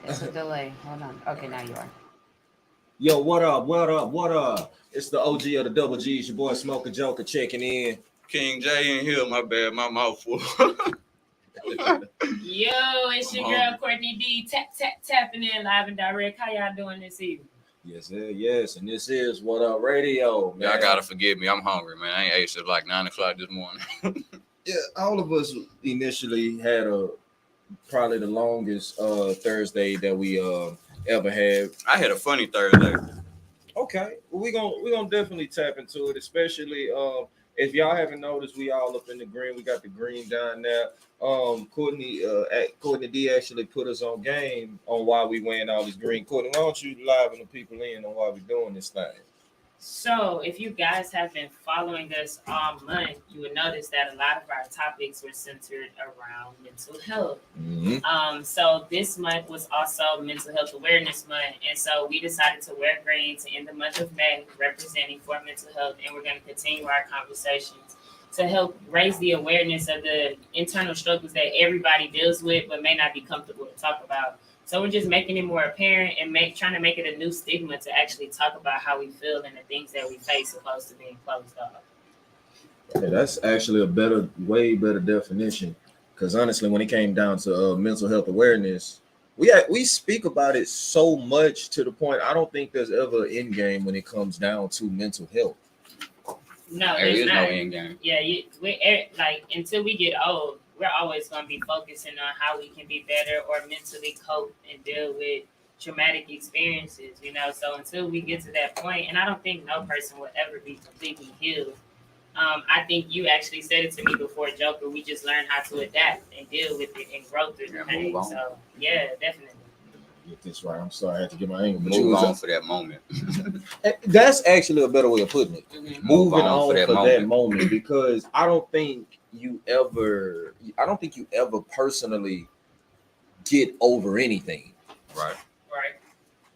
It's a delay. Hold on. Okay, now you are. Yo, what up? What up? What up? It's the OG of the Double G's, your boy Smoker Joker checking in. King J in here, my bad, my mouth full. Yo, it's your girl Courtney D. Tapping in live and direct. How y'all doing this evening? Yes, sir, yes, and this is What Up Radio, man. Y'all gotta forgive me, I'm hungry, man. I ain't ate since like 9 o'clock this morning. Yeah, all of us initially had probably the longest Thursday that we ever had. I had a funny Thursday. Okay, well, we gonna definitely tap into it, especially if y'all haven't noticed, we all up in the green. We got the green down there. Courtney D actually put us on game on why we wearing all this green. Courtney, why don't you liven the people in on why we doing this thing? So, if you guys have been following us all month, you would notice that a lot of our topics were centered around mental health. Mm-hmm. So this month was also Mental Health Awareness Month, and so we decided to wear green to end the month of May, representing for mental health, and we're going to continue our conversations to help raise the awareness of the internal struggles that everybody deals with, but may not be comfortable to talk about. So we're just making it more apparent and trying to make it a new stigma to actually talk about how we feel and the things that we face, opposed to being closed off. Yeah, that's actually way better definition. Because honestly, when it came down to mental health awareness, we speak about it so much to the point I don't think there's ever an end game when it comes down to mental health. No, There is not. no end game. Yeah, like until we get old, we're always going to be focusing on how we can be better or mentally cope and deal with traumatic experiences, So until we get to that point, and I don't think no person will ever be completely healed. I think you actually said it to me before, Joker. We just learn how to adapt and deal with it and grow through the pain. So yeah, definitely. Get this right. I'm sorry, I had to get my angle. But Move on for that moment. That's actually a better way of putting it. Mm-hmm. Moving on for that moment, because I don't think you ever personally get over anything. Right.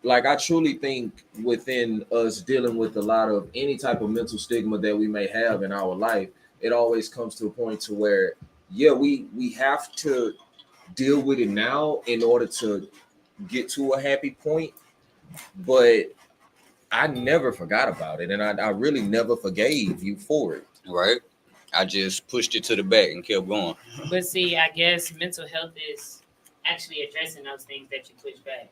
Like, I truly think within us dealing with a lot of any type of mental stigma that we may have in our life, it always comes to a point to where, yeah, we have to deal with it now in order to get to a happy point. But I never forgot about it, and I really never forgave you for it. Right. I just pushed it to the back and kept going. But see, I guess mental health is actually addressing those things that you push back.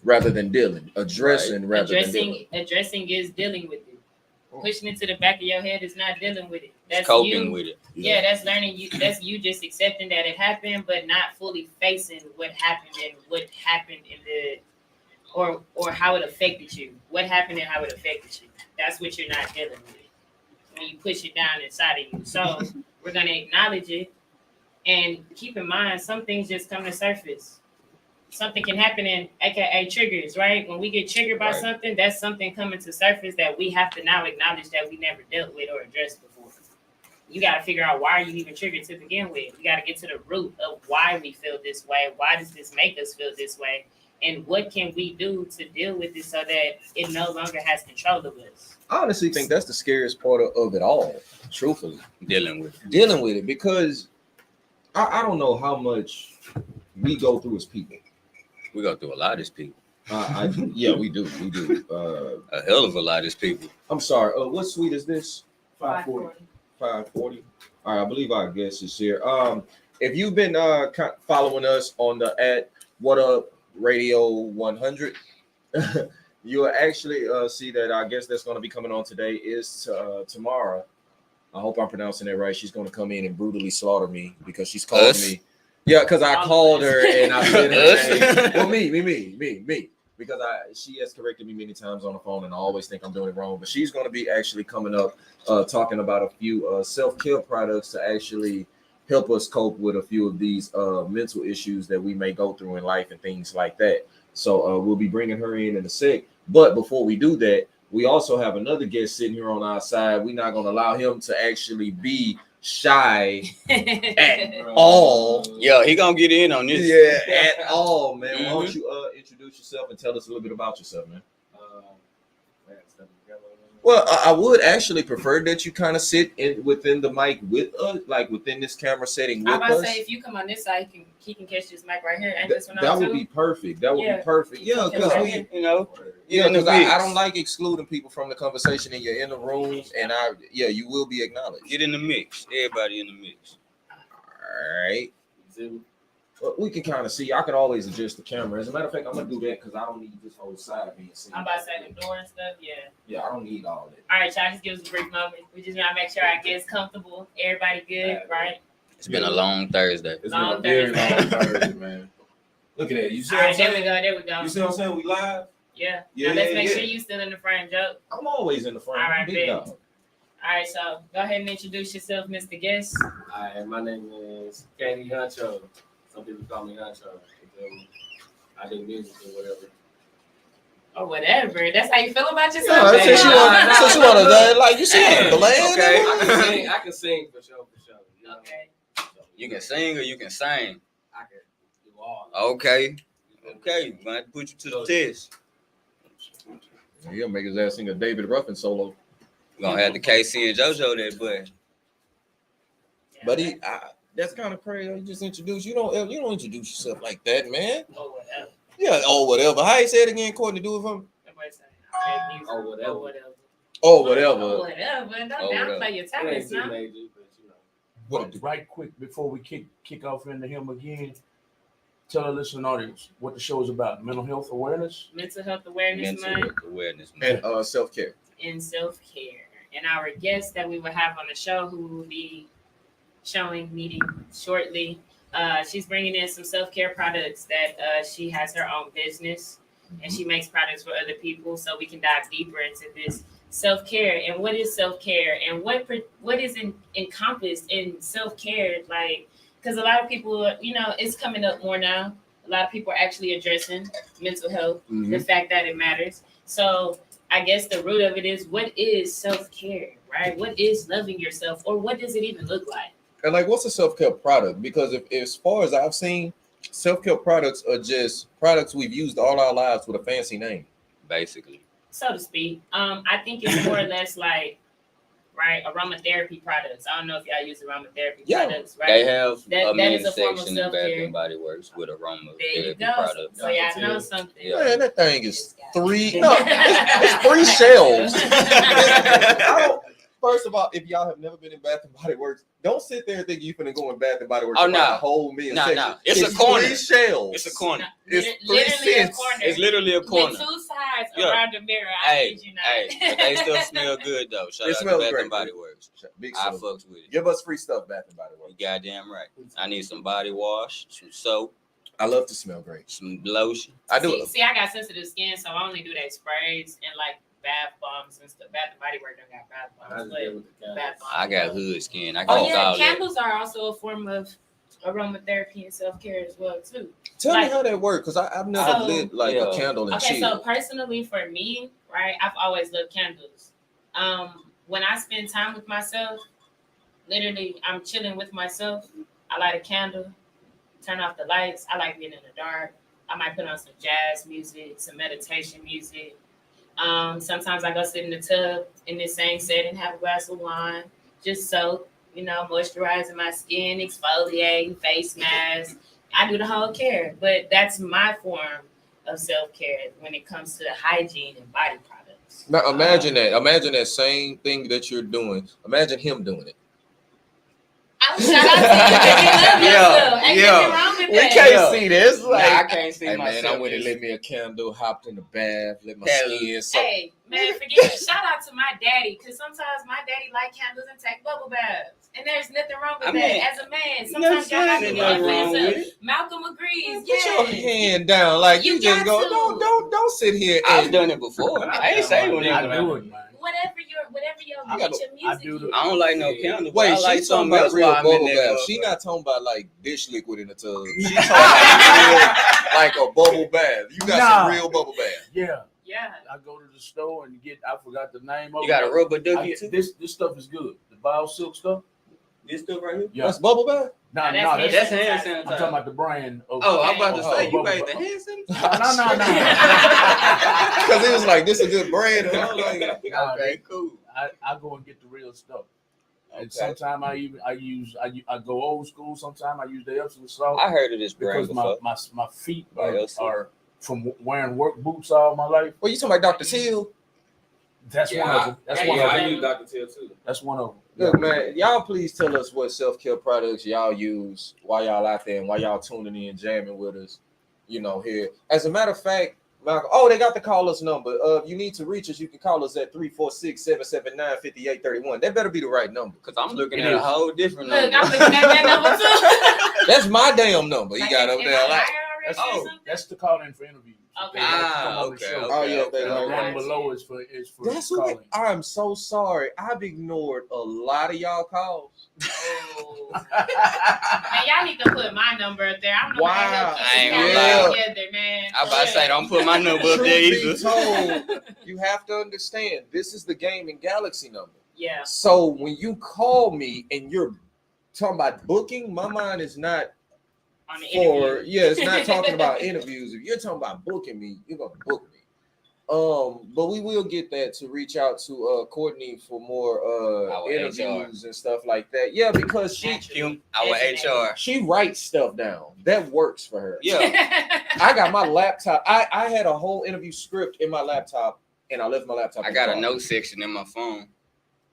Rather than addressing is dealing with it. Pushing it to the back of your head is not dealing with it. That's coping with it. Yeah, that's learning. That's you just accepting that it happened, but not fully facing what happened and what happened in the, or how it affected you. What happened and how it affected you. That's what you're not dealing with when you push it down inside of you. So we're gonna acknowledge it and keep in mind some things just come to surface. Something can happen in AKA triggers, right? When we get triggered by something, that's something coming to surface that we have to now acknowledge that we never dealt with or addressed before. You got to figure out why you even triggered to begin with. You got to get to the root of why we feel this way. Why does this make us feel this way? And what can we do to deal with it so that it no longer has control of us? I honestly think that's the scariest part of it all, truthfully. Dealing with it, because I don't know how much we go through as people. We go through a lot as people. Yeah, we do. A hell of a lot as people. I'm sorry. What suite is this? 540. 540. All right, I believe our guest is here. If you've been following us on the at What Up Radio 100, you'll actually see that our guest that's going to be coming on today is Tamara. I hope I'm pronouncing that right. She's going to come in and brutally slaughter me because she's called me. Yeah, because I called her and I said her name. Well, me. Because she has corrected me many times on the phone, and I always think I'm doing it wrong. But she's going to be actually coming up, talking about a few self-care products to actually help us cope with a few of these mental issues that we may go through in life and things like that. So we'll be bringing her in a sec. But before we do that, we also have another guest sitting here on our side. We're not going to allow him to actually be shy at all. Yeah, he gonna get in on this. Yeah, at all, man. Mm-hmm. Why don't you introduce yourself and tell us a little bit about yourself, man? Well, I would actually prefer that you kind of sit within the mic with us, like within this camera setting with I'm about us. to say if you come on this side, he can catch this mic right here. Ain't That, this one that on would too? be perfect. That would Yeah. be perfect. You Yeah, can because catch we, it. You know, yeah, in the because I mix. don't like excluding people from the conversation, and you're in the room, and you will be acknowledged. Get in the mix. Everybody in the mix. All right. Well, we can kind of see. I can always adjust the camera. As a matter of fact, I'm gonna do that because I don't need this whole side being seen. I'm about to say the door and stuff. Yeah. Yeah, I don't need all that. All right, y'all. Just give us a brief moment. We just want to make sure our guests comfortable. Everybody good, right? It's been a long Thursday. It's Long been a very Thursday. long Thursday, man. Look at that. You see All what I'm right, there we saying? go. There we go. You see what I'm saying? We live. Yeah. Yeah, Now let's yeah, make yeah. sure you still in the frame, Joe. I'm always in the front. All right, Big bet. dog. All right, so go ahead and introduce yourself, Mr. Guest. Hi, my name is Kenny Huncho. Some people call me Huncho. I do music or whatever. Or whatever. That's how you feel about Yeah, yourself. since baby. you want, since you want to, like you see, Hey, bland. okay. I can sing for sure. You know? Okay. So, You can sing or you can sing. I can do all. Okay. Okay. We're going to put you to the test. He'll make his ass sing a David Ruffin solo. We're going to have the KC and JoJo that, but But that's kind of crazy. You just introduce. You don't introduce yourself like that, man. Or whatever. Yeah. Oh, whatever. How you say it again, Courtney? Do it for me. Everybody say, okay, music. Or whatever. Or whatever. Oh, Or whatever. whatever. Don't Or whatever. downplay your It talents ain't too now. major, but you know. What? Right quick before we kick off into him again, tell our listening audience what the show is about. Mental health awareness. Mental health awareness mental month awareness. And self-care. and self-care. And our guest that we will have on the show, who will be meeting shortly, she's bringing in some self-care products that she has her own business, and she makes products for other people. So we can dive deeper into this self-care and what is self-care and what is encompassed in self-care. Like, because a lot of people, it's coming up more now. A lot of people are actually addressing mental health, the fact that it matters. So I guess the root of it is, what is self-care, right? What is loving yourself, or what does it even look like? And like, what's a self-care product? Because if as far as I've seen, self-care products are just products we've used all our lives with a fancy name. Basically. So to speak. I think it's more or less like, right, aromatherapy products. I don't know if y'all use aromatherapy products, right? They have That a is men's a form of section in Bath self-care. and Body Works with aromatherapy There you go. products. So y'all know something. Yeah. Man, that thing is it's 3 shelves. I don't, first of all, if y'all have never been in Bath and Body Works, don't sit there and think you're finna go in Bath and Body Works. Oh, and buy no. the whole men's No, section. no. It's a corner. 3 shelves. It's a corner. It's Literally 3 a cents. corner. It's literally a corner. With 2 sides Yeah. around the mirror. I Hey, kid you not. hey, but they still smell good though. Shout It out to smells Bath great. and Body Works. Big I stuff. fucks with it. Give us free stuff, Bath and Body Works. You goddamn right. I need some body wash, some soap, I love to smell great. some lotion. I do. See, I got sensitive skin, so I only do that sprays and like bath bombs and stuff. Bath and Body Works don't got bath I bombs, just get but with the candles. bath bombs. I got hood skin. I Oh got yeah, all that. candles are also a form of aromatherapy and self-care as well too. Tell Like- me how that works, because I've never So- lit like a Yeah. candle and Okay, chill. so personally for me, right, I've always loved candles. When I spend time with myself, literally I'm chilling with myself. I light a candle, turn off the lights. I like being in the dark. I might put on some jazz music, some meditation music. Sometimes I go sit in the tub in the same setting, have a glass of wine, just soak, moisturizing my skin, exfoliating, face mask. I do the whole care, but that's my form of self-care when it comes to hygiene and body products. Now imagine that. Imagine that same thing that you're doing. Imagine him doing it. I would shout out to you if you love yourself. Ain't yeah. nothing wrong with We that. can't see this. Nah, Like, I can't see hey myself. man, I went and as- lit me a candle, hopped in the bath, let my Hell, skin soak. Hey, man, forget it. Shout out to my daddy, because sometimes my daddy light candles and take bubble baths. And there's nothing wrong with I mean, that. As a man, sometimes you have to ain't do nothing it for wrong with yourself. it. Malcolm agrees. Put your Yes. hand down, like you, You just go. got to. Don't sit here I've and done it before. I ain't saying when I it do it, man. Whatever your I get got- your I music. do the- I don't like no candle. wait. I She's like talking something about else real while I'm in bubble there, bath. She motherfucker. not talking about like dish liquid in the tub. She talking about like a bubble bath. You got some Nah. real bubble bath. Yeah, Yeah. I go to the store and I forgot the name of You got a rubber I ducky get, too? this stuff is good. The bio silk stuff. This stuff right here. Yeah. That's bubble bath. No, That's no, hand That's that's. hand sanitizer. I'm talking sanitizer. about the brand. Of, Oh, I'm about to Oh, say you bubble made the bath. hand sanitizer. No. Because it was like, this is a good brand. And I was like, Nah, Okay, cool. I go and get the real stuff. And Okay. sometimes I go old school. Sometimes I use the Epsom salt I heard of this brand because before. my feet By yourself. are from wearing work boots all my life. well, you talking about Dr. Seal? That's one of them. That's yeah, one Yeah, of I them. use Dr. Till too. That's one of them. Look, man, y'all please tell us what self-care products y'all use while y'all out there and while y'all tuning in, jamming with us, here. As a matter of fact, Malcolm, they got the call us number. You need to reach us. You can call us at 346-779-5831. That better be the right number. Cause I'm looking It at a is. whole different Look, number. I'm looking at that number too. That's my damn number. You Like, got up am there. I Like, higher already or something? That's the call in for interviews. Okay. They like to come on the Okay, show. Oh, yeah, they And like the that. one below is for that's what calling. I'm so sorry. I've ignored a lot of y'all calls. Oh. Man, y'all need to put my number up there. I'm the one that help I keep ain't this gonna calendar lie. together, man. I about to say don't put my number up there Truth either. be told, you have to understand, this is the Gaming Galaxy number. Yeah. So when you call me and you're talking about booking, my mind is not On the for interview. it's not talking about interviews. If you're talking about booking me, you're gonna book me. But we will get that to reach out to Courtney for more Our interviews and stuff like that. Yeah, because Our HR. she writes stuff down. That works for her. Yeah. I got my laptop. I had a whole interview script in my laptop, and I left my laptop. I in got the a car. note section in my phone.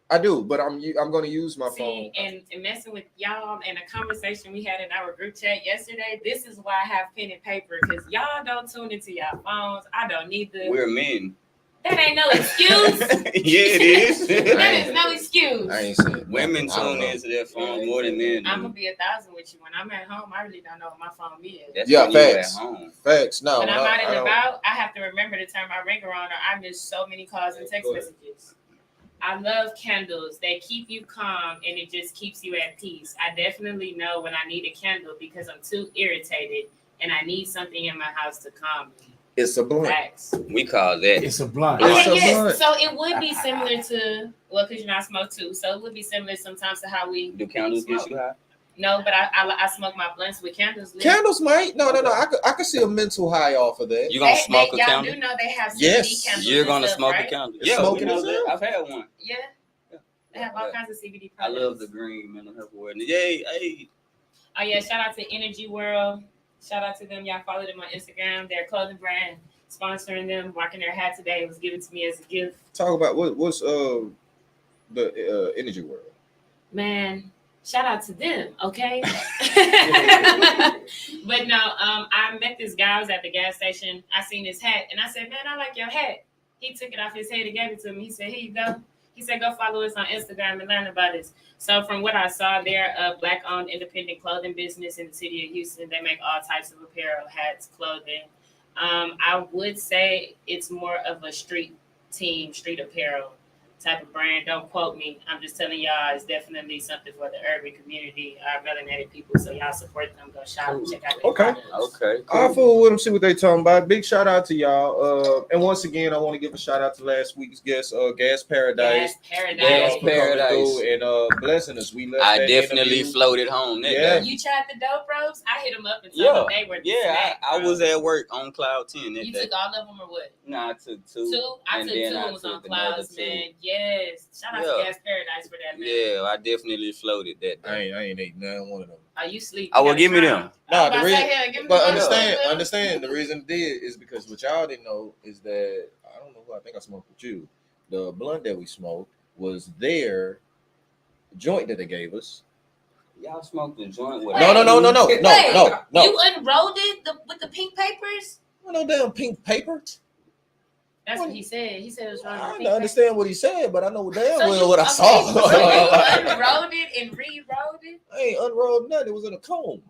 I do, but I'm going to use my phone. See, and messing with y'all and a conversation we had in our group chat yesterday, this is why I have pen and paper, because y'all don't tune into y'all phones. I don't need the. We're men. That ain't no excuse. Yeah, it is. That is no excuse. I ain't saying Women nothing. I don't tune know. into their phones more than men. I'm do. gonna be 1,000 with you. When I'm at home, I really don't know what my phone is. That's Yeah, when you at facts. home. Facts. No, When I'm out I and don't- about, I have to remember to turn my ringer on, or I miss so many calls and text messages. I love candles. They keep you calm, and it just keeps you at peace. I definitely know when I need a candle because I'm too irritated, and I need something in my house to calm me. It's a blunt. Facts. We call that. It's a blunt. It's Okay, a yes. blunt. So it would be similar to because you know I smoke too. So it would be similar sometimes to how we Do candles get you high? No, but I smoke my blunts with candles lit. Candles might. No. I could see a mental high off of that. You gonna smoke a y'all candle? do know they have CBD Yes. candles. You're and gonna stuff, smoke right? a candle. It's Yeah, we smoking know as that. hell. I've had one. Yeah. They have all kinds of CBD I products. love the green mental health awareness. Yay, hey. Oh yeah, shout out to Energy World. Shout out to them. Y'all follow them on Instagram. Their clothing brand sponsoring them. Rocking their hat today. It was given to me as a gift. Talk about what's the energy world. Man, shout out to them, okay? But no, I met this guy. I was at the gas station. I seen his hat, and I said, "Man, I like your hat." He took it off his head and gave it to me. He said, "Here you go." He said, "Go follow us on Instagram and learn about us." So from what I saw, they're a Black-owned independent clothing business in the city of Houston. They make all types of apparel, hats, clothing. I would say it's more of a street team, street apparel type of brand. Don't quote me. I'm just telling y'all it's definitely something for the urban community, our melanated people. So y'all support them. Go shop and check out their Okay. products. Okay. I'll fool with them, see what they talking about. Big shout out to y'all. And once again, I want to give a shout out to last week's guest, Gas Paradise. Gas Paradise. Gas For coming Paradise. through and blessing us. We left I that definitely interview. floated home that Yeah. day. You tried the dope ropes? I hit them up and told Yeah. them they were the Yeah, snack, I bro. was at work on Cloud 10 that You day. took all of them or what? No, I took two. Two? I and took then two I and was on took another clouds, two. man. Yes. Shout out Yeah. to Gas Paradise for that, man. Yeah, I definitely floated that day. I ain't ate none one of them. Oh, you sleep. Oh, You well, gotta give me try them. I was Nah, about the to reason, say, here, give me but one. understand the reason it did is because what y'all didn't know is that I don't know who I think I smoked with you. The blunt that we smoked was their joint that they gave us. Y'all smoked the joint with No. You unrolled it with the pink papers? No damn pink paper. That's what he said. He said it was wrong. I understand what he said, but I know damn So well you- what I okay, saw. So you unrolled it and re-rolled it? I ain't unrolled nothing. It was in a cone.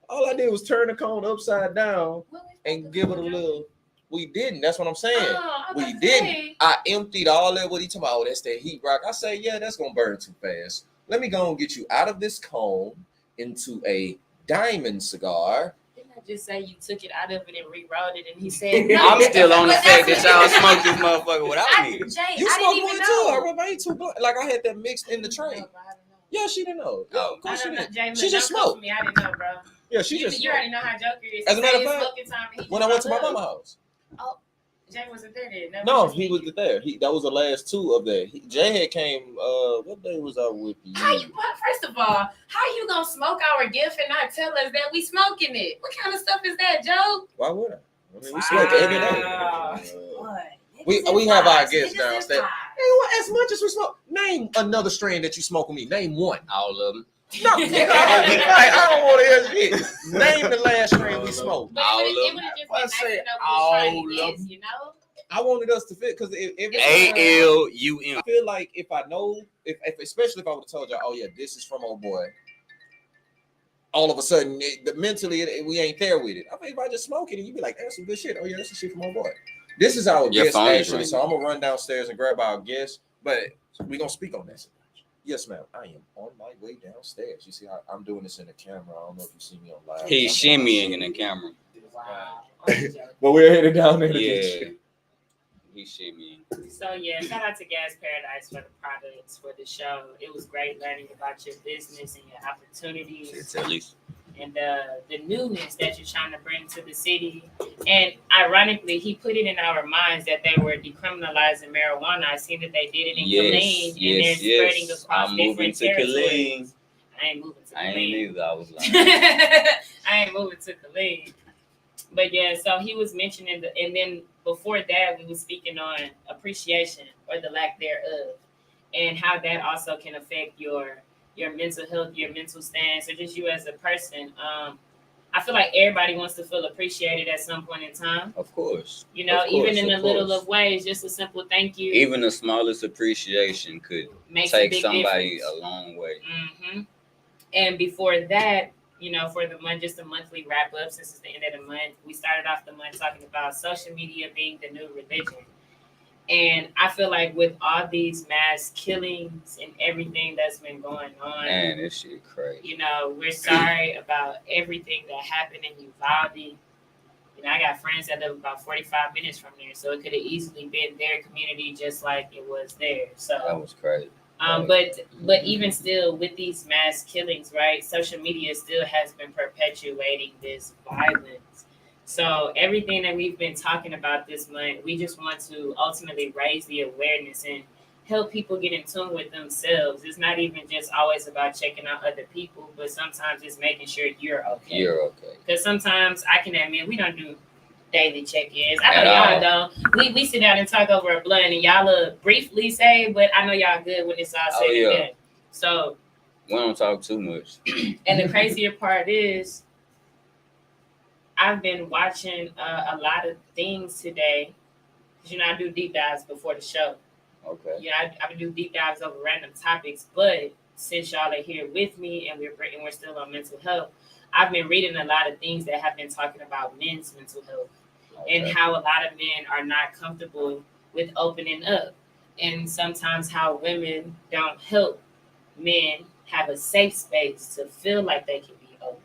All I did was turn the cone upside down and give it a little. We didn't. That's what I'm saying. Oh, I was We about to didn't. say. I emptied all that. What he talking about? Oh, that's that heat rock. I say, yeah, that's gonna burn too fast. Let me go and get you out of this cone into a diamond cigar. Didn't I just say you took it out of it and re-rolled it? And he said, no. I'm still on the But fact that's that y'all what- smoked this motherfucker without me. Jay, You I smoked didn't one even too. I know. remember I ain't too blunt. Like I had that mixed in the tray. I don't know. Yeah, she didn't know. Yeah, Oh. of course she didn't. Jalen, She just don't come smoked. for me. I didn't know, bro. Yeah, she You just smoked. already know how Joker is. As a matter of He said fact, it's smoking time and he when just I went to my woke up. mama's house. Jay wasn't there then. No, he was there. That was the last two of that. Jay had came. What day was I with you? First of all, how you gonna smoke our gift and not tell us that we smoking it? What kind of stuff is that, Joe? Why would I? I mean, we smoke every day. What? We have our guests downstairs. Hey, as much as we smoke, name another strain that you smoke with me. Name one. All of them. No, I don't want to hear shit. Name the last strain we smoked. But All it of would them. have just I been said nice to know all who's trying of to them. guess, you know? I wanted us to fit because every ALUM. I feel like if I know, if especially if I would have told y'all, oh yeah, this is from old boy. All of a sudden, mentally, we ain't there with it. I mean, if I just smoke it and you be like, that's some good shit. Oh yeah, that's some shit from old boy. This is our Your guest phone is actually, ringing. so I'm gonna run downstairs and grab our guest, but we gonna speak on that. Yes, ma'am. I am on my way downstairs. You see, I'm doing this in the camera. I don't know if you see me on live. He's shimmying in the camera. Wow. But we're headed down there. Yeah. He's shimmying. So yeah, shout out to Gas Paradise for the products for the show. It was great learning about your business and your opportunities. It's at least. And the newness that you're trying to bring to the city. And ironically, he put it in our minds that they were decriminalizing marijuana. I seen that they did it in Killeen, and they're spreading across I'm moving different to territories. Killeen. I ain't moving to Killeen. I ain't either. I was like, I ain't moving to Killeen. But yeah, so he was mentioning and then before that, we was speaking on appreciation or the lack thereof, and how that also can affect your mental health, your mental stance, or just you as a person. I feel like everybody wants to feel appreciated at some point in time. of course. You know, Of course, even in the of little course. of ways, just a simple thank you. Even the smallest appreciation could makes a take big somebody difference. a long way. Mm-hmm. And before that, you know, for the month, just a monthly wrap up, since it's the end of the month, we started off the month talking about social media being the new religion. And I feel like with all these mass killings and everything that's been going on, Man, this shit crazy. you know, we're sorry about everything that happened in Uvalde. You know, I got friends that live about 45 minutes from there, so it could have easily been their community just like it was there. That So, was crazy. but even still, with these mass killings, right? Social media still has been perpetuating this violence. So everything that we've been talking about this month, we just want to ultimately raise the awareness and help people get in tune with themselves. It's not even just always about checking out other people, but sometimes it's making sure you're okay. You're okay. Because sometimes I can admit we don't do daily check-ins. I At know all. y'all don't. We sit down and talk over a blunt, and y'all briefly say, but I know y'all good when it's all said Oh, yeah. and done. So, We don't talk too much. and the crazier part is, I've been watching a lot of things today. 'Cause, you know, I do deep dives before the show. Okay. Yeah, I do deep dives over random topics. But since y'all are here with me and we're still on mental health, I've been reading a lot of things that have been talking about men's mental health and Okay. how a lot of men are not comfortable with opening up, and sometimes how women don't help men have a safe space to feel like they can be open.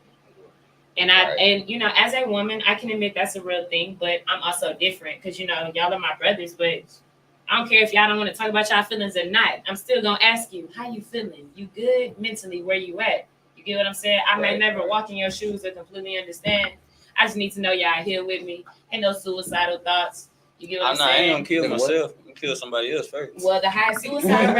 And Right. and you know, as a woman, I can admit that's a real thing, but I'm also different because you know y'all are my brothers, but I don't care if y'all don't want to talk about y'all feelings or not. I'm still gonna ask you, how you feeling? You good mentally? Where you at? You get what I'm saying? I may Right, never right. walk in your shoes or completely understand. I just need to know y'all here with me. Ain't no suicidal thoughts. You get what I'm I ain't saying? gonna kill Nigga, what? myself. I'm gonna kill somebody else first. Well, the high suicide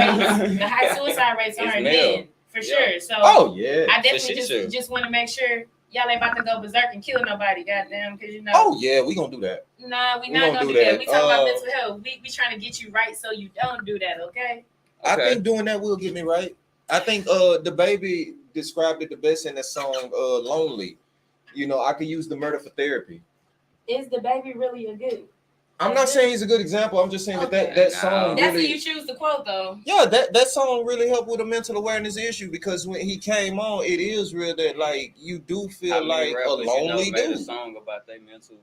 rates It's are male. men for Yeah. sure. So Oh yeah. I For definitely sure. just want to make sure y'all ain't about to go berserk and kill nobody, goddamn, because you know. Oh yeah, we gonna do that. Nah, we We not don't gonna do do that. that. We talking about mental health. We trying to get you right so you don't do that, okay? I Okay. think doing that will get me right. I think the baby described it the best in that song "Lonely." You know, I could use the murder for therapy. Is the baby really a good? I'm not saying he's a good example. I'm just saying that Okay. that song That's really. who you choose to quote though. Yeah, that song really helped with a mental awareness issue because when he came on, it is real that like you do feel How many like a rappers, you know, lonely made a dude. song about their mental.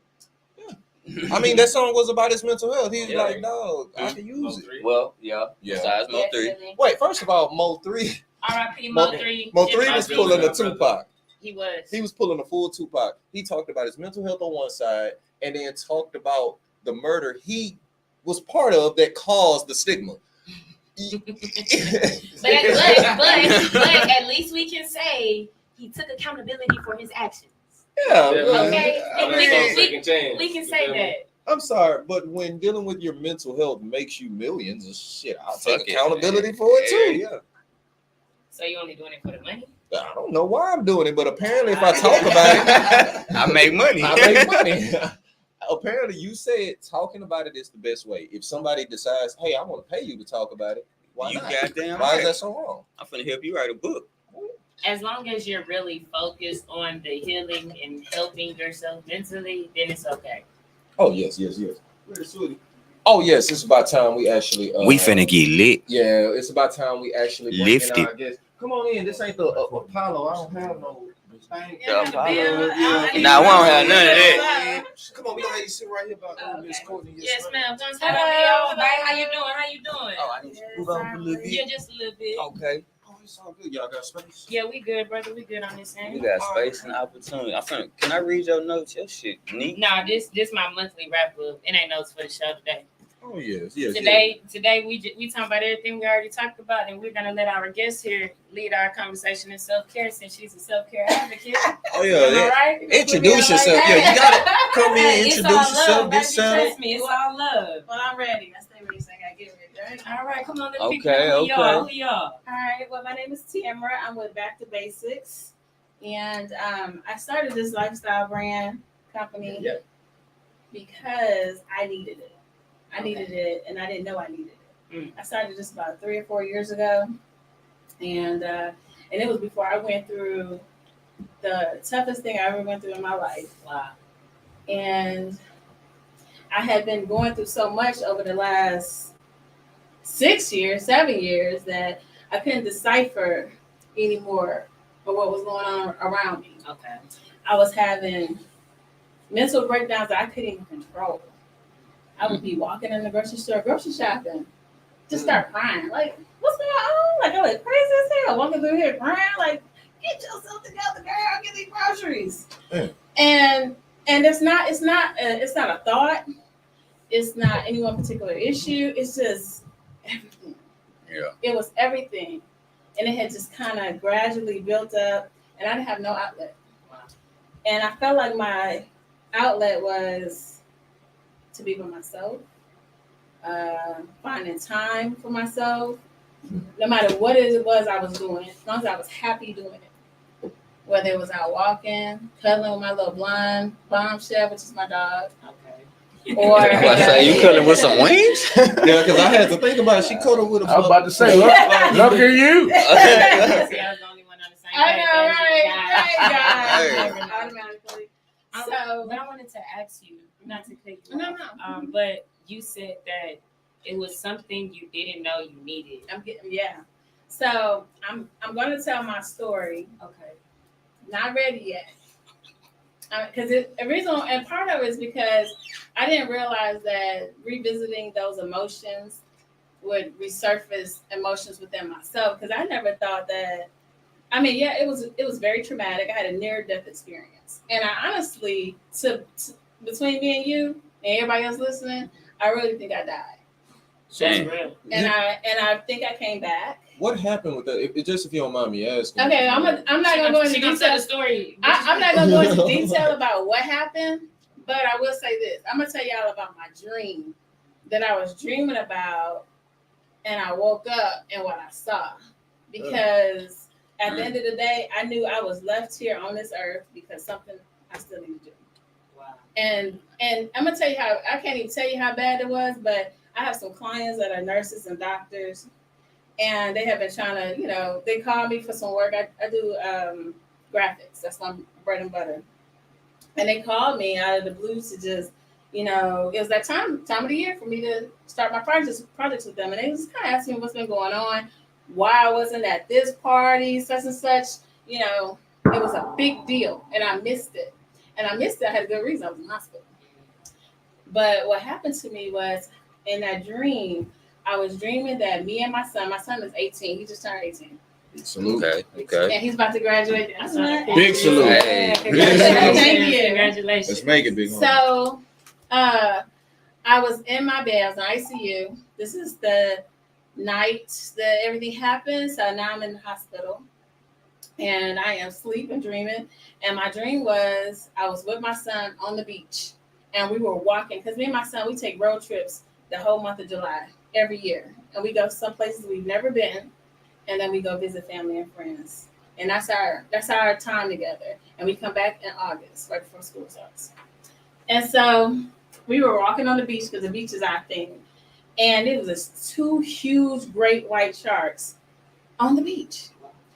I mean, that song was about his mental health. He's Yeah. like, dog, I can use it. Well, yeah. Yeah. Besides Mo 3. Definitely. Wait, first of all, Mo 3 R.I.P. Mo- Mo 3. Mo 3 was Generosity. pulling a Tupac. He was. He was pulling a full Tupac. He talked about his mental health on one side and then talked about the murder he was part of that caused the stigma. but at least we can say he took accountability for his actions. Yeah. Okay. I mean, We can say that. I'm sorry, but when dealing with your mental health makes you millions of shit, I'll Fuck take it, accountability for it too. Yeah. So you only doing it for the money? I don't know why I'm doing it, but apparently if I talk about it, I make money. I make money. Apparently you said talking about it is the best way. If somebody decides, hey, I want to pay you to talk about it, why You not? goddamn Why is right. that so wrong? I'm finna help you write a book. As long as you're really focused on the healing and helping yourself mentally, then it's okay. Oh yes. Oh yes, it's about time we actually We finna get lit. Yeah, it's about time we actually bring Lift in it. our guests. Come on in. This ain't the Apollo. I don't have no thing. Yeah, Apollo. Nah, we don't have none of that. Come on, we gonna have you sit right here by Miss Courtney. Yes, ma'am. Hello. How you doing? How you doing? Oh, I need to move up a little Yeah, bit. just a little bit. Okay. Oh, it's all good. Y'all got space? Yeah, we good, brother. We good on this You end. got space and opportunity. Can I read your notes? Your shit neat. Nah, this my monthly wrap up. It ain't notes for the show today. Oh yes. Today we talking about everything we already talked about, and we're gonna let our guest here lead our conversation in self-care since she's a self-care advocate. Oh Am yeah. I right? Introduce yourself. Yeah, you gotta come in, It's introduce all yourself, love, get baby. settled. Trust me, it's all love. Well, I'm ready. I stay ready so I gotta get ready. Right? All right, come on, let Okay, people know who you are. okay. Who you are? All right. Well, my name is Tamara. I'm with Back to Basics, and I started this lifestyle brand company Yeah. because I needed it. I needed it, and I didn't know I needed it. I started this about 3 or 4 years ago, and it was before I went through the toughest thing I ever went through in my life. Wow. And I had been going through so much over the last 7 years that I couldn't decipher anymore of what was going on around me. Okay. I was having mental breakdowns that I couldn't even control. I would be walking in the grocery shopping, just start crying. Like, what's going on? Like, I was crazy as hell, walking through here crying. Like, get yourself together, girl. Get these groceries. And it's not a thought. It's not any one particular issue. It's just everything. Yeah. It was everything, and it had just kind of gradually built up, and I didn't have no outlet. Wow. And I felt like my outlet was to be by myself, finding time for myself, no matter what it was I was doing, as long as I was happy doing it. Whether it was out walking, cuddling with my little blonde bombshell, which is my dog, Okay. or I say you cuddling with some wings? Yeah, because I had to think about it. She cuddled with a I was about to say, look at you. See, I was the only one on the same I page know, as you right, guys. guys, automatically. But I wanted to ask you, not to cut you No, off, but you said that it was something you didn't know you needed. Yeah. So I'm going to tell my story. Okay. Not ready yet. Because the reason, and part of it is because I didn't realize that revisiting those emotions would resurface emotions within myself. Because I never thought that. I mean, yeah, it was very traumatic. I had a near-death experience, and I honestly, between me and you and everybody else listening, I really think I died. That's real. And I think I came back. What happened with that? If you don't mind me asking. Okay, I'm not gonna go into She gonna tell detail. the story. I'm not gonna go into detail about what happened, but I will say this. I'm gonna tell y'all about my dream that I was dreaming about, and I woke up and what I saw. Because at the end of the day, I knew I was left here on this earth because something I still need to do. Wow. And I'm gonna tell you how I can't even tell you how bad it was, but I have some clients that are nurses and doctors, and they have been trying to, they call me for some work. I do graphics. That's my bread and butter. And they called me out of the blue to just, it was that time of the year for me to start my projects with them. And they was kind of asking me what's been going on, why I wasn't at this party, such and such. It was a big deal, and I missed it. And I missed it. I had a good reason. I was in the hospital. But what happened to me was, in that dream, I was dreaming that me and my son is 18. He just turned 18. Salute. Okay. And he's about to graduate. Big salute. Hey. Thank you. Congratulations. Let's make it big. So, I was in my bed. I was in ICU. This is the night that everything happened. So now I'm in the hospital and I am sleeping, dreaming. And my dream was I was with my son on the beach and we were walking because me and my son, we take road trips the whole month of July every year. And we go some places we've never been. And then we go visit family and friends. And that's our time together. And we come back in August, right before school starts. And so we were walking on the beach because the beach is our thing. And it was 2 huge great white sharks on the beach.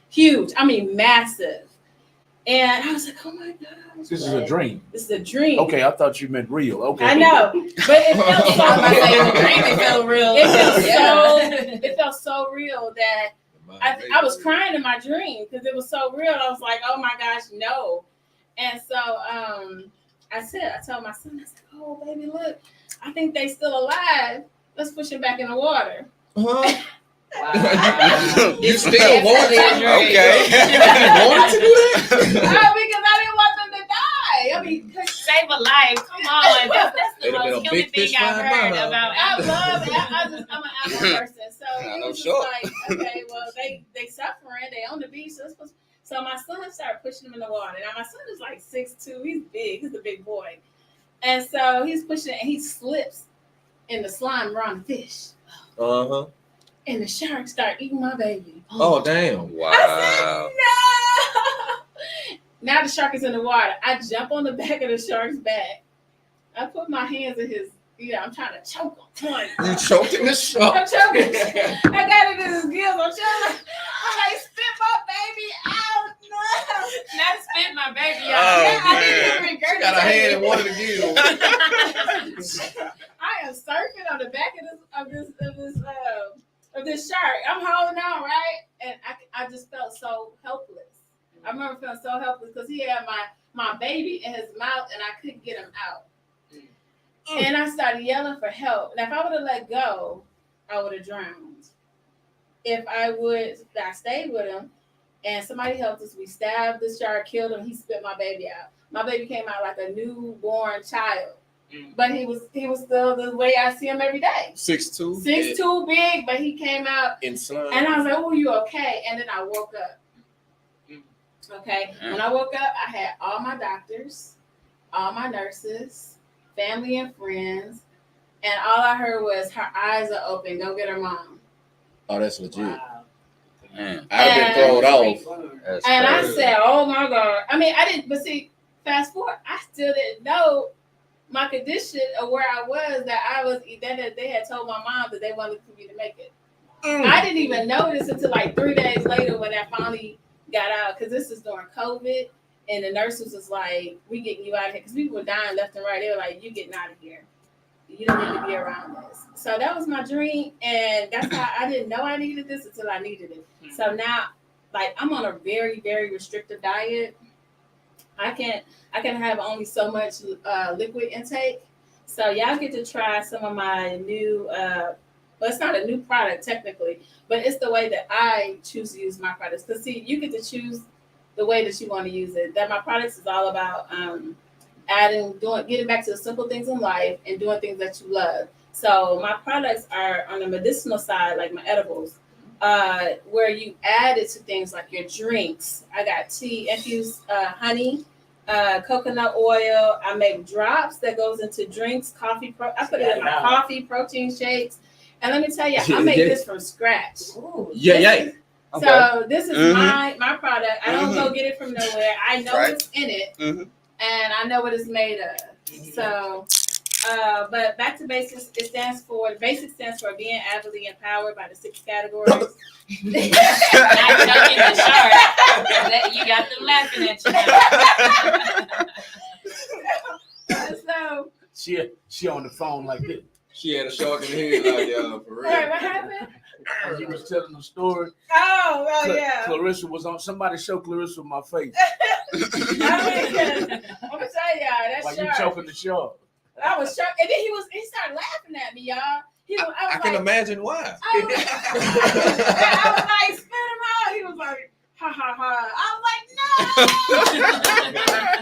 Huge. I mean, massive. And I was like, oh my God. This is a dream. This is a dream. Okay, I thought you meant real. Okay. I know. But it felt so It felt real. It felt so real that I was crying in my dream because it was so real. I was like, oh my gosh, no. And so I told my son, I said, oh baby, look, I think they still alive. Let's push him back in the water. Huh? Wow. You still want it? Okay. You wanted to do that? Because I didn't want them to die. I mean, Save a life. Come on. That's the It'd have been most a human big fish thing I've flying by heard now. about. I love it. I'm an animal person. So I it know, was just sure. like, okay, well, they suffering. They on the beach. So my son started pushing him in the water. Now, my son is like 6'2". He's big. He's a big boy. And so he's pushing it, and he slips in the slime around the fish. Uh-huh. And the shark start eating my baby. Oh, damn. Wow. I said, no! Now the shark is in the water. I jump on the back of the shark's back. I put my hands in his, I'm trying to choke him. You choked in the shark. I'm choking. I got it in his gills. I'm like, spit my baby out. No. Not spit my baby Oh, out. Yeah, I man. didn't even She got her hand in one of the gills. I am surfing on the back of this shark. I'm holding on, right? And I just felt so helpless. I remember feeling so helpless because he had my baby in his mouth and I couldn't get him out. And I started yelling for help. And if I would have let go, I would have drowned. If I stayed with him and somebody helped us, we stabbed the shark, killed him, he spit my baby out. My baby came out like a newborn child. But he was still the way I see him every day. 6'2". 6'2", big, but he came out In slime. and I was like, oh, you okay? And then I woke up. Okay. When I woke up, I had all my doctors, all my nurses, family and friends, and all I heard was her eyes are open. Go get her mom. Oh, that's legit. Wow. Man, I'd have been thrown off. that's And I crazy. said, oh my God. I mean, I didn't, but see, fast forward, I still didn't know my condition or where I was, that they had told my mom that they wanted for me to make it. I didn't even notice until like 3 days later when I finally got out, because this is during COVID, and the nurses was like, we getting you out of here, because people were dying left and right. They were like, you getting out of here. You don't need to be around this. So that was my dream, and that's how I didn't know I needed this until I needed it. So now, like, I'm on a very, very restrictive diet. I can have only so much liquid intake. So y'all get to try some of my new, well, it's not a new product technically, but it's the way that I choose to use my products. Because see, you get to choose the way that you want to use it. That my products is all about getting back to the simple things in life and doing things that you love. So my products are on the medicinal side, like my edibles, where you add it to things like your drinks. I got tea, infused honey, coconut oil. I make drops that goes into drinks, coffee. I put it in my coffee, protein shakes. And let me tell you, I make this from scratch. Yeah. So this is my product. I don't go get it from nowhere. I know what's in it, and I know what it's made of. So, but back to basics. Basics stands for being avidly empowered by the 6 categories. Not joking, the shark. You got them laughing at you. So, She on the phone like this. She had a shark in the head, like, yo, for real. what happened? You was telling the story. Oh, yeah. Clarissa was on. Somebody show Clarissa my face. I'm gonna tell y'all that Like you shark. choking the shark. I was shocked, and then he started laughing at me, y'all. I can imagine why. I was like, spit him out. He was like, ha ha ha. I was like,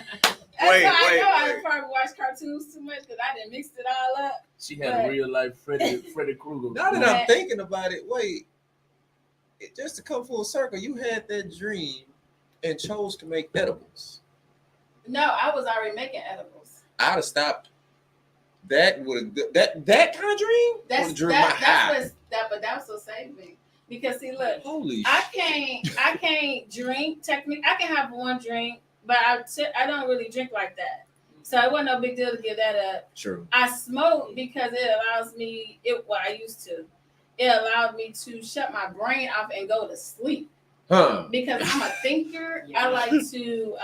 no. That's Wait, why I wait, know I wait. probably watch cartoons too much because I didn't mix it all up. She had a real life Freddy Krueger. Now that I'm thinking about it, wait, just to come full circle, you had that dream and chose to make edibles. No, I was already making edibles. I'd have stopped. That would that kind of dream. That's Would've drew my high. but that was so saved me. Because see, look, Holy I can't drink technically. I can have one drink, but I don't really drink like that. So it wasn't no big deal to give that up. True. I smoke because it allows me I used to. It allowed me to shut my brain off and go to sleep. Huh. Because I'm a thinker. Yeah. I like to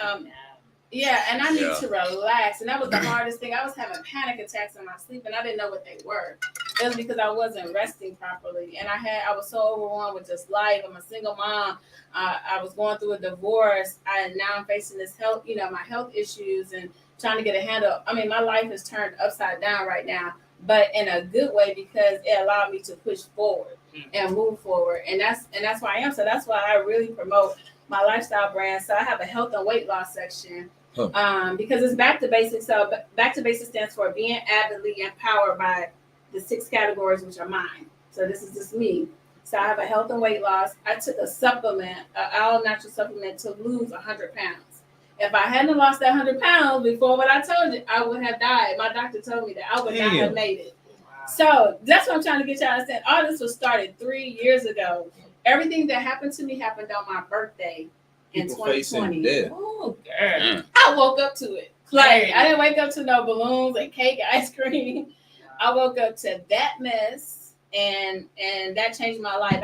and I need to relax. And that was the hardest thing. I was having panic attacks in my sleep and I didn't know what they were. It was because I wasn't resting properly. And I was so overwhelmed with just life. I'm a single mom. I was going through a divorce. Now I'm facing this health, my health issues and trying to get a handle. I mean, my life is turned upside down right now, but in a good way because it allowed me to push forward and move forward. And that's why I am. So that's why I really promote my lifestyle brand. So I have a health and weight loss section. Because it's back to basics. So back to basics stands for being avidly empowered by the 6 categories, which are mine. So this is just me. So I have a health and weight loss. I took a supplement, an all natural supplement to lose 100 pounds. If I hadn't lost that 100 pounds before what I told you, I would have died. My doctor told me that I would not have made it. Wow. So that's what I'm trying to get y'all to understand. All this was started 3 years ago. Everything that happened to me happened on my birthday. In 2020. Oh, girl. I woke up to it. Like, I didn't wake up to no balloons and cake, ice cream. I woke up to that mess, and that changed my life.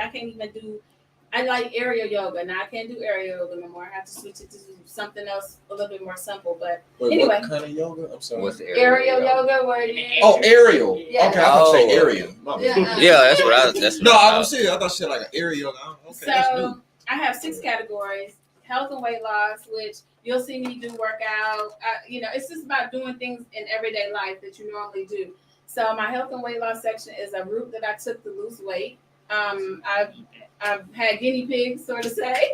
I like aerial yoga. Now, I can't do aerial yoga no more. I have to switch it to something else a little bit more simple. But anyway. What kind of yoga? I'm sorry. What's the Aerial yoga where you... Oh, aerial. Yeah. Okay, I thought you said area. Yeah, that's what I was. No, I was serious. I thought she said like an aerial. Okay, so I have 6 categories. Health and weight loss, which you'll see me do workout. It's just about doing things in everyday life that you normally do. So my health and weight loss section is a route that I took to lose weight. I've had guinea pigs, so to say,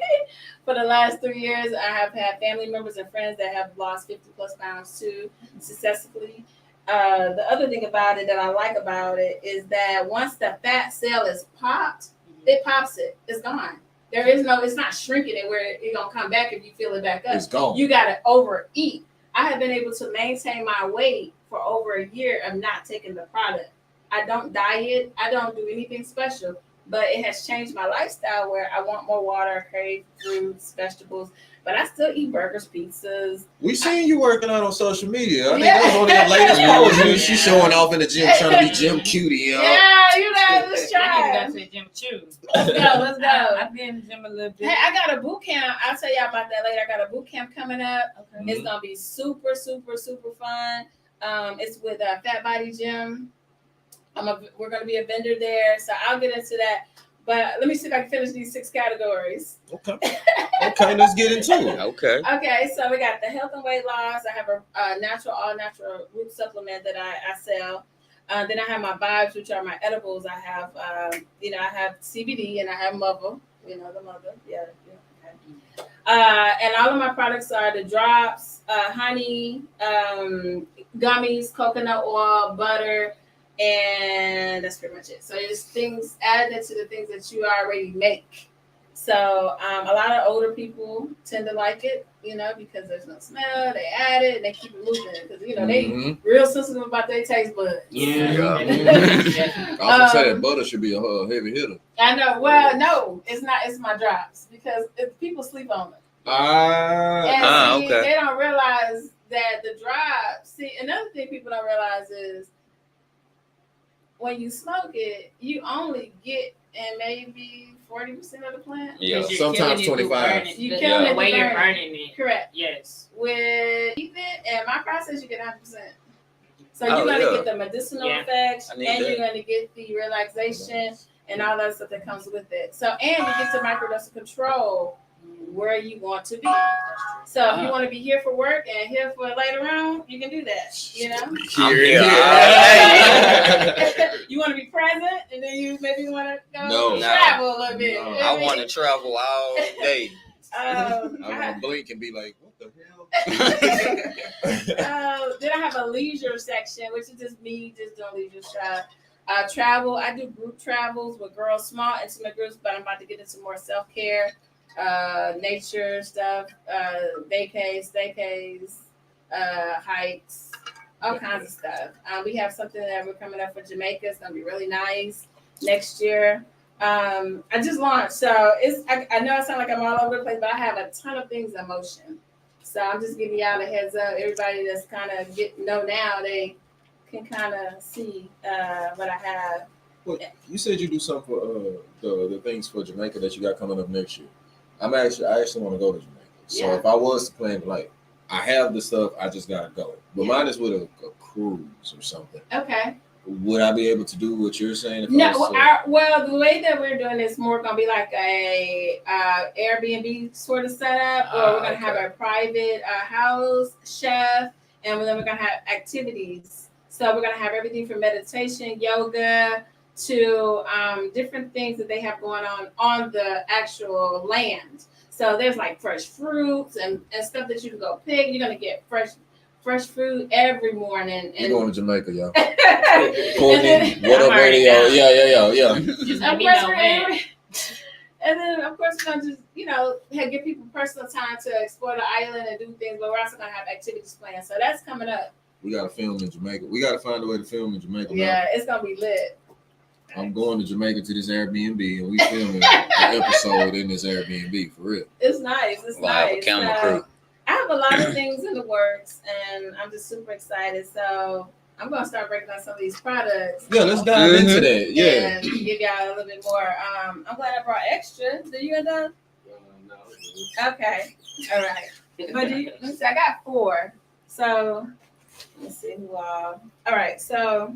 for the last 3 years. I have had family members and friends that have lost 50 plus pounds too, successfully. The other thing about it that I like about it is that once the fat cell is popped, it pops it. It's gone. It's not shrinking it where it's going to come back if you fill it back up. It's gone. You got to overeat. I have been able to maintain my weight for over a year of not taking the product. I don't diet. I don't do anything special, but it has changed my lifestyle where I want more water, crave fruits, vegetables, but I still eat burgers, pizzas. We seen you working out on social media. I think that was one of your latest posts. She's showing off in the gym, trying to be gym cutie. Yeah, let's try. I need to go to the gym too. Let's go. I've been in the gym a little bit. Hey, I got a boot camp. I'll tell y'all about that later. I got a boot camp coming up. Okay. It's gonna be super, super, super fun. It's with Fat Body Gym. We're gonna be a vendor there, so I'll get into that. But let me see if I can finish these 6 categories. Okay, let's get into it. Okay, so we got the health and weight loss. I have a all natural root supplement that I sell. Then I have my vibes, which are my edibles. I have, I have CBD and I have mother. The mother. Yeah. Okay. And all of my products are the drops, honey, gummies, coconut oil, butter. And that's pretty much it. So it's things added to the things that you already make. So a lot of older people tend to like it, because there's no smell. They add it and they keep it moving because they real sensitive about their taste buds. I also say that butter should be a heavy hitter. I know. Well, no, it's not. It's my drops because people sleep on it. Okay. They don't realize that the drops. See, another thing people don't realize is, when you smoke it, you only get in maybe 40% of the plant. Yeah, sometimes 25. You kill it the way you're burn burning it. Correct. Yes. With it and my process, you get 100%. So you're gonna get the medicinal effects, and you're gonna get the relaxation and all that stuff that comes with it. So and you get to microdose control where you want to be. So if you want to be here for work and here for later on, you can do that. You want to be present, and then you maybe want to go travel a little bit. I want to travel all day. I want to blink and be like, what the hell Then I have a leisure section, which is just me just doing leisure stuff. Travel. I do group travels with girls, small intimate groups, but I'm about to get into more self-care, nature stuff, vacays, hikes, all kinds of stuff. We have something that we're coming up for Jamaica. It's gonna be really nice next year. I just launched, so I know I sound like I'm all over the place, but I have a ton of things in motion. So I'm just giving y'all a heads up. Everybody that's kind of know now, they can kind of see what I have. Well, you said you do something for the things for Jamaica that you got coming up next year. I actually want to go to Jamaica. So Yeah. if I was to plan, like, I have the stuff, I just gotta go. But mine is with a cruise or something. Okay. Would I be able to do what you're saying? If I No, was to- well, the way that we're doing this more gonna be like a Airbnb sort of setup, or we're gonna have a private house, chef, and then we're gonna have activities. So we're gonna have everything from meditation, yoga, to different things that they have going on the actual land. So there's like fresh fruits and stuff that you can go pick. You're gonna get fresh fruit every morning. We're And going to Jamaica, y'all. Courtney, what up, I'm already radio? down. Yeah. Just Of let me course, know when. and then of course we're gonna just give people personal time to explore the island and do things, but we're also gonna have activities planned. So that's coming up. We got to film in Jamaica. We got to find a way to film in Jamaica. Yeah, it's gonna be lit. I'm going to Jamaica to this Airbnb, and we filming an episode in this Airbnb for real. It's nice. It's We'll have a nice. camera So, crew. I have a lot of things in the works, and I'm just super excited. So I'm gonna start breaking down some of these products. Yeah, let's dive into that. Yeah. And give y'all a little bit more. I'm glad I brought extra. Do you end up? No. Okay. All right. But let's see, I got 4. So let's see who all. All right. So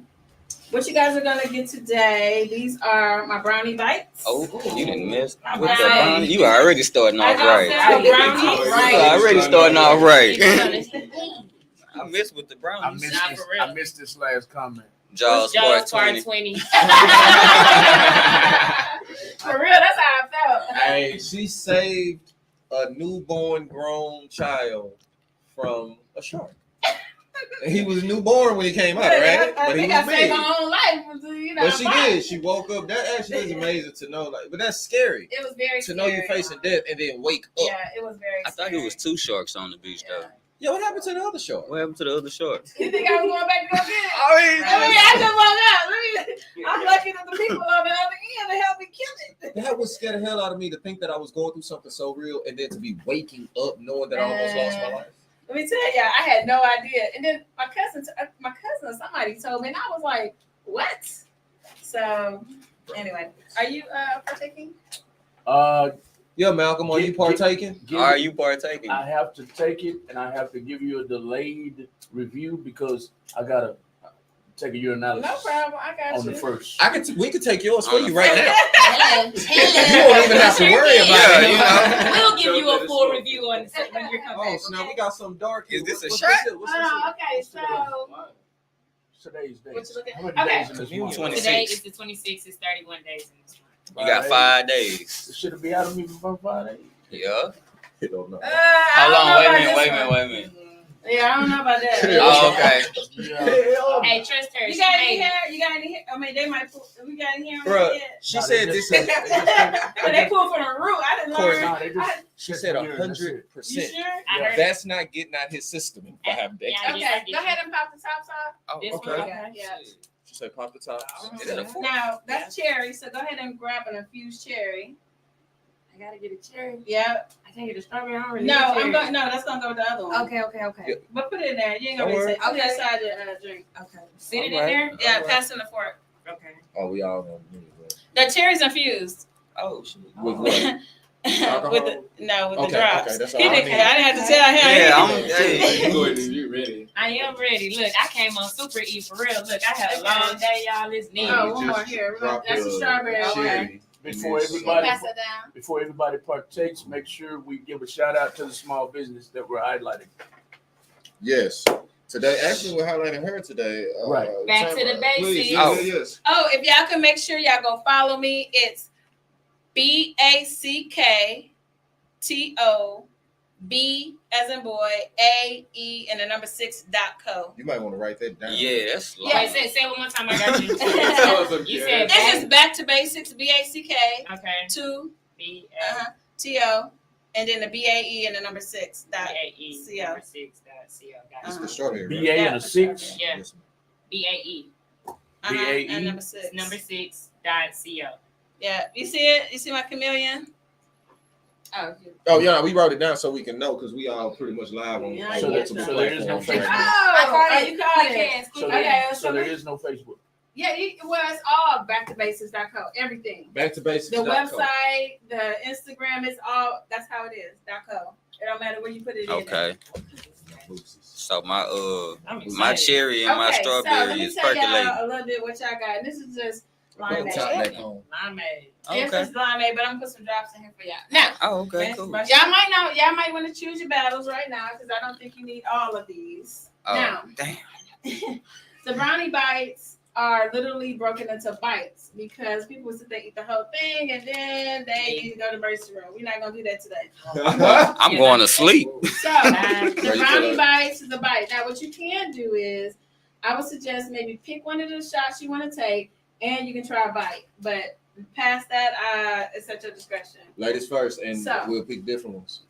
what you guys are gonna get today? These are my brownie bites. Oh, you didn't miss All with the right. brownie. You already starting off right. I brownies. You Right. already starting off right. Right. I missed with the I brownies. missed Not this. for real. I missed this last comment. Jaws part 20. For real, that's how I felt. Hey, she saved a newborn grown child from a shark. He was newborn when he came out, right? I But he think I was saved big. my own life. But she did. She woke up. That actually is amazing to know. Like, but that's scary It was very to know you're scary. facing death and then wake up. Yeah, it was very. I thought it was 2 sharks on the beach though. Yeah, what happened to the other shark? What happened to the other sharks? You think I was going back to go get it? I I just woke up. I'm lucky that the people on the other end to help me kill it. that would scare the hell out of me to think that I was going through something so real and then to be waking up knowing that I almost lost my life. Let me tell you, I had no idea. And then my cousin, somebody told me, and I was like, "What?" So, anyway, are you partaking? Yeah, Malcolm, are you partaking? Are you partaking? I have to take it, and I have to give you a delayed review because I gotta take a urinalysis No problem. I got on you. the first. We could take yours for you right now. Hello. You won't even have to worry about it. Yeah, We'll give you a full review on the set when you're coming Oh, back. so now we got some dark. Is this a What's shot? this? What's this? Hold on. Okay, so Today's date. What you looking- How many okay. days in this month? 26. Today is the 26th. It's 31 days in this one. You got 5 days. Should it be out of me before 5 days? Yeah. You don't know. I How don't long? know Wait a about minute. this Wait a one. minute. Wait a minute. Yeah, I don't know about that. Oh, okay. Yeah. Hey, trust her. You She got any made it. hair? You got any hair? I mean, they might pull. We got any hair on Bruh, it yet? she No, said they this just- is. But they pull from the root. I didn't Course learn. Nah, they just She check said the urine, that's it. 100%. You sure? I heard That's not getting out his system in 5 days. Yeah. Okay, go ahead and pop the tops off. Oh, this okay. one. Okay, yeah. She said pop the top. Is that a fork? Now that's cherry, so go ahead and grab an infused cherry. I gotta get a cherry. Yep. I can't get a strawberry. I don't really No, need I'm cherry. going. No, that's gonna go with the other one. Okay. Yeah. But put it in there. You ain't gonna Don't really worry. say. Put it Okay. inside your drink. Okay. Sit it in Alright. there. Yeah, Alright. pass in the fork. Okay. Oh, we all gonna need it. The cherry's infused. Oh, shit. With what? Alcohol? with the Okay, drops. okay, that's all He I didn't need. care. I didn't have to tell him. Yeah, I'm. You go Hey. ahead and you ready. I am ready. Look, I came on Super E for real. Look, I had a long day, y'all. It's needed. Oh, one more here. We're gonna- That's the strawberry. Okay. Before everybody, Pass it down. before everybody partakes, make sure we give a shout out to the small business that we're highlighting. Yes. Today, actually, we're highlighting her today. Right. Back to the Tamara, basics. please, yes, Oh. yes. Oh, if y'all can make sure y'all go follow me, it's BACKTOBBACK as in boy, AE, and the number 6.co. You might want to write that down. Yeah, that's Yeah. long. Say it one more time. I got you. You said It's just back to basics, BACK, okay. 2 B-A-E. TO, and then the BAE and the number 6. B-A-E. CO. Number 6.co. Got It's you. the strawberry. BA Right? and a 6. Yeah. Yes, ma'am. B-A-E. BAE. And number 6. Number 6.co. Yeah, you see it? You see my chameleon? Oh, Oh yeah, we wrote it down so we can know because we all pretty much live on Yeah, multiple yeah. So there is no platforms right Facebook. now. you caught it. So, Okay, so there is no Facebook. Yeah, well, it's all backtobasics.co. Everything. Back to basics. The website, the Instagram, it's all. That's how it is. .co. It don't matter where you put it. Okay. So my I'm my excited. cherry and my Okay, so let strawberry me is tell percolating. y'all a little bit what y'all got. And this is just limeade. Limeade. This Okay. is limeade, but I'm gonna put some drops in here for y'all. Now, Oh, okay, cool. y'all might want to choose your battles right now because I don't think you need all of these. Oh, Now, damn. the brownie bites are literally broken into bites because people sit there eat the whole thing and then they need to go to the emergency room. We're not gonna do that today. I'm going to sleep. So the brownie bites is a bite. Now, what you can do is, I would suggest maybe pick one of the shots you want to take, and you can try a bite. But past that, it's at your discretion. Ladies first, and So. we'll pick different ones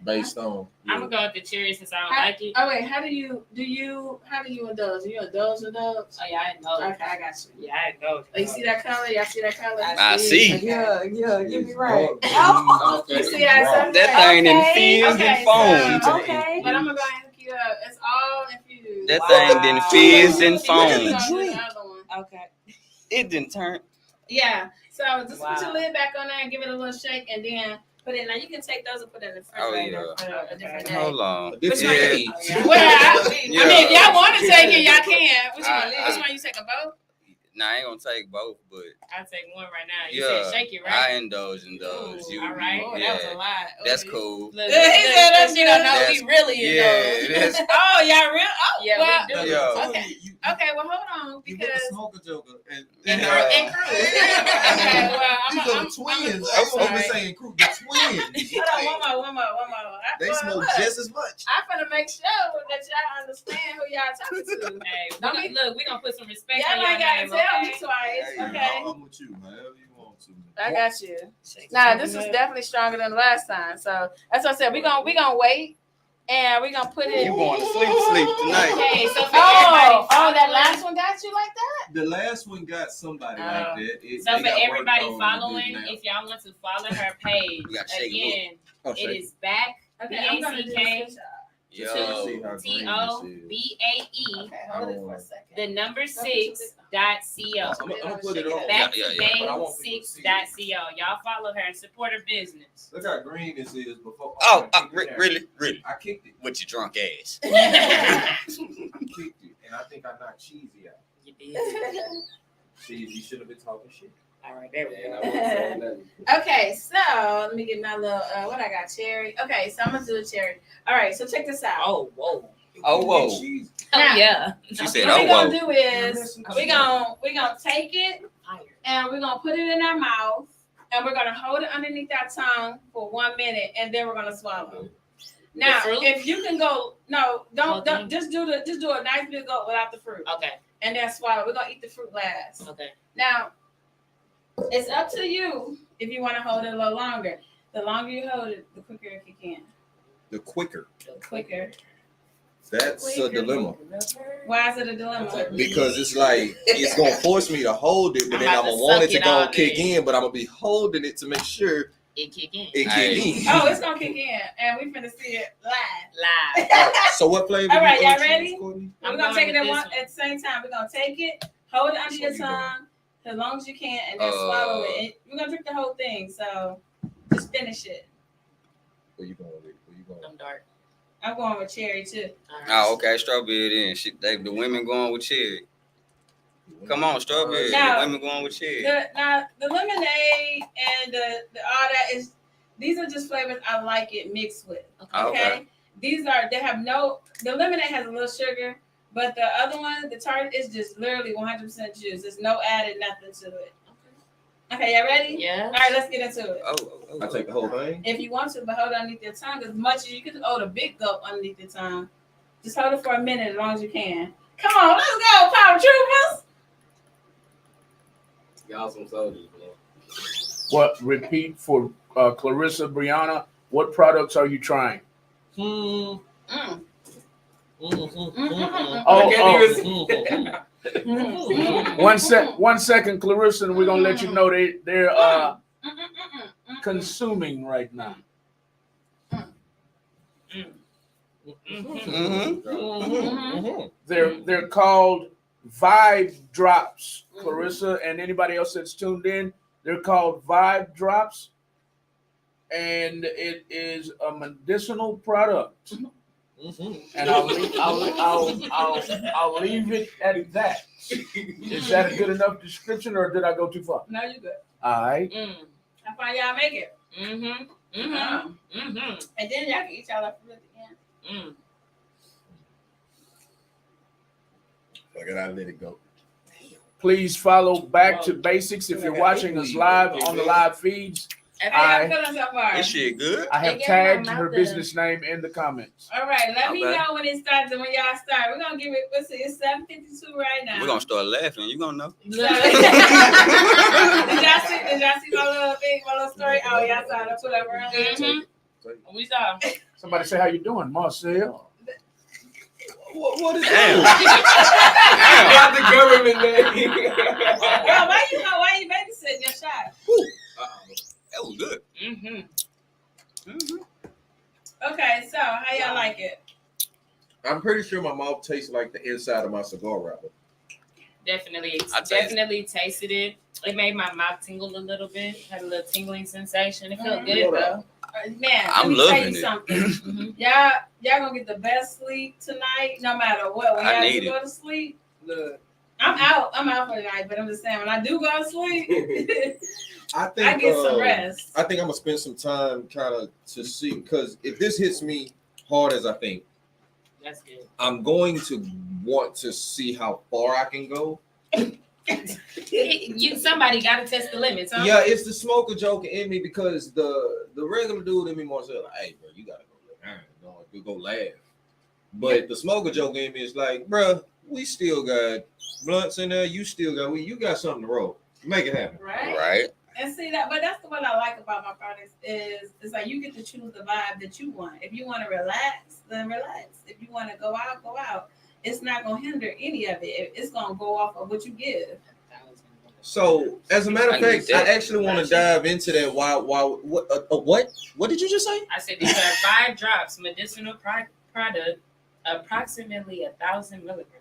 based on. I'm gonna go with the cherry since I don't How- like it. Oh wait, how do you indulge? Do you indulge? Oh yeah, I know. Okay, I got you. Yeah, I know. Oh, you see that color? Y'all see that color? I see. Yeah, get me right. Oh, you see how it's That thing done fizzed Okay, and foamed. so- Okay. But I'm gonna go ahead and hook you up. It's all infused. That thing done fizzed and We're foamed. gonna do the other one. Okay. It didn't turn. Yeah. So just put your Wow. lid back on there and give it a little shake, and then put it. Now you can take those and put it in the Oh, refrigerator yeah. for a different day. Hold on. Different Yeah. age. Well, I Yeah. mean, if y'all want to take it, y'all can. Which I- one you taking both? Nah, I ain't gonna take both, but I'll take one right now. You yeah, said shake it, I right? indulge in those. Ooh, all right. Oh, yeah, that was a lot. that's cool. Look, He said that's you don't know That's- we really Yeah, indulge. that's Oh, y'all real? Oh, Yeah, well, we do. Yeah. Okay. Okay, well, hold on because. smoker joker and And Yeah. crew. Okay, well, I'm twins. I'm sorry. saying crew. The twins. Hold on, one more. They smoke look, just as much. I'm gonna make sure that y'all understand who y'all talking to. Hey, Don't we gonna put some respect Y'all on your ain't gotta name, tell me okay? twice, okay? I'm with you, however you want to. I got you. Nah, this is definitely stronger than the last time. So that's what I said. We gonna wait, and we gonna put it. You going to sleep tonight? Okay, so for Oh, everybody that last one got you like that? The last one got somebody like Oh. that. So for everybody following, if y'all want to follow her page, We gotta shake it again, oh, it is back Okay, I'm gonna do BACK this. Yo, TOBAE, Okay, hold it for a second. the number 6.co. I'm gonna put it on. Back Yeah, to yeah, but I want people to see 6.co. Y'all follow her and support her business. Look how green this is before. really? I kicked it. With your drunk ass. I kicked it, and I think I knocked cheesy out. You did. Cheesy should have been talking shit. All right, there we And go. I won't say nothing. Okay, so let me get my little what I got, cherry. Okay, so I'm gonna do a cherry. All right, so check this out. Oh, whoa. Oh, whoa. Now, yeah. She said, what oh, we're gonna whoa. do is we're gonna take it and we're gonna put it in our mouth and we're gonna hold it underneath our tongue for 1 minute and then we're gonna swallow. Now, fruit? if you can go, no, Oh, don't just do a nice big gulp without the fruit Okay. and then swallow. We're gonna eat the fruit last. Okay. Now, it's up to you if you want to hold it a little longer. The longer you hold it, the quicker it kick in. The quicker. The quicker. That's a dilemma Why is it a dilemma? because it's like it's gonna force me to hold it, but I'm then about I'm to gonna want it suck to it go all and kick day. in, but I'm gonna be holding it to make sure It kick in. it Hey. kick in. Oh, it's gonna kick in, and we finna see it live. Live. So what flavor? All right, you y'all gonna ready? choose, Courtney? We're I'm gonna take it going at with this at the same time. We're gonna take it, hold it under your tongue as long as you can, and then swallow it. And we're gonna drink the whole thing, so just finish it. Where you going with it? Where you going? I'm dark. I'm going with cherry too. All right. Oh, okay. Strawberry then. The women going with cherry. Come on, strawberry. Now- The women going with cherry. The lemonade and the all that is, these are just flavors I like it mixed with. Okay. Okay. They have the lemonade has a little sugar, but the other one, the tart, is just literally 100% juice. There's no added nothing to it. Okay, y'all ready? Yeah. All right, let's get into it. I take the whole thing. If you want to, but hold it underneath your tongue as much as you can. Hold a big gulp underneath your tongue. Just hold it for a minute as long as you can. Come on, let's go, Power Troopers. Y'all some soldiers, man. What? Repeat for Clarissa, Brianna. What products are you trying? Mm. One second, Clarissa, and we're gonna let you know they're consuming right now. They're called Vibe Drops, Clarissa, and anybody else that's tuned in. They're called Vibe Drops, and it is a medicinal product. And I'll leave it at that. Is that a good enough description, or did I go too far? No, you good. All right. That's why y'all make it. And then y'all can eat y'all up at the end. Fuck it, I let it go. Please follow Back to Basics if you're watching us live on the live feeds. And how y'all feeling so far? This shit good. I have tagged her business name in the comments. All right, let me Okay. know when it starts and when y'all start. We're gonna give it. Let's see, it's 7:52 right now. We're gonna start laughing. You gonna know. Did y'all see my little thing, my little story? Oh, y'all saw it. I put up earlier. We saw. Somebody say, how you doing, Marcel? What is Damn. Got the government name. Girl, why you babysitting your shot? That was good. Okay, so how y'all like it? I'm pretty sure my mouth tastes like the inside of my cigar wrapper. Definitely I tasted it. It made my mouth tingle a little bit. Had a little tingling sensation. It felt Mhm. good though. Man, let I'm me tell loving you it. something. Y'all gonna get the best sleep tonight, no matter what. When I y'all need do it. go to sleep, look, I'm out for the night, but I'm just saying when I do go to sleep, I think I get some rest. I think I'm gonna spend some time kind of to see, because if this hits me hard as I think, That's good. I'm going to want to see how far I can go. Somebody got to test the limits, huh? Yeah, it's the smoker joke in me, because the regular dude in me wants to say, like, hey, bro, you gotta go laugh. But the smoker joke in me is like, bro, we still got blunts in there. You still got you got something to roll. Make it happen. Right. And see that, but that's what I like about my products is it's like you get to choose the vibe that you want. If you want to relax, then relax. If you want to go out, go out. It's not gonna hinder any of it. It's gonna go off of what you give. So, as a matter of I need fact, that. I actually want to dive into that. Why? What? What did you just say? I said these are 5 drops medicinal product, approximately 1,000 milligrams.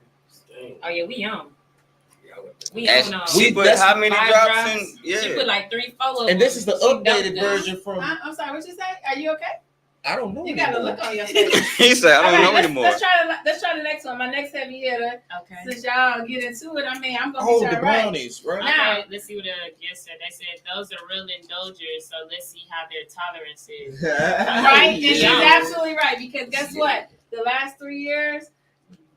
Oh yeah, we young. We And young. she put that's how many 5 drops in? She Yeah. put like 3, 4 of And this is the them. She dumped updated them. version from. I'm sorry, what you say? Are you okay? I don't know. You got a anymore. look on your face. He said, I don't All know right, anymore. let's try the next one. My next heavy hitter. Okay. Since y'all get into it, I mean, I'm gonna Oh, be the y'all right. brownies, right? Now- Okay, let's see what the guest said. They said those are real indulgers, so let's see how their tolerance is. Right? And she's Yeah. absolutely right, because guess what? The last 3 years,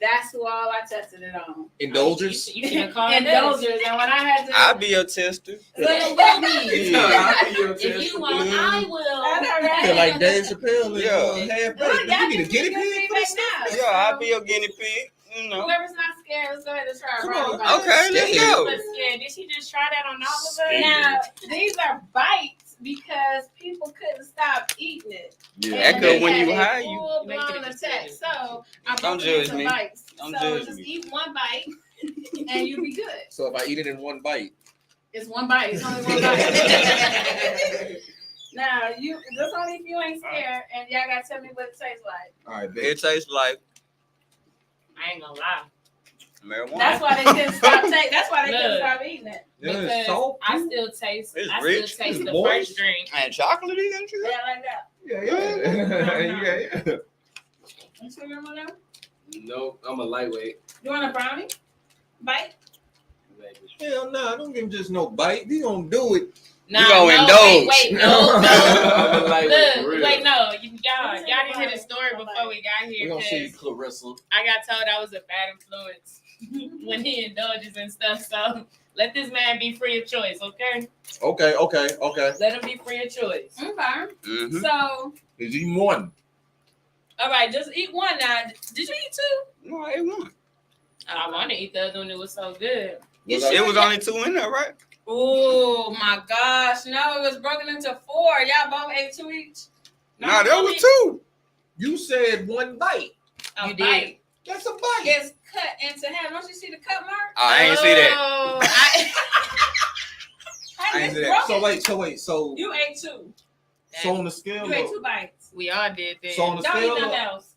that's who all I tested it on. Indulgers. You should have called Indulgers. And when I had to I'll be your tester. Well, will be. If If you want, I will. I know, right? Feel like Dave Chappelle and Yeah. half Look, baked. y'all You need a give me guinea good pig for feedback this stuff? now. Yeah, I'll be your guinea pig. You know. Whoever's not scared, let's go ahead and try a Come brownie on. bite. Okay, let's go. But scared. Did she just try that on all of us? Now, these are bites because people couldn't stop eating it. Yeah. That And could they when had you a high, you- full-blown attack. So I'm Don't broken into judge me. bites. Don't So judge just me. eat one bite and you'll be good. So if I eat it in one bite, It's one bite. It's only one bite. Now that's only if you ain't scared, and y'all gotta tell me what it tastes like. all right, bitch. It tastes like I ain't gonna lie. marijuana. That's why they couldn't stop. That's why they couldn't Look. stop eating it. Yeah, it's Because salt. I still taste It's I rich. still taste It's the moist. first drink. And chocolatey and shit. Yeah, like that. Yeah. You sure you want to? No, I'm a lightweight. You want a brownie? Bite? Hell no, don't give him just no bite. He gonna do it. You gonna indulge. Wait, I'm a no. lightweight. for Look, real. wait, no. Y'all didn't hear the story before we got We're here gonna see because Clarissa. I got told I was a bad influence when he indulges and stuff. So Let this man be free of choice, okay? Okay. Let him be free of choice. Okay. Mm-hmm. So, He's eating one. all right, just eat one now. Did you eat two? No, I ate one. I want to eat the other one. It was so good. It was only 2 in there, right? Oh my gosh. No, it was broken into 4. Y'all both ate 2 each? No, there was 2. You said one bite. A You bite. did. That's a bite. It's cut into half. Don't you see the cut mark? Oh, I ain't see that. Oh, I ain't It's see that. broken. So wait. So You ate 2. on the scale. You ate 2 bites. we all did that. So on the Don't eat scale. nothing else.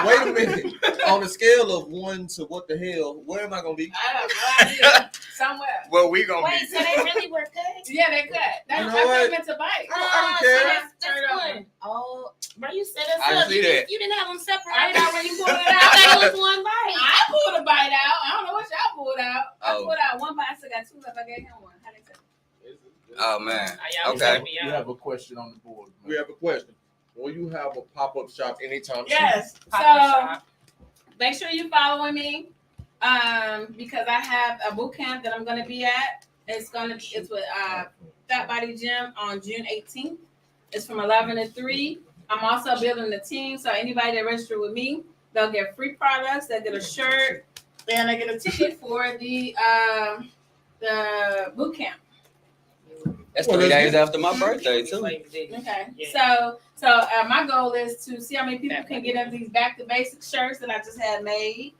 Wait a minute. On a scale of 1 to what the hell? Where am I gonna be? I have no idea. Somewhere. Well, we gonna Wait, be. so they really were cut? Yeah, they cut. That's You know what what? I meant to bite. I don't care. Turn it over. Oh, bro, you set us I up. see You, that. you didn't have them I separated thought when you you pulled pulled it it out. I thought out. it was one bite. I pulled a bite out. I don't know what y'all pulled out. I Oh. pulled out 1 bite. I still got 2 left. I gave him 1. How they cut? Oh man. Y'all Okay. set me You up. have a question on the board. We have a question. Will you have a pop-up shop anytime Yes. Pop-up So shop. make sure you following me. Because I have a boot camp that I'm gonna be at. It's with Fat Body Gym on June 18th. It's from 11 to 3. I'm also building a team, so anybody that register with me, they'll get free products. They'll get a shirt, and they get a ticket for the boot camp. That's Well, 3 that's days good. after my birthday too. Okay. Yeah. So my goal is to see how many people can get in these back to basics shirts that I just had made,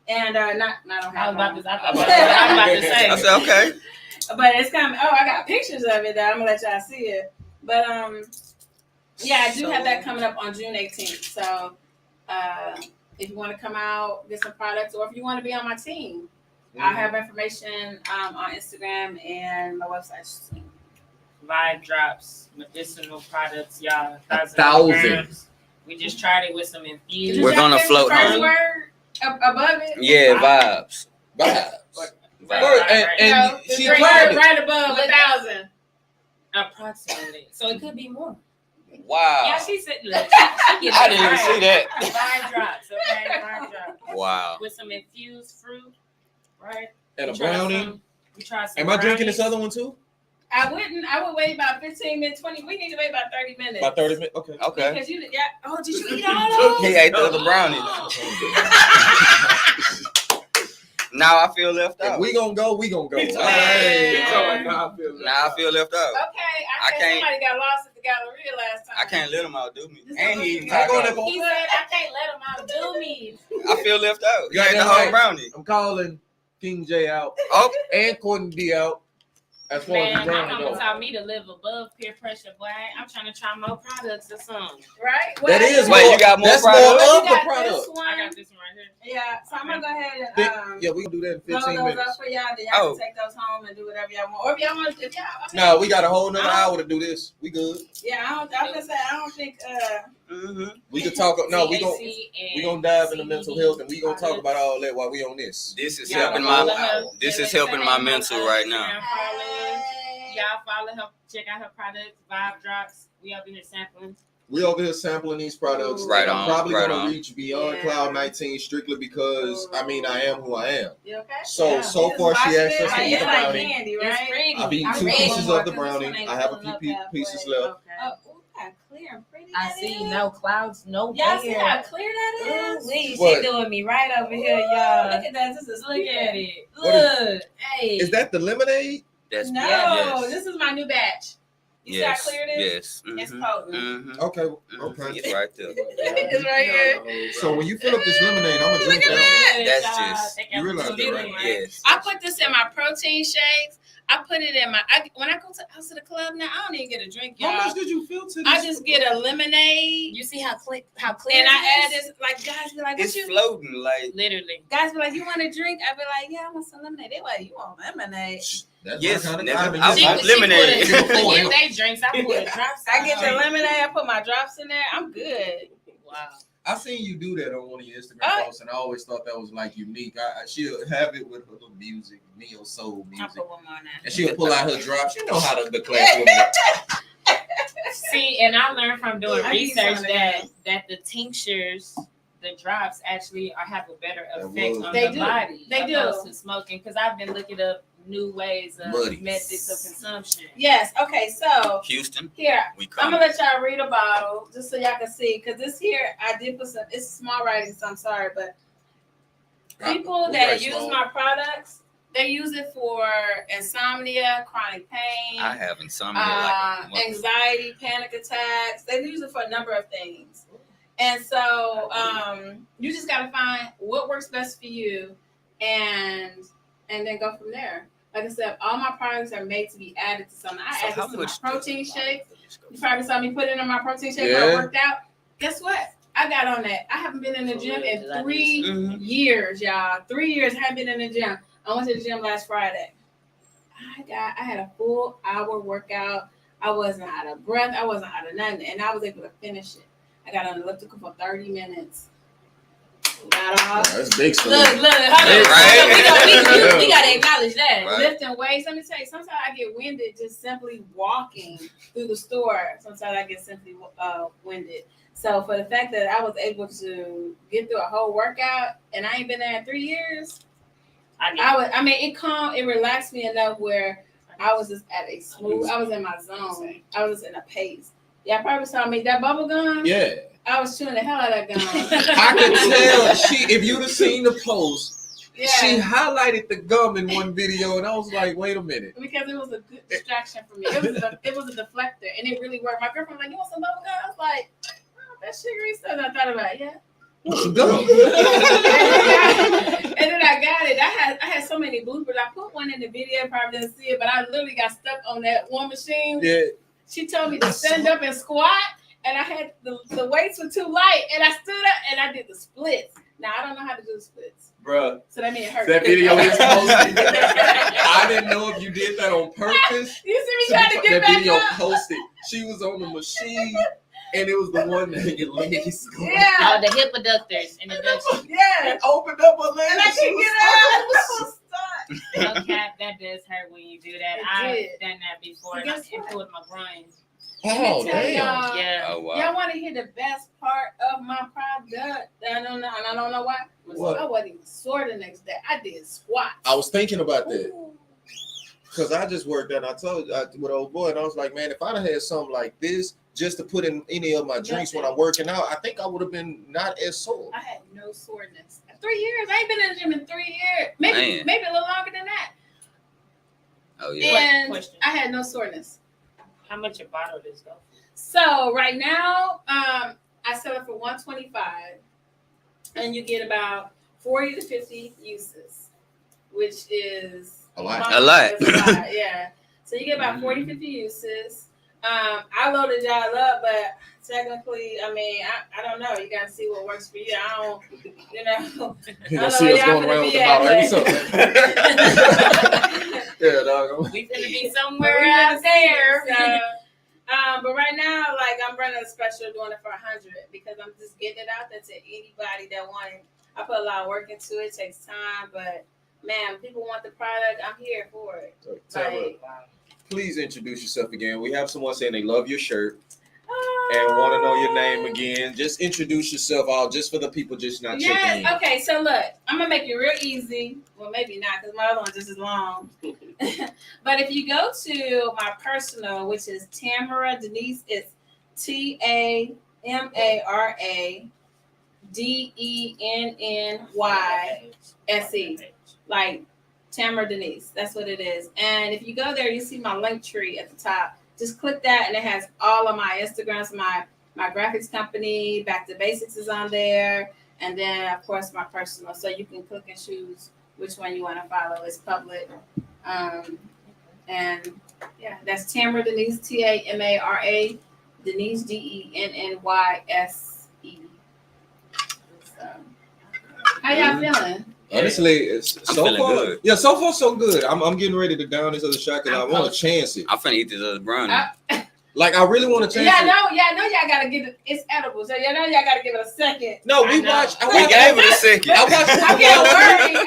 and I don't I have. was them. about to say. I said okay. But it's coming. Oh, I got pictures of it that I'm gonna let y'all see it. But yeah, I do have that coming up on June 18th. So if you want to come out, get some products, or if you want to be on my team, I have information on Instagram and my website. Vibe drops, medicinal products, y'all. 1,000. grams. We just tried it with some infused. Did We're y'all gonna catch float the first home. word above it. Yeah, vibes. Vibes. Right. And the she three tried words it. right above 1,000. Approximately. So it could be more. Wow. Yeah, she said, look, she I didn't even see that. Vibe drops, okay? Vibe drops. Wow. With some infused fruit, right? And a We tried brownie. We tried some Am I drinking brownies. this other one too? I would wait about 15 minutes, 20. We need to wait about 30 minutes. About 30 minutes. Okay. Okay. Because you, yeah. Oh, did you eat all He those? ate the other brownie. Now I feel left If out. we gonna go, we gonna go. He told Hey. me, nah, I feel Now I feel left out. Okay, I I said can't- somebody got lost at the Galleria last time. I can't let him outdo me. This And is he what eating you I go tacos. there for- He said, I can't let him outdo me. I feel left out. You Yeah, ate the that's whole right. brownie. I'm calling King J out Oh, and Courtney D out. As far Man, as the my brownie mama goes. taught me to live above peer pressure, boy. I'm trying to try more products or something. Right? That is Wait, more. you got more That's product? more You of the got product. this one. I got this one right here. Yeah, so I'm gonna go ahead and Yeah, we can do that in load 15 those minutes. up for y'all. Then y'all Oh. can take those home and do whatever y'all want. Or if y'all want, if y'all, I mean, No, we got a whole nother hour to do this. We good. yeah, I was gonna say I don't think. We could talk. No, we gon' THC and we gonna dive into mental CBD health and we gonna talk products. about all that while we on this. this is Y'all helping follow my her. this is Say helping her my name mental on right Instagram now. followers. Y'all follow her. Check out her products. Vibe drops. We up in here sampling. We over here sampling these products. Right and I'm on, probably right gonna on. reach beyond Yeah. Cloud 19 strictly because I mean I am who I am. You okay? So Yeah. so Just far watch she asked it. us to Like, eat it's the like brownie. candy, It's right? pretty. I've eaten I'm 2 ready pieces for of the it 'cause this brownie. one ain't I have a filling few up pieces halfway. left. Okay. Oh, ooh, how clear and pretty I that see is. no clouds, no Y'all see how air. clear that is? Ooh-wee, What? she doing me right over here, Ooh, y'all. Look at that. This is Look at it. What Look. Hey. Is that the lemonade? That's No, yes. this is my new batch. You Yes. see how clear it is? Yes. It's Mhm. potent. Mhm. Okay, Mhm. okay. It's right there. It's right here. So when you fill up this lemonade, I'm gonna drink Look at that. that. That's just- You realize that, right? Yes. I put this in my protein shakes. I put it in my. When I go out to the club now, I don't even get a drink, y'all. How much did you fill to this? I just get a lemonade, You see how clear and I it add is? this. Like guys be like, "What It's you?" floating like Literally. Guys be like, "You want a drink?" I be like, "Yeah, I want some lemonade." They like, "You want lemonade?" That's yes. my kind of that's- time. I want lemonade. She put If they drinks, I put drops. I get the lemonade. I put my drops in there. I'm good. Wow. I seen you do that on one of your Instagram Oh. posts, and I always thought that was like unique. She'll have it with her little music, neo soul I music, put one more now. and she'll pull out her drops. You know how the class woman. See, and I learned from doing I need research some of that the tinctures the drops actually have a better That effect wood. on They the do. body. They do. Opposed to smoking, because I've been looking up new ways of Muddy. methods of consumption. Yes. Okay. So Houston, here, we I'm come. gonna let y'all read a bottle just so y'all can see. Cause this here, I did put some. It's small writing, so I'm sorry, but people We that write use small. my products, they use it for insomnia, chronic pain, I have insomnia like a mother- anxiety, panic attacks. They use it for a number of things. And so you just gotta find what works best for you and then go from there. Like I said, all my products are made to be added to something. I So add how this to my much protein does- shake. You probably saw me put it in my protein shake when Yeah. I worked out. Guess what? I got on that. I haven't been in the gym in 3 Mhm. years, y'all. 3 years haven't been in the gym. I went to the gym last Friday. I had a full hour workout. I wasn't out of breath. I wasn't out of nothing, and I was able to finish it. I got on the elliptical for 30 minutes. Got off. That's big stuff. Look, hold on. Right. We gotta acknowledge that. Right. Lifting weights. Let me tell you, sometimes I get winded just simply walking through the store. Sometimes I get simply winded. So for the fact that I was able to get through a whole workout and I ain't been there in 3 years, it relaxed me enough where I was just at a smooth, I was in my zone. I was just in a pace. Yeah, I probably saw me that bubble gum. Yeah. I was chewing the hell out of that gum. I could tell if you'd have seen the post, Yeah. she highlighted the gum in one video, and I was like, wait a minute. Because it was a good distraction for me. It was a deflector, and it really worked. My girlfriend was like, "You want some bubble gum?" I was like, "Oh, that sugary stuff." I thought about it. Yeah. Some gum. And then I got it. I had so many bloopers. I put one in the video, probably didn't see it, but I literally got stuck on that one machine. Yeah. She told me to stand up and squat, and I had the weights were too light, and I stood up and I did the splits. Now I don't know how to do the splits, Bruh, so that mean it hurt. that video is posted. I didn't know if you did that on purpose. You see me trying to get That back video up? posted. She was on the machine, and it was the one that your legs going. Yeah, Oh, the hip adductors and adductions. yeah. It opened up her legs. And I She couldn't was get up. I was stuck. No cap, that does hurt when you do that. It I've did. done that before, and Guess it what? pulled my groin. Oh, Let me tell damn. y'all, Yeah. Oh wow. Y'all want to hear the best part of my product? I don't know, and I don't know why. What? I wasn't even sore the next day. I did squats. I was thinking about that. Ooh. Because I just worked out, and I told you with old boy, and I was like, man, if I'd have had something like this just to put in any of my drinks when I'm working out, I think I would have been not as sore. I had no soreness. 3 years. I ain't been in the gym in 3 years. Maybe Man. maybe a little longer than that. Oh yeah. And Question. I had no soreness. How much a bottle does go? So right now, I sell it for $125, and you get about 40 to 50 uses, which is A lot. A lot. It's a lot, yeah. So you get about 40, 50 uses. I loaded y'all up, but technically, I mean, I don't know. You gotta see what works for you. I don't, you know. You I gonna know see us y'all going finna around be with the at, bottle. Hey, what's up? Yeah, dog. We finna be But somewhere we out gotta see there. it, so, but right now, like I'm running a special doing it for 100 because I'm just getting it out there to anybody that want it. I put a lot of work into it. It takes time, but man, people want the product. I'm here for it. Tamara, Like, please introduce yourself again. We have someone saying they love your shirt and want to know your name again. Just introduce yourself all just for the people just not checking in. Yes. Okay. So look, I'm gonna make it real easy. Well, maybe not because my other one's just as long. But if you go to my personal, which is Tamara Denise, it's TamaraDennyse, like Tamara Denise. That's what it is. And if you go there, you see my link tree at the top. Just click that, and it has all of my Instagrams, my graphics company, Back to Basics is on there, and then of course my personal. So you can click and choose which one you want to follow. It's public. And yeah, that's Tamara Denise, Tamara Denise, Dennyse. So, how y'all feeling? Honestly, it's I'm so feeling far. good. Yeah, so far so good. I'm getting ready to down this other shot because I I'm want to close. chance it. I'm finna eat this other brownie. Like I really want to chance Yeah, it. no, y'all gotta give it. It's edible, so y'all gotta give it a second. No, I we know. watched. I We watched- gave it a second. I watched. I'm getting worried.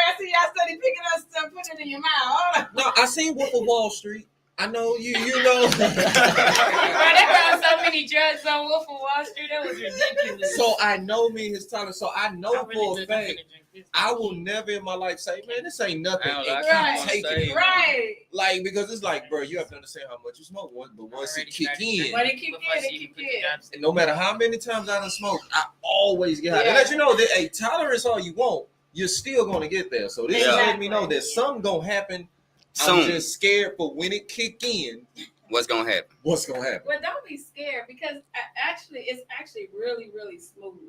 I see y'all study picking up stuff, putting it in your mouth. Hold on. No, I seen Wolf of Wall Street. I know you know. Bro, they found so many drugs on Wolf of Wall Street. That was ridiculous. So I know me his talent. So I know I really for a look, I'm fact, finna drink this. I will never in my life say, man, this ain't nothing. I And don't Right. keep taking it. Right. Like, because it's like, bro, you have to understand how much you smoke. But once it kick in, When it kick Before in, she it even kick put the in. drops and no matter how many times I done smoke, I always get high. And Yeah. let you know that a tolerance all you want, you're still gonna get there. So this is Yeah. letting me know that something gonna happen. I'm Soon. just scared for when it kick in, What's gonna happen? what's gonna happen. But don't be scared because it's actually really, really smooth.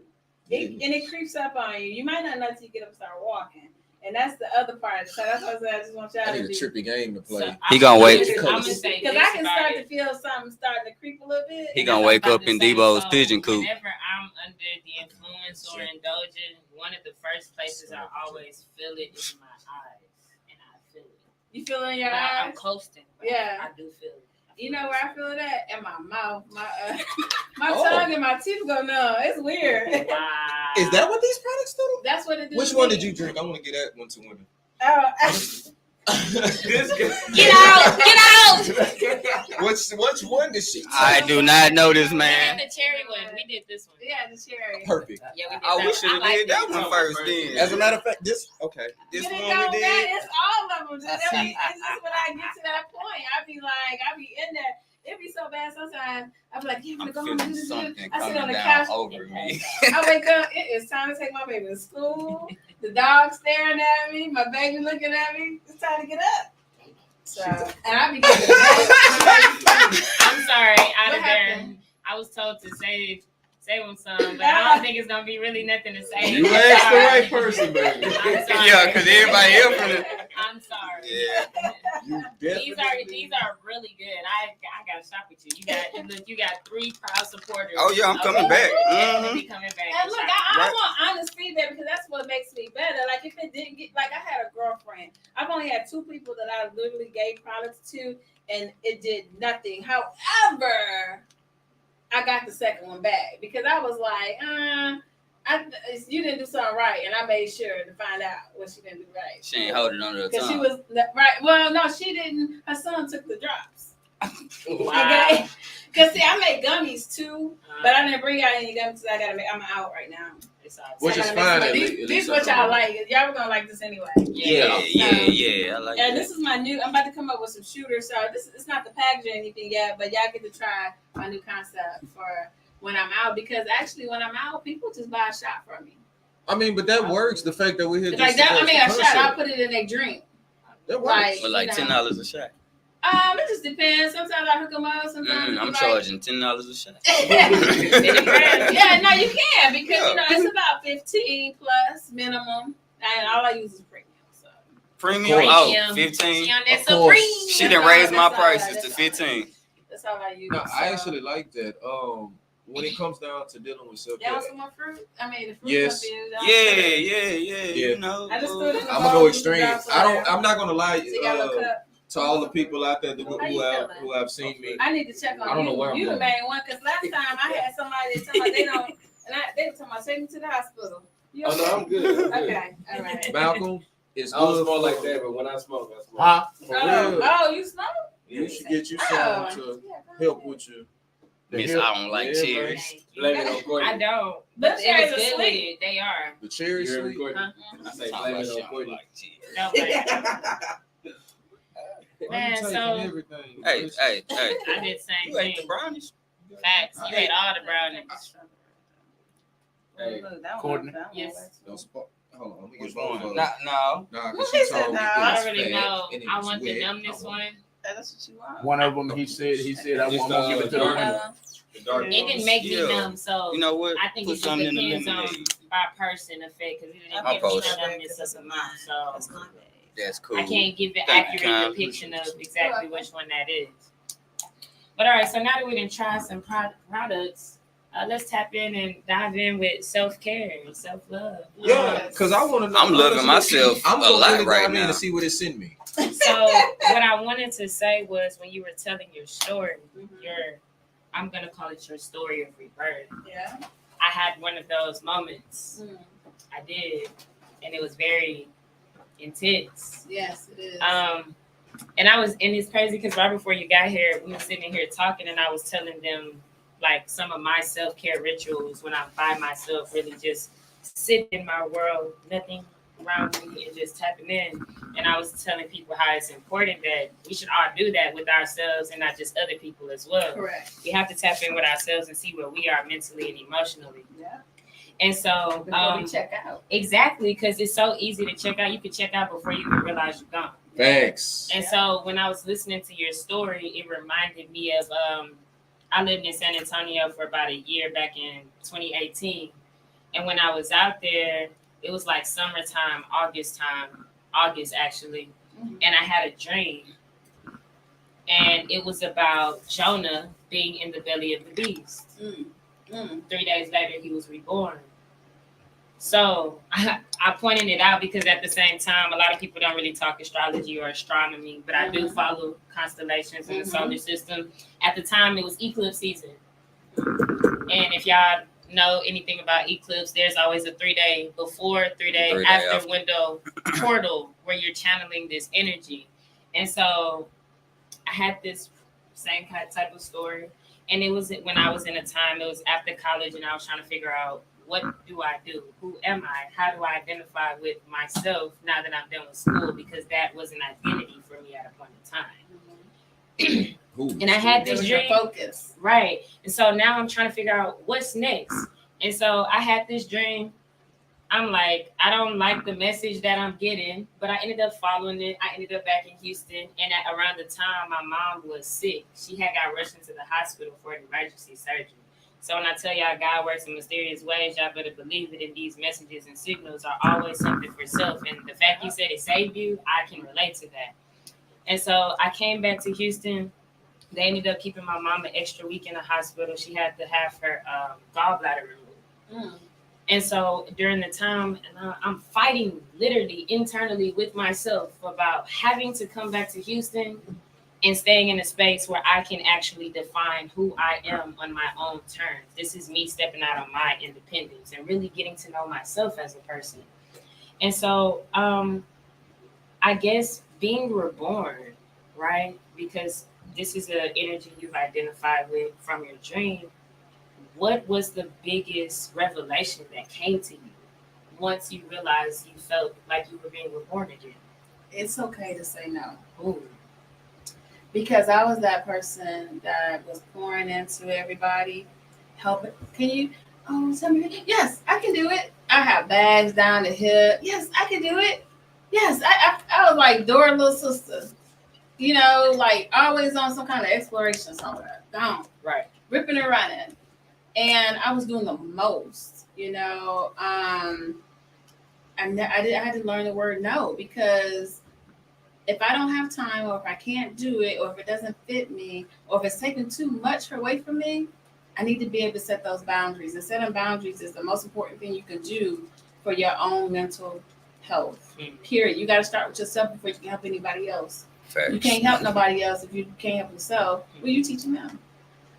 And it creeps up on you. You might not know until you get up and start walking. And that's the other part. So that's what I just want y'all I to need a do. trippy game to play. He gonna wait. I'm gonna say Because this I can about start it. to feel something starting to creep a little bit. He And gonna I'm wake about up to in say, Debo's so pigeon coop. Whenever I'm under the influence or indulging, one of the first places I always feel it is my eyes, and I feel it. You feel it in your But I'm eyes? coasting. But Yeah. I do feel it. You know where I feel it at? In my mouth. My my Oh. tongue and my teeth go numb. It's weird. Wow. Is that what these products do? That's what it do. Which to one me. did you drink? I want to get that one to women. This guy. Get out! Get out! Which one did she? I do not know this We man. did the cherry one. We did this one. Yeah, the cherry. Perfect. Yeah, we did Oh, that we should have did that one first then. As a matter of fact, this It one don't we matter. did. It's all of them. It's just See. when I get to that point, I be in there. It be so bad sometimes. I be like, yeah, I'm I'm gonna go home and feeling do this. something I sit coming on the down couch. over me. I wake up. It is time to take my baby to school. The dog staring at me. My baby looking at me. It's time to get up. So, and I be getting I'm sorry, out What of there. happened? I was told to save him some, but I don't think it's gonna be really nothing to say. You I'm asked the sorry. right person, baby. I'm sorry. Yeah, because everybody else finna. I'm sorry. Yeah. You These definitely. are really good. I gotta shop with you. You got 3 proud supporters. Oh yeah, I'm coming Okay. back. Definitely coming back. And look, I Right. want honest feedback because that's what makes me better. Like if it didn't get, like I had a girlfriend. I've only had 2 people that I literally gave products to, and it did nothing. However, I got the second one back because I was like, you didn't do something right, and I made sure to find out what she didn't do right. She ain't holding on to the Because she tongue. was right. Well, no, she didn't. Her son took the drops. Wow. Okay. Because see, I make gummies too, but I didn't bring out any gummies. I'm out right now. It's all Which So is I gotta fine, make at some- least- at These least what I y'all know. like. Y'all were gonna like this anyway. Yeah. I like And that. this is my new. I'm about to come up with some shooters. So it's not the package or anything yet, but y'all get to try my new concept for when I'm out. Because actually, when I'm out, people just buy a shot from me. I mean, but that works. The fact that we're here. It's like that. I mean, a shot. I'll put it in a drink. That works. Like, But like you know. $10 a shot. It just depends. Sometimes I hook them up. Sometimes it I'm be like- charging $10 a shot. Yeah, no, you can because Yeah. you know it's about 15 plus minimum, and all I use is premium. So Premium? Of Oh, Premium. 15. She on that Of course. Supreme. She done raised my prices to That's all. 15. That's all I use. No, I So- actually like that. When it comes down to dealing with self Y'all want care, some more fruit? I mean, the fruit. Yes. Yeah. You know. I just threw it in the I'm bowl, gonna go you extreme. can drop some I don't. there. I'm not gonna lie. So you got a little cup. To all the people out there who How you have feeling? seen me, I need to check on I don't know you. where I'm You the going. main one because last time I had somebody tell me they don't, and they were talking about take me to the hospital. You Oh no, I'm good. I'm good. Okay, all right. Malcolm, it's I don't good smoke for- like that, but when I smoke, I smoke. Huh? For real. Oh, you smoke? You should get you Oh. some to Yeah, go help ahead. with you. Miss, I don't like Yeah, cherries. Blame it on Courtney. I don't. But But cherries it are was good with sweet. it. They are. The cherry You hear me, sweet. Courtney? Huh? I say Talk blame about it shit, on I don't Courtney. like cherries. No, but Why you Man, taking so- everything? Hey. I did the same You ate the thing. brownies? Facts. You ate all the brownies. Hey, Courtney. Yes. Don't spark. Hold on, let me Which get both of one? them. No. Nah, What cause he she said told me now? it I was already fat know. and it I was want the wet. numbness I one. That's what you want. One of them, he said, I It's want to give it to the dark. winner. The dark It didn't make me Yeah. numb, so You know what? I think Put it just something in the depends on lemonade. by person effect because it didn't My give me post. no numbness of mine. So That's cool. I can't give an Thank you, accurate Kyle. depiction of exactly which one that is. But all right, so now that we done tried some products, let's tap in and dive in with self-care and self-love. Yeah, cause I want to know. I'm loving myself I'm a gonna lot really right dive in now. to see what it sent me. So what I wanted to say was when you were telling your story, I'm gonna call it your story of rebirth. Yeah. I had one of those moments. Mm. I did, and it was very intense. Yes, it is. And it's crazy because right before you got here, we were sitting here talking, and I was telling them like some of my self-care rituals when I'm by myself, really just sitting in my world, nothing around me, and just tapping in. And I was telling people how it's important that we should all do that with ourselves and not just other people as well. Correct. We have to tap in with ourselves and see where we are mentally and emotionally. Yeah. And so Before we check out. exactly, because it's so easy to check out. You can check out before you even realize you're gone. Thanks. And so when I was listening to your story, it reminded me of I lived in San Antonio for about a year back in 2018. And when I was out there, it was like summertime, August actually. Mhm. And I had a dream. And it was about Jonah being in the belly of the beast. 3 days later, he was reborn. So I pointed it out because at the same time, a lot of people don't really talk astrology or astronomy, but I do follow constellations in the solar system. At the time, it was eclipse season. And if y'all know anything about eclipse, there's always a 3 day before, 3 day after window portal where you're channeling this energy. And so I had this same kind of type of story. And it was when I was in a time, it was after college, and I was trying to figure out, what do I do? Who am I? How do I identify with myself now that I'm done with school? Because that was an identity for me at a point in time. And I had this dream. Focus. Right. And so now I'm trying to figure out what's next. And so I had this dream. I'm like, I don't like the message that I'm getting, but I ended up following it. I ended up back in Houston. And around the time my mom was sick, she had got rushed into the hospital for an emergency surgery. So when I tell y'all God works in mysterious ways, y'all better believe it. And these messages and signals are always something for self. And the fact you said it saved you, I can relate to that. And so I came back to Houston. They ended up keeping my mom an extra week in the hospital. She had to have her gallbladder removed. And so during the time, I'm fighting literally internally with myself about having to come back to Houston and staying in a space where I can actually define who I am on my own terms. This is me stepping out on my independence and really getting to know myself as a person. And so I guess being reborn, right? Because this is an energy you've identified with from your dream. What was the biggest revelation that came to you once you realized you felt like you were being reborn again? It's okay to say no. Ooh. Because I was that person that was pouring into everybody, helping. Can you? Oh, tell me. Yes, I can do it. I have bags down the hip. Yes, I can do it. Yes, I was like Dora little sister. You know, like always on some kind of exploration somewhere. Gone. Right. Ripping and running. And I was doing the most, you know. I had to learn the word no, because if I don't have time, or if I can't do it, or if it doesn't fit me, or if it's taking too much away from me, I need to be able to set those boundaries. And setting boundaries is the most important thing you can do for your own mental health. Period. You got to start with yourself before you can help anybody else. Facts. You can't help nobody else if you can't help yourself. Well, you teaching them.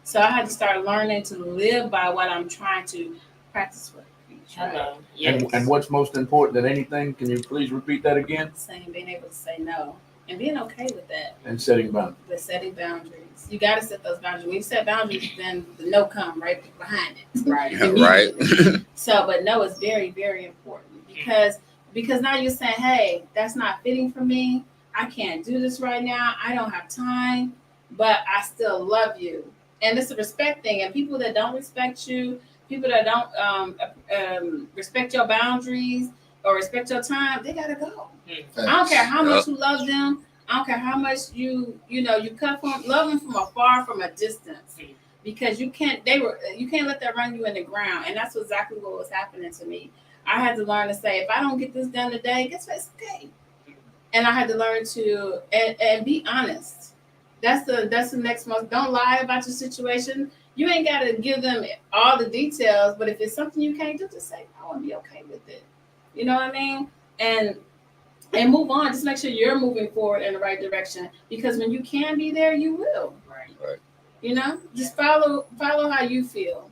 So I had to start learning to live by what I'm trying to practice with. Hello. Yes. And what's most important than anything? Can you please repeat that again? Saying, being able to say no and being okay with that. And setting boundaries. With setting boundaries. You got to set those boundaries. When you set boundaries, then the no come right behind it. Right. Right. So, but no is very, very important because now you're saying, hey, that's not fitting for me. I can't do this right now. I don't have time, but I still love you. And it's a respect thing. And people that don't respect you, people that don't respect your boundaries or respect your time, they gotta go. I don't care how much you love them. I don't care how much you cut from love them from afar, from a distance, because you can't let that run you in the ground. And that's exactly what was happening to me. I had to learn to say, if I don't get this done today, guess what? It's okay. And I had to learn to and be honest. That's the next month. Don't lie about your situation. You ain't got to give them all the details, but if it's something you can't do, just say, I want to be okay with it. You know what I mean? And move on. Just make sure you're moving forward in the right direction, because when you can be there, you will. Right. You know, just follow how you feel,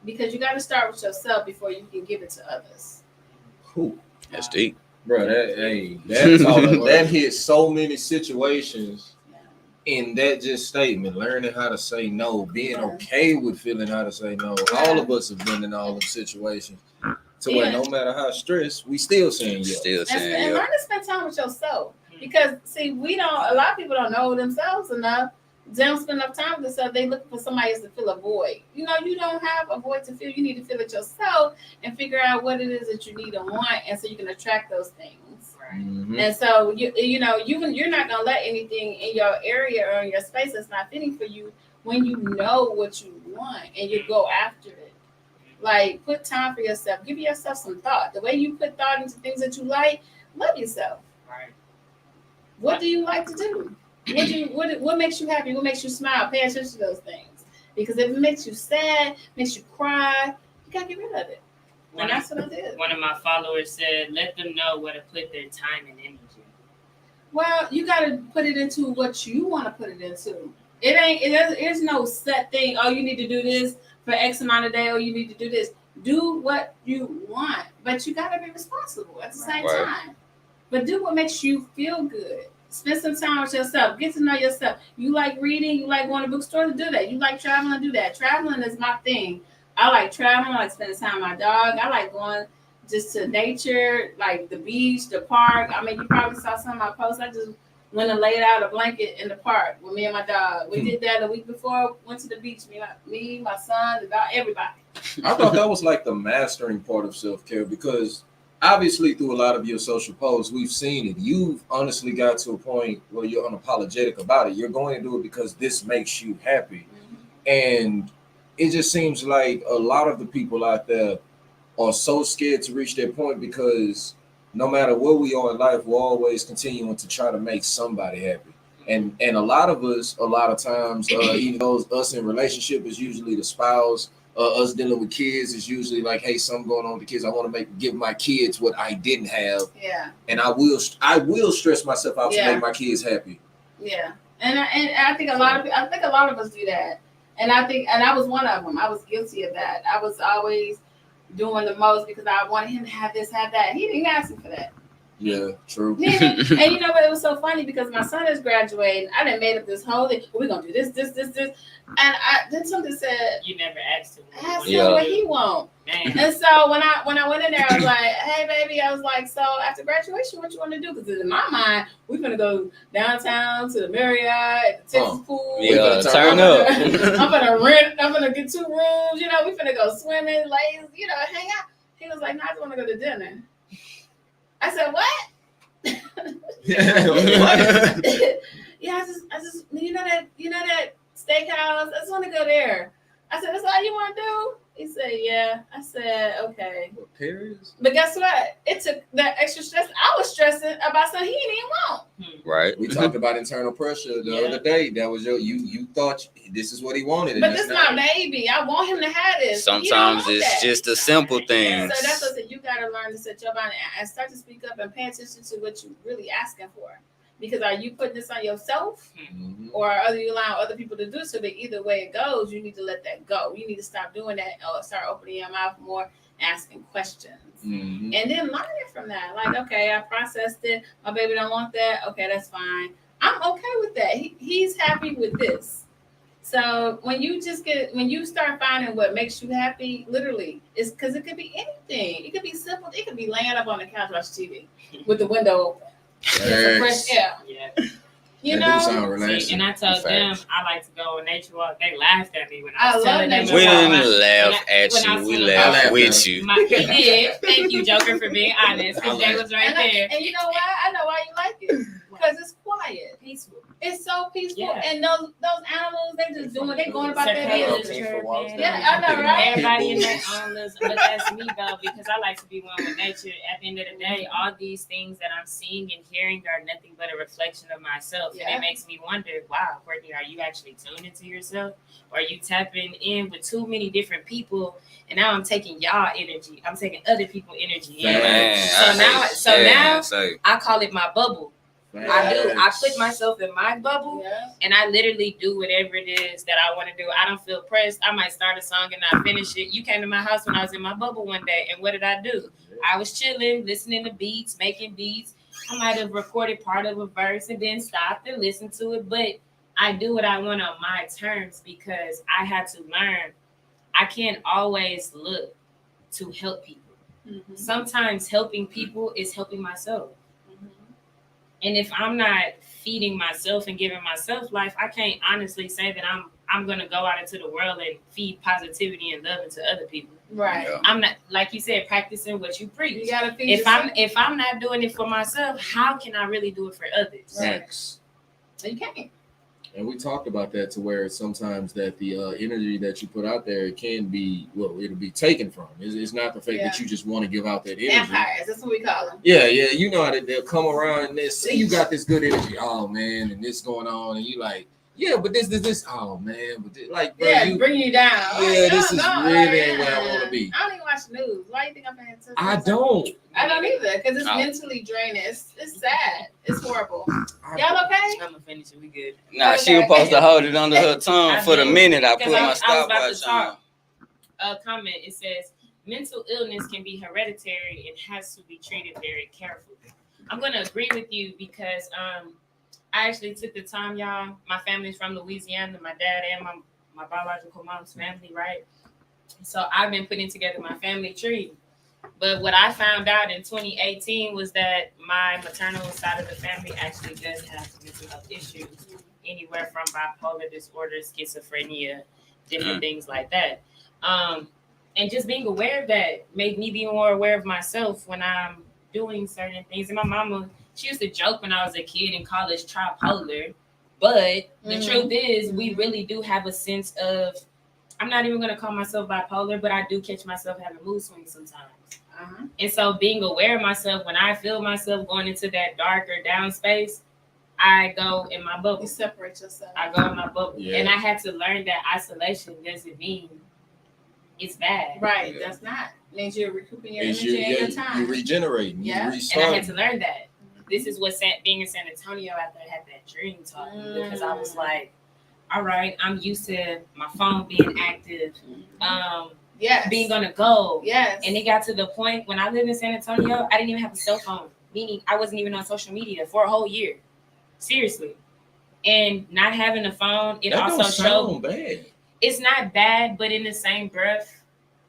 because you got to start with yourself before you can give it to others. Cool. That's deep. Bro, that hit so many situations in that just statement. Learning how to say no, being okay with feeling how to say no. All of us have been in all those situations. To where no matter how stressed, we still saying yes. And learn to spend time with yourself. Because see, a lot of people don't know themselves enough. They don't spend enough time with themselves. They look for somebody else to fill a void. You don't have a void to fill. You need to fill it yourself and figure out what it is that you need and want, and so you can attract those things. Mm-hmm. And so you're not gonna let anything in your area or in your space that's not fitting for you when you know what you want and you go after it. Like, put time for yourself. Give yourself some thought. The way you put thought into things that you like, love yourself. Right. What do you like to do? What makes you happy? What makes you smile? Pay attention to those things. Because if it makes you sad, makes you cry, you gotta get rid of it. And that's what I did. One of my followers said, let them know where to put their time and energy. Well, you gotta put it into what you want to put it into. There's no set thing. Oh, you need to do this for X amount of day, or you need to do this. Do what you want, but you gotta be responsible at the same time. But do what makes you feel good. Spend some time with yourself. Get to know yourself. You like reading. You like going to bookstore to do that. You like traveling, do that. Traveling is my thing. I like traveling. I like spending time with my dog. I like going just to nature, like the beach, the park. I mean, you probably saw some of my posts. I just went and laid out a blanket in the park with me and my dog. We did that a week before. Went to the beach. Me, my son, the dog, everybody. I thought that was like the mastering part of self-care, because obviously through a lot of your social posts, we've seen it. You've honestly got to a point where you're unapologetic about it. You're going to do it because this makes you happy. And it just seems like a lot of the people out there are so scared to reach that point, because no matter where we are in life, we're always continuing to try to make somebody happy. And a lot of us, a lot of times, even though us in relationship is usually the spouse, us dealing with kids is usually like, hey, something going on with the kids. I want to give my kids what I didn't have. Yeah. And I will stress myself out to make my kids happy. Yeah. And I think a lot of us do that. And I was one of them. I was guilty of that. I was always doing the most because I wanted him to have this, have that. He didn't ask me for that. Yeah, true. And you know what? It was so funny because my son is graduating. I done made up this whole thing. We're gonna do this. And then something said, you never asked him. Ask him what he want. Man. And so when I went in there, I was like, hey baby, I was like, so after graduation, what you want to do? Because in my mind, we're gonna go downtown to the Marriott, the Texas pool. Yeah, turn up. I'm gonna get 2 rooms, we finna go swimming, lazy, hang out. He was like, no, I just wanna go to dinner. I said, what? Yeah, I just you know that steakhouse, I just want to go there. I said, that's all you want to do? He said, yeah. I said, okay. But guess what? It took that extra stress. I was stressing about something he didn't even want. Right. We talked about internal pressure the other day. That was you thought this is what he wanted. But this is my baby. I want him to have this. Sometimes it's just the simple things. So that's what I said. You got to learn to set your mind and start to speak up and pay attention to what you're really asking for. Because are you putting this on yourself, or are you allowing other people to do so? But either way it goes, you need to let that go. You need to stop doing that or start opening your mouth more, asking questions, and then learning from that. Like, okay, I processed it. My baby don't want that. Okay, that's fine. I'm okay with that. He's happy with this. So when you start finding what makes you happy, literally, it's because it could be anything. It could be simple. It could be laying up on the couch watching TV with the window open. Some fresh air. Yeah. You know? See, and I told them I like to go on nature walk. They laughed at me when I was telling them. We didn't laugh at you. We laughed with you. We did. Thank you, Joker, for being honest. Because Jay was right there. And you know why? I know why you like it. Because it's quiet. Peaceful. It's so peaceful. Yeah. And those animals, they going about their business. Yeah, I know, right? Everybody in their own lives. But that's me, though, because I like to be one with nature. At the end of the day, all these things that I'm seeing and hearing are nothing but a reflection of myself. Yeah. And it makes me wonder, wow, Courtney, are you actually tuned into yourself? Or are you tapping in with too many different people? And now I'm taking y'all energy. I'm taking other people's energy. Man, so now I call it my bubble. I do. I put myself in my bubble, Yeah. and I literally do whatever it is that I want to do. I don't feel pressed. I might start a song and not finish it. You came to my house when I was in my bubble one day, and what did I do? I was chilling, listening to beats, making beats. I might have recorded part of a verse and then stopped and listened to it, but I do what I want on my terms because I had to learn. I can't always look to help people. Mm-hmm. Sometimes helping people is helping myself. And if I'm not feeding myself and giving myself life, I can't honestly say that I'm gonna go out into the world and feed positivity and love into other people. Right. Yeah. I'm not, like you said, practicing what you preach. You gotta feed If I'm not doing it for myself, how can I really do it for others? Facts. you can't. And we talked about that to where sometimes that the energy that you put out there it can be it'll be taken from. It's not the fact that you just want to give out that energy. Vampires, that's what we call them. Yeah, you know how they'll come around and they say you got this good energy. Oh man, and this going on, and you like, yeah, but this. Oh man, but this, like, bro, Yeah, bringing you down. Yeah, this is really ain't where I want to be. I don't even watch the news. Why do you think I'm paying attention? I don't. I don't either, because it's No. mentally draining. It's sad. It's horrible. Y'all okay? I'm gonna finish it. We good. Nah, she was supposed to hold it under her tongue I for the did, minute I put because I my was about to stopwatch on. talk. Comment. It says mental illness can be hereditary and has to be treated very carefully. I'm gonna agree with you because I actually took the time, y'all. My family's from Louisiana. My dad and my biological mom's family, right? So I've been putting together my family tree. But what I found out in 2018 was that my maternal side of the family actually does have mental health issues, anywhere from bipolar disorder, schizophrenia, different things like that. And just being aware of that made me be more aware of myself when I'm doing certain things. And my mama, she used to joke when I was a kid in college, tripolar. But the truth is, we really do have a sense of, I'm not even going to call myself bipolar, but I do catch myself having mood swings sometimes. And so being aware of myself, when I feel myself going into that dark or down space, I go in my bubble. You separate yourself. I go in my bubble. Yeah. And I had to learn that isolation doesn't mean it's bad. Right, Yeah. that's not. It means you're recouping your It's energy and your you time. regenerating. Yeah. You And I had restarting. to learn that. This is what being in San Antonio after I had that dream taught me, because I was like, all right, I'm used to my phone being active, Yes. being on the go. Yes. And it got to the point when I lived in San Antonio, I didn't even have a cell phone, meaning I wasn't even on social media for a whole year. Seriously. And not having a phone, it That also don't showed sound bad. it's not bad, but in the same breath,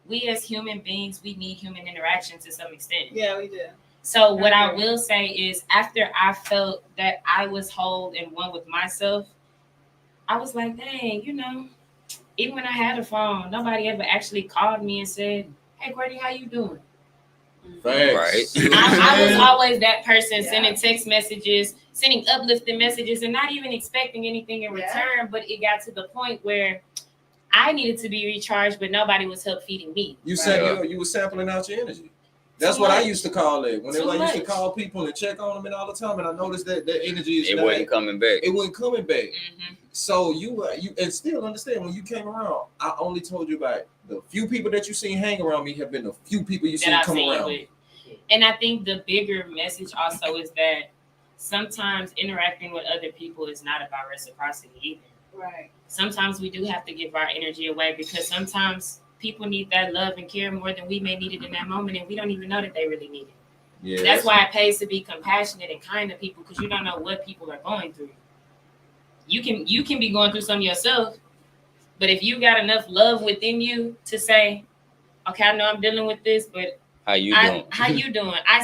we as human beings, we need human interaction to some extent. Yeah, we do. So what I will say is after I felt that I was whole and one with myself, I was like, dang, even when I had a phone, nobody ever actually called me and said, hey, Courtney, how you doing? Facts. Right. I was always that person Yeah. sending text messages, sending uplifting messages, and not even expecting anything in return. But it got to the point where I needed to be recharged, but nobody was help feeding me. You said you were sampling out your energy. That's Too what I much. used to call it. Whenever Too I used to much. call people and check on them and all the time, and I noticed that their energy is It not, wasn't coming back. it wasn't coming back. Mm-hmm. So you and still understand when you came around, I only told you about the few people that you seen hang around me have been the few people you seen That I've come seen around with. me. And I think the bigger message also is that sometimes interacting with other people is not about reciprocity either. Right. Sometimes we do have to give our energy away because sometimes people need that love and care more than we may need it in that moment, and we don't even know that they really need it. Yeah, That's why it pays to be compassionate and kind to people, because you don't know what people are going through. You can be going through something yourself, but if you got enough love within you to say, okay, I know I'm dealing with this, but How you doing? how you doing? I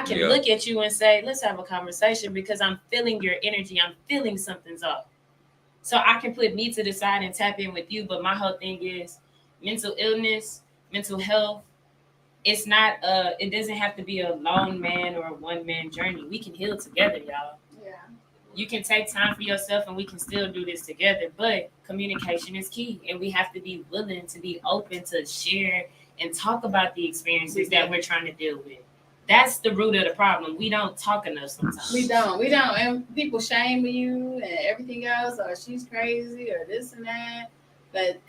can Yeah. look at you and say, let's have a conversation because I'm feeling your energy. I'm feeling something's off. So I can put me to the side and tap in with you. But my whole thing is mental illness, mental health. It's not it doesn't have to be a lone man or a one man journey. We can heal together, y'all. Yeah. You can take time for yourself and we can still do this together. But communication is key. And we have to be willing to be open to share and talk about the experiences that we're trying to deal with. That's the root of the problem. We don't talk enough sometimes. We don't. And people shame you and everything else, or she's crazy, or this and that.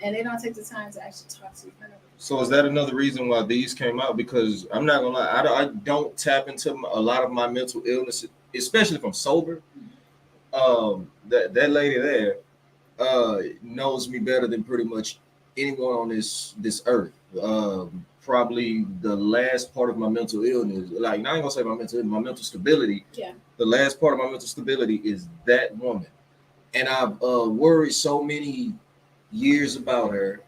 And they don't take the time to actually talk to you. So is that another reason why these came out? Because I'm not gonna lie, I don't tap into a lot of my mental illness especially if I'm sober, that lady there knows me better than pretty much anyone on this earth. Probably the last part of my mental illness, like now I ain't gonna say my mental illness, my mental stability. Yeah. The last part of my mental stability is that woman, and I've worried so many years about her.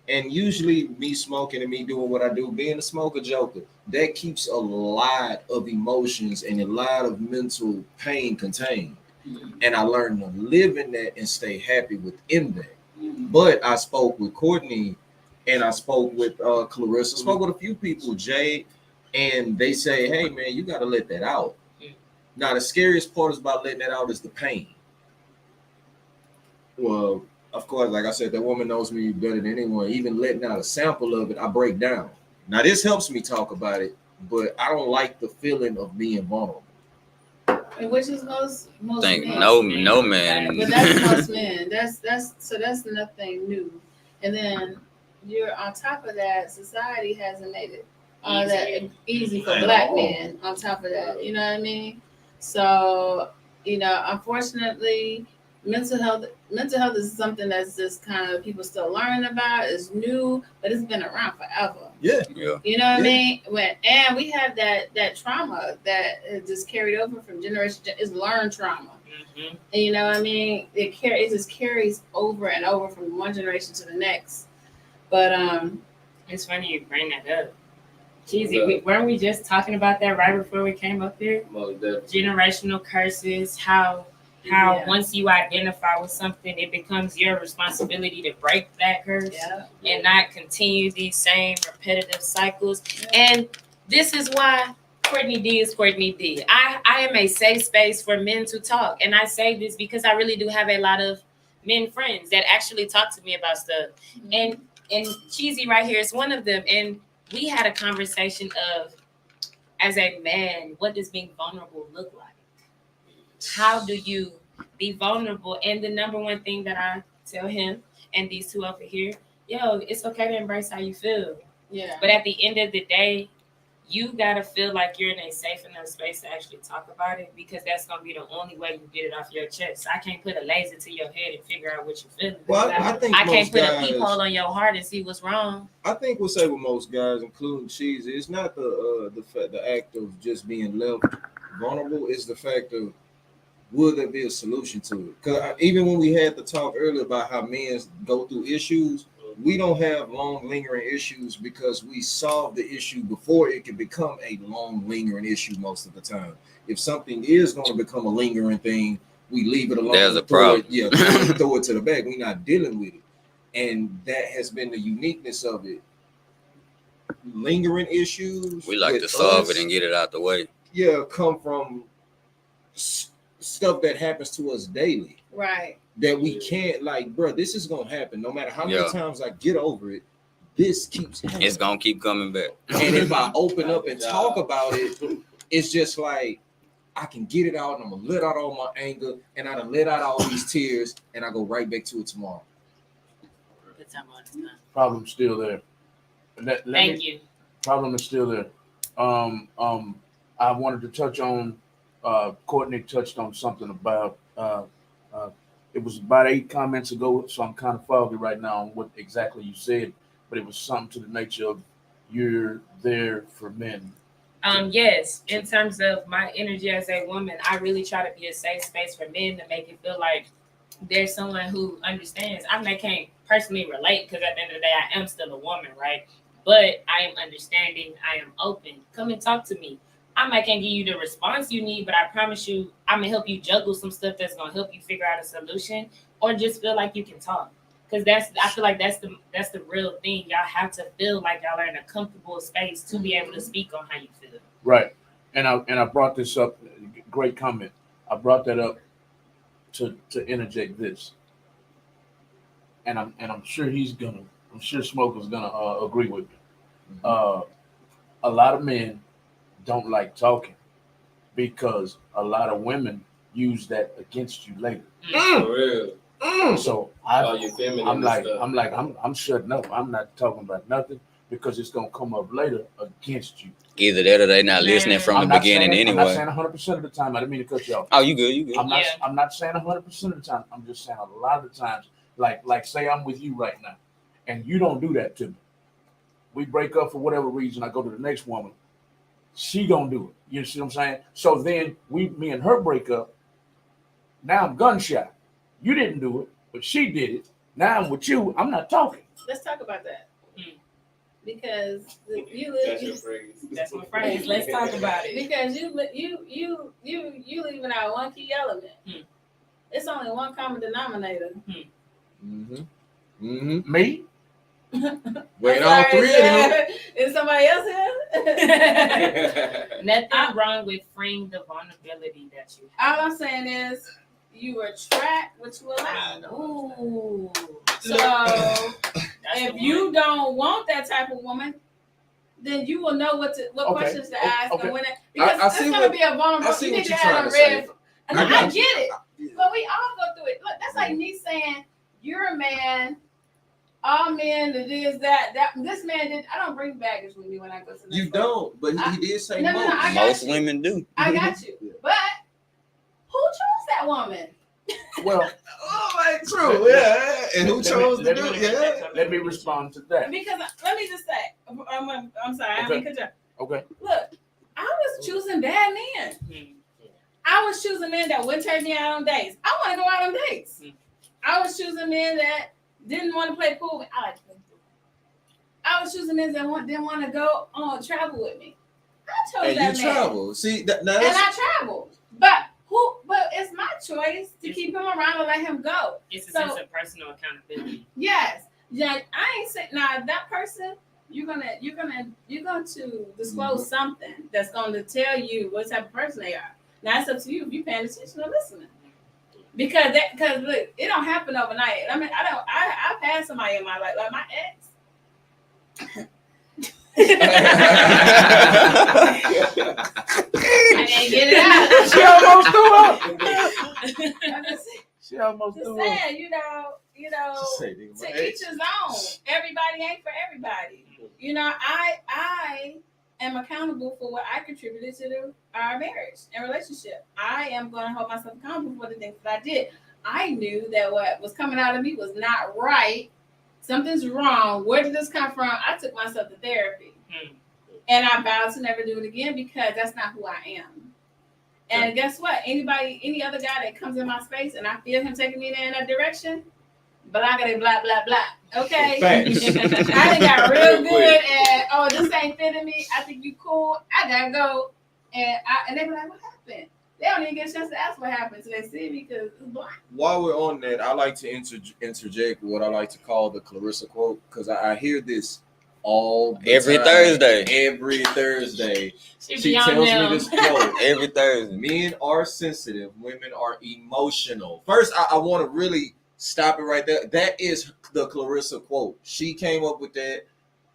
And usually, me smoking and me doing what I do, being a smoker joker, that keeps a lot of emotions and a lot of mental pain contained. And I learned to live in that and stay happy within that. But I spoke with Courtney and I spoke with Clarissa, spoke with a few people, Jay, and they say, hey, man, you got to let that out. Now, the scariest part is about letting that out is the pain. Well, of course, like I said, that woman knows me better than anyone. Even letting out a sample of it, I break down. Now, this helps me talk about it, but I don't like the feeling of being vulnerable. And which is most Think men. no man. But that's most men. That's nothing new. And then you're on top of that, society hasn't made it that easy for black men on top of that. You know what I mean? So, unfortunately, mental health is something that's just kind of people still learning about. It's new, but it's been around forever. Yeah. You know what I mean? And we have that trauma that is just carried over from generation to is learned trauma. And you know what I mean? It just carries over and over from one generation to the next. But it's funny you bring that up. Cheesy, weren't we just talking about that right before we came up here? Generational curses, how once you identify with something, it becomes your responsibility to break that curse and not continue these same repetitive cycles. And this is why Courtney D is Courtney D. I am a safe space for men to talk. And I say this because I really do have a lot of men friends that actually talk to me about stuff. And Cheesy right here is one of them. And we had a conversation of, as a man, what does being vulnerable look like? How do you be vulnerable? And the number one thing that I tell him and these two over here, it's okay to embrace how you feel. Yeah. But at the end of the day, you gotta feel like you're in a safe enough space to actually talk about it, because that's gonna be the only way you get it off your chest. I can't put a laser to your head and figure out what you're feeling. Well, I think I can't most put guys, a peephole on your heart and see what's wrong. I think we'll say with most guys, including Cheesy, it's not the act of just being left vulnerable. It's the fact of, will there be a solution to it? Because even when we had the talk earlier about how men go through issues, we don't have long lingering issues because we solve the issue before it can become a long lingering issue most of the time. If something is going to become a lingering thing, we leave it alone. There's a problem. Throw it to the back. We're not dealing with it. And that has been the uniqueness of it. Lingering issues. We like to solve it and get it out the way. Yeah, come from stuff that happens to us daily. Right. That we can't, like, bro, this is gonna happen. No matter how many times I get over it, this keeps happening. It's gonna keep coming back. And if I open up and talk about it, it's just like I can get it out and I'm gonna let out all my anger and I done let out all these tears and I go right back to it tomorrow. Problem's still there. Thank you. Problem is still there. I wanted to touch on Courtney touched on something about it was about 8 comments ago, so I'm kind of foggy right now on what exactly you said, but it was something to the nature of you're there for men. Yes, in terms of my energy as a woman, I really try to be a safe space for men to make it feel like there's someone who understands. I can't personally relate because at the end of the day, I am still a woman, right? But I am understanding. I am open. Come and talk to me. I can't give you the response you need, but I promise you, I'm gonna help you juggle some stuff that's gonna help you figure out a solution, or just feel like you can talk. Because I feel like that's the real thing. Y'all have to feel like y'all are in a comfortable space to be able to speak on how you feel. Right. And I brought this up. Great comment. I brought that up to interject this. And I'm sure Smoker's gonna agree with me. A lot of men don't like talking because a lot of women use that against you later. For real. So I'm shutting up. I'm not talking about nothing. because it's gonna come up later against you. Either that or they not listening from the beginning I'm not anyway. saying 100% of the time. I didn't mean to cut you off. Oh, you good? You good? I'm not saying 100% of the time. I'm just saying a lot of the times, like say I'm with you right now, and you don't do that to me. We break up for whatever reason. I go to the next woman. She gonna do it. You see what I'm saying? So then me and her break up. Now I'm gun shy. You didn't do it, but she did it. Now I'm with you. I'm not talking. Let's talk about that. Because you That's your live. phrase. That's my phrase. Let's talk about it. Because you leaving out one key element. It's only one common denominator. Me? Wait, all three of them. Is somebody else here? Nothing wrong with freeing the vulnerability that you have. All I'm saying is you attract what you allow. Ooh. So if you don't want that type of woman, then you will know what questions to ask and when because I see it's gonna what- be a vulnerable. I see you what need to you're have trying a to say. red. And I get it, but we all go through it. Look, that's like me saying you're a man. All men, it is that this man did. I don't bring baggage with me when I go to the You next level. don't, but he did say No, most. I got Most you. women do. I got you. But who chose that woman? Well, Oh, like true, yeah. And who chose to do it? Yeah. Let me respond to that. Because let me just say, I'm sorry, I Okay. mean, Okay. look, I was choosing bad men. I was choosing men that wouldn't take me out on dates. I want to go out on dates. I was choosing men that didn't want to play pool. I like to play pool. I was choosing men that didn't want to go on travel with me. I chose And that you man. travel. See, now And that's, I traveled. But it's my choice to keep him around and let him go. It's a So- sense of personal accountability. Yes. Yeah, I ain't saying now that person you're going to disclose something that's going to tell you what type of person they are. Now it's up to you if you're paying attention or listening. Because look, it don't happen overnight. I mean, I passed somebody in my life, like my ex. I didn't get it out. She almost threw up. I'm just She almost threw up. saying, you know, say, nigga, my to each ex. his own. Everybody ain't for everybody. You know, I am accountable for what I contributed to our marriage and relationship. I am going to hold myself accountable for the things that I did. I knew that what was coming out of me was not right. Something's wrong. Where did this come from? I took myself to therapy. And I vowed to never do it again because that's not who I am. And guess what? Any other guy that comes in my space and I feel him taking me in that direction, blah, blah, blah, blah, blah. Okay? Facts. I done got real good at, this ain't fitting me. I think you cool. I gotta go. And they be like, what happened? They don't even get a chance to ask what happened till they see me because it's blind. While we're on that, I like to interject what I like to call the Clarissa quote because I hear this all the Every time. Thursday. Every Thursday. She She be on tells them. me this quote. Every Thursday. Men are sensitive, women are emotional. First, I want to really stop it right there. That is the Clarissa quote. She came up with that.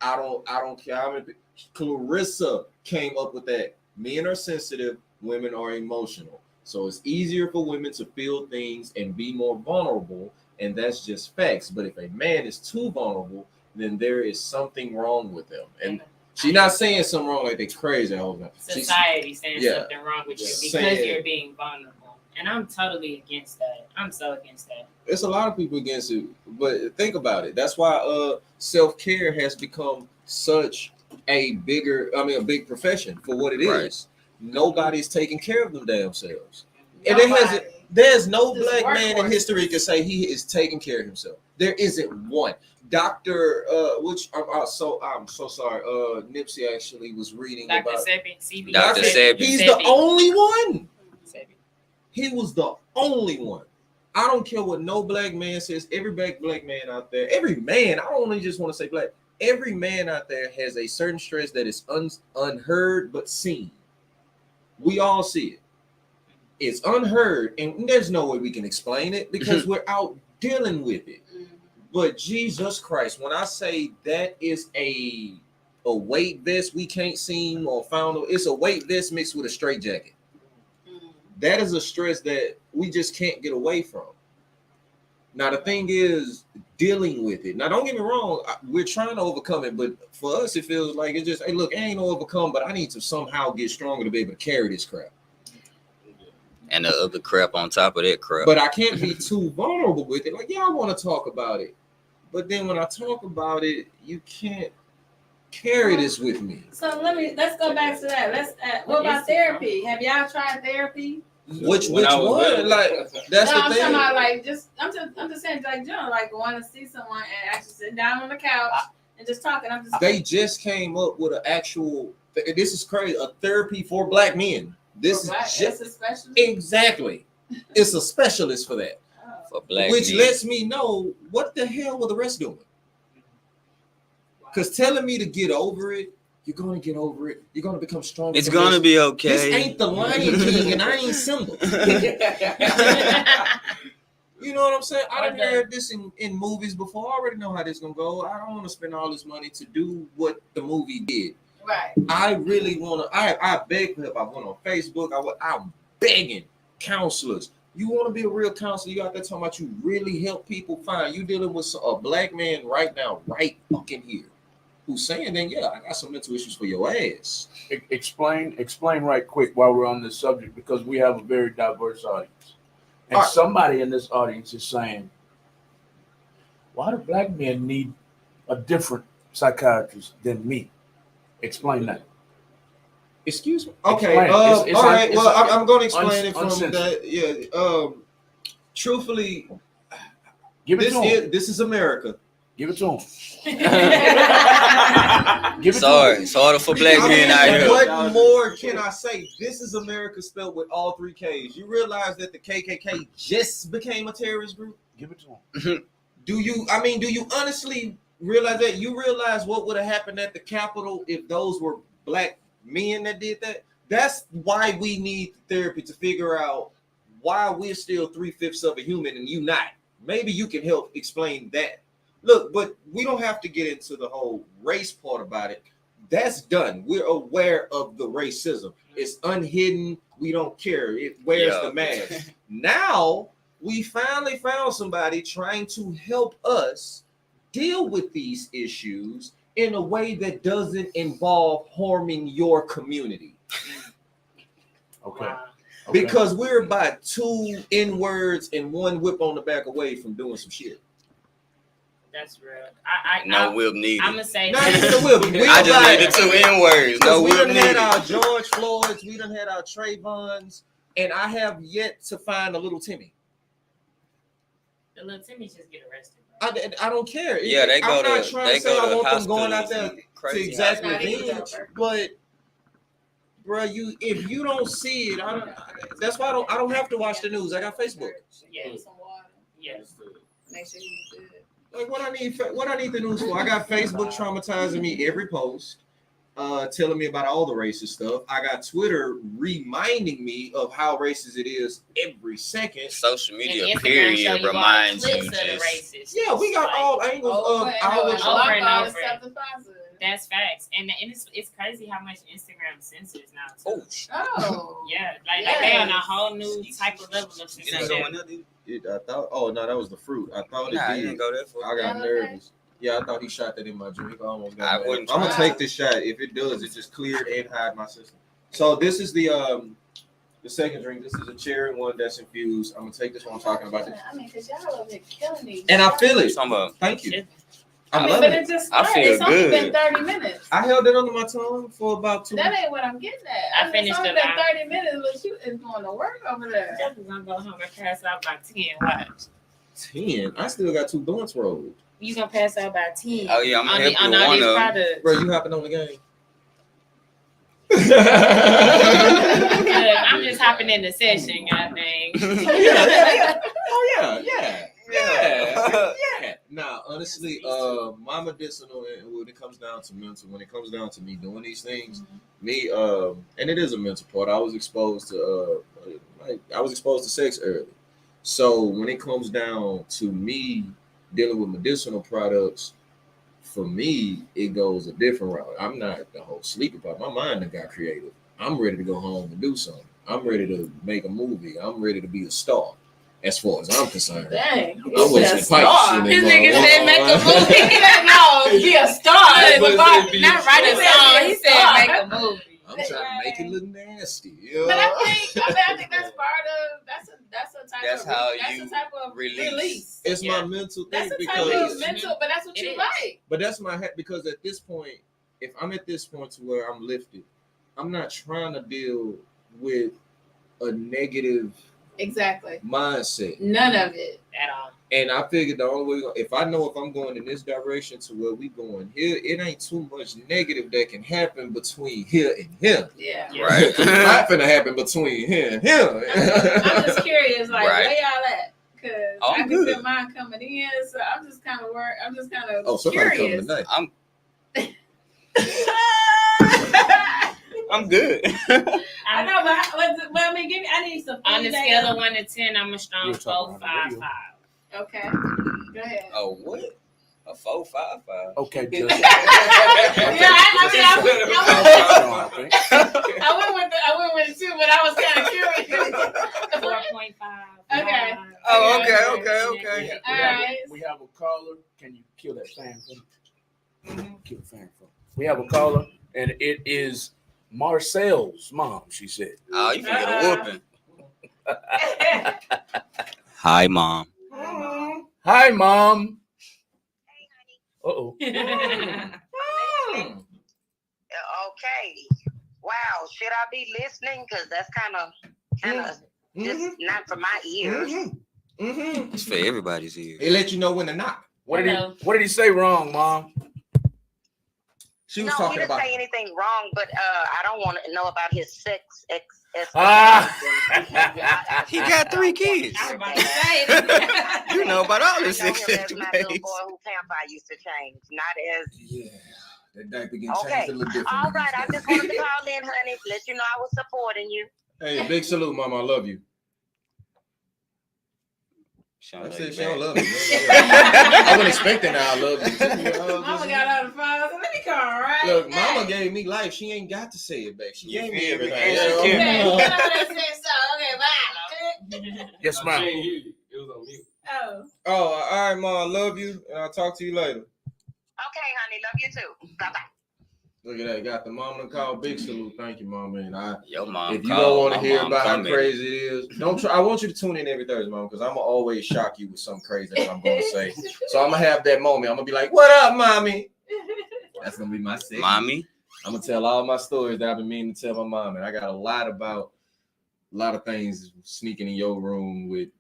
I don't care how many. Clarissa came up with that. Men are sensitive, women are emotional. So it's easier for women to feel things and be more vulnerable, and that's just facts. But if a man is too vulnerable, then there is something wrong with them. And she's not saying something wrong like they crazy all the time. Society saying Yeah. something wrong with you Just because saying. you're being vulnerable. And I'm totally against that. I'm so against that. There's a lot of people against it, but think about it. That's why self-care has become such a big profession for what it is. Right. Nobody's taking care of them damn selves. And Nobody. there's no This black man in workhorse. history can say he is taking care of himself. There isn't one. Dr. I'm so sorry. Nipsey actually was reading Dr. about Sebi, CB. Dr. Sebi. He's the only one. Sebi. He was the only one. I don't care what no black man says. Every black man out there, every man, I don't only just want to say black. Every man out there has a certain stress that is unheard but seen. We all see it. It's unheard, and there's no way we can explain it because we're out dealing with it. But Jesus Christ, when I say that is a weight vest we can't seem or found, it's a weight vest mixed with a straight jacket. That is a stress that we just can't get away from. Now the thing is dealing with it. Now don't get me wrong, we're trying to overcome it, but for us it feels like it's just, hey, look, I ain't no overcome, but I need to somehow get stronger to be able to carry this crap. And the other crap on top of that crap. But I can't be too vulnerable with it. Like, yeah, I want to talk about it, but then when I talk about it, you can't carry this with me. So let's go back to that. What about therapy? Have y'all tried therapy? Which When I was one? little- Like that's No, the I'm thing. talking about like I'm just saying like John, like going to see someone and actually sit down on the couch and just talking. I'm just They just came up with an actual. This is crazy. A therapy for black men. This is it's just a special. exactly. It's a specialist for that, For black which men. lets me know what the hell were the rest doing. Because telling me to get over it, you're gonna get over it. You're gonna become stronger. It's from gonna this. be This okay. ain't the Lion King, and I ain't Simba. You know what I'm saying? I done heard this in movies before. I already know how this gonna go. I don't want to spend all this money to do what the movie did. Right. I really want to. I beg for help. I went on Facebook. I'm begging counselors. You want to be a real counselor? You out there talking about you really help people? Fine. You dealing with a black man right now, right fucking here, who's saying, then yeah, I got some mental issues for your ass. Explain right quick while we're on this subject, because we have a very diverse audience. And All right. somebody in this audience is saying, why do black men need a different psychiatrist than me? Explain that. Excuse me. Okay. Explain. It's all right. it's Well, I'm going to explain it from uncensored. that. Yeah. Truthfully, Give it to him. this is America. Give it to him. Give it Sorry, to him. it's harder for black I men mean, out here. what more can I say? This is America spelled with all three K's. You realize that the KKK just became a terrorist group? Give it to him. Do you honestly realize that? You realize what would have happened at the Capitol if those were black men that did that? That's why we need therapy, to figure out why we're still 3/5 of a human and you not. Maybe you can help explain that. Look, but we don't have to get into the whole race part about it. That's done. We're aware of the racism. It's unhidden. We don't care. It wears Yeah. the mask. Now we finally found somebody trying to help us deal with these issues in a way that doesn't involve harming your community. Okay. Wow. Okay. Because we're about 2 N-words and 1 whip on the back away from doing some shit. That's real. No whip needed. I'm gonna say Not even the whip. I just need the 2 N-words. No we whip done had needed. our George Floyds, we done had our Trayvons, and I have yet to find a little Timmy. the little Timmy just get arrested. I don't care. Yeah, they go I'm not to trying they to say go I to want them going out hospitals there and to crazy exact hospitals. revenge, but bro, if you don't see it, that's why I don't have to watch the news. I got Facebook. Yeah. Some water. Yes. Make sure you good. Like what I need the news for? I got Facebook traumatizing me every post, telling me about all the racist stuff. I got Twitter reminding me of how racist it is every second. Social media And Instagram show period you all the reminds you clips of the just racist. Yeah, we got Like, all angles of Over our. and over and over. over. Stuff is positive. That's facts, and it's crazy how much Instagram censors now too. Oh. Yeah, like they on a whole new type of level of You didn't censorship. go in there, did you? I thought. Oh no, that was the fruit. I thought Nah, it you did. didn't go there for. I got Yeah, nervous. Yeah, I thought he shot that in my drink. I almost got I mad. wouldn't I'm gonna try. take this shot. If it does, it just cleared and hide my system. So this is the second drink. This is a cherry one that's infused. I'm gonna take this one. I'm talking about it, I mean, because y'all over here killing me. and I feel it. Talking about Thank you. It- I'm But loving it it. just I started. feel It's only good. been 30 minutes. I held it under my tongue for about 2 That minutes. ain't what I'm getting at. I finished It's only it been out. 30 minutes, but you is going to work over there. Jeffrey's gonna go home and pass out by 10. Watch. 10. I still got 2 blunts rolled. You gonna pass out by 10. Oh, yeah, I'm on gonna help on you all one these of 'em. products. Bro, you hopping on the game? Look, I'm just hopping in the session, I think. Oh yeah. Nah, honestly, my medicinal, when it comes down to mental, when it comes down to me doing these things, me, and it is a mental part. I was exposed to sex early, so when it comes down to me dealing with medicinal products, for me, it goes a different route. I'm not the whole sleepy part. My mind done got creative. I'm ready to go home and do something. I'm ready to make a movie. I'm ready to be a star. as far as I'm concerned. Dang. I wasn't pipes. This nigga said make a movie. He said, no, be a star. Not write a song. He said make a movie. I'm trying to make it look nasty. But I think that's part of that's a type That's of how that's you a type of release. It's my mental thing That's a type because of mental, but that's what It you is. like. But that's my head because at this point, if I'm at this point to where I'm lifted, I'm not trying to deal with a negative Exactly. mindset. None of it. At all. And I figured the only way, if I know if I'm going in this direction to where we going here, it ain't too much negative that can happen between here and here. Yeah. Right. It's not finna happen between here and here. I'm just curious, like Right. where y'all at? Because Oh, I I'm can good. feel mine coming in, so I'm just kind of worried. I'm just kind of Oh, somebody coming curious. tonight. I'm good. I know, but I mean, I need some. On the feedback. scale of 1 to 10, I'm a strong You're talking 4, on the 5, 5. Okay, go ahead. Oh, what? A 4.55. Okay, Yeah, just I went with it too, but I was kind of curious. 4.5. Okay. Oh, okay. All right. We have a caller. Can you kill that fan for me? Kill the fan for me. We have a caller, and it is Marcel's mom. She said, Oh, you can get a whooping. Hi, Mom. "Hi, mom." Uh-oh. Okay. Wow. Should I be listening? Because that's kind of just not for my ears. It's for everybody's ears. It let you know when to knock. What did he say wrong, mom? She was No, he talking didn't about. say anything wrong, but I don't want to know about his sex. He got 3 kids. I was about to say. You know about all I this know him sex as my little days. boy who Pampa used to change, not as. Yeah, that diaper can Okay. change a little different. All right, I just wanted to call in, honey, let you know I was supporting you. Hey, big salute, mama. I love you. I said she don't love me. I wasn't expecting that I love you too. Mama got out of five, so let me call, right? Look, mama gave me life. She ain't got to say it back. She gave me feel me? everything. And she Yeah, killed me. Okay, okay. you know what I said, so, okay, bye. Yes, I ma'am. can't hear you. It was on mute. Oh. Oh, all right, mom. I love you, and I'll talk to you later. Okay, honey, love you too. Bye-bye. Look at that. Got the mama to call. Big salute. Thank you, mama. And Your mom. if you called, don't want to my hear mom about how coming. crazy it is, don't try. I want you to tune in every Thursday, mom, because I'm gonna always shock you with something crazy that I'm gonna say. So I'm gonna have that moment. I'm gonna be like, "What up, mommy?" That's gonna be my segment. Mommy. I'm gonna tell all my stories that I've been meaning to tell my mom, and I got a lot of things sneaking in your room with.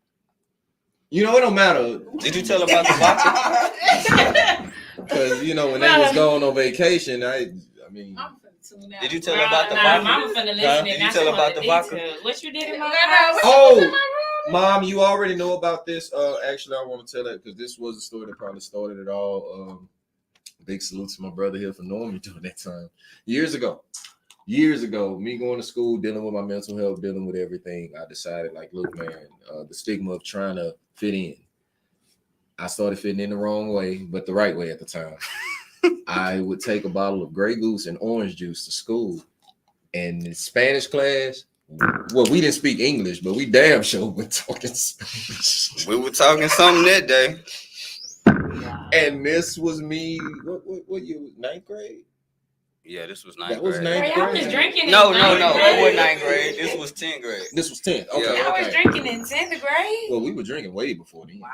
You know, it don't matter. Did you tell her about the vodka? Because when they was going on vacation, I mean, I'm finna tune out. Did you tell her about the Nah, vodka? Mama finna listen Huh? and Did now you she tell her want about the the vodka? details. What you did in my No, house? Oh, mom, you already know about this. Actually, I want to tell it because this was a story that probably started it all. Big salute to my brother here for knowing me during that time. Years ago, me going to school, dealing with my mental health, dealing with everything, I decided, like, look, man, the stigma of trying to fit in. I started fitting in the wrong way, but the right way at the time. I would take a bottle of Grey Goose and orange juice to school. And in Spanish class, well, we didn't speak English, but we damn sure were talking Spanish. We were talking something that day. And this was me, what year? 9th grade? Yeah, this was 9th That was grade. 9th Bro, y'all was grade. drinking No, in it ninth grade. wasn't 9th grade. This was 10th grade. This was 10th. Okay, Yeah. I was okay. drinking in 10th grade. Well, we were drinking way before then. Wow.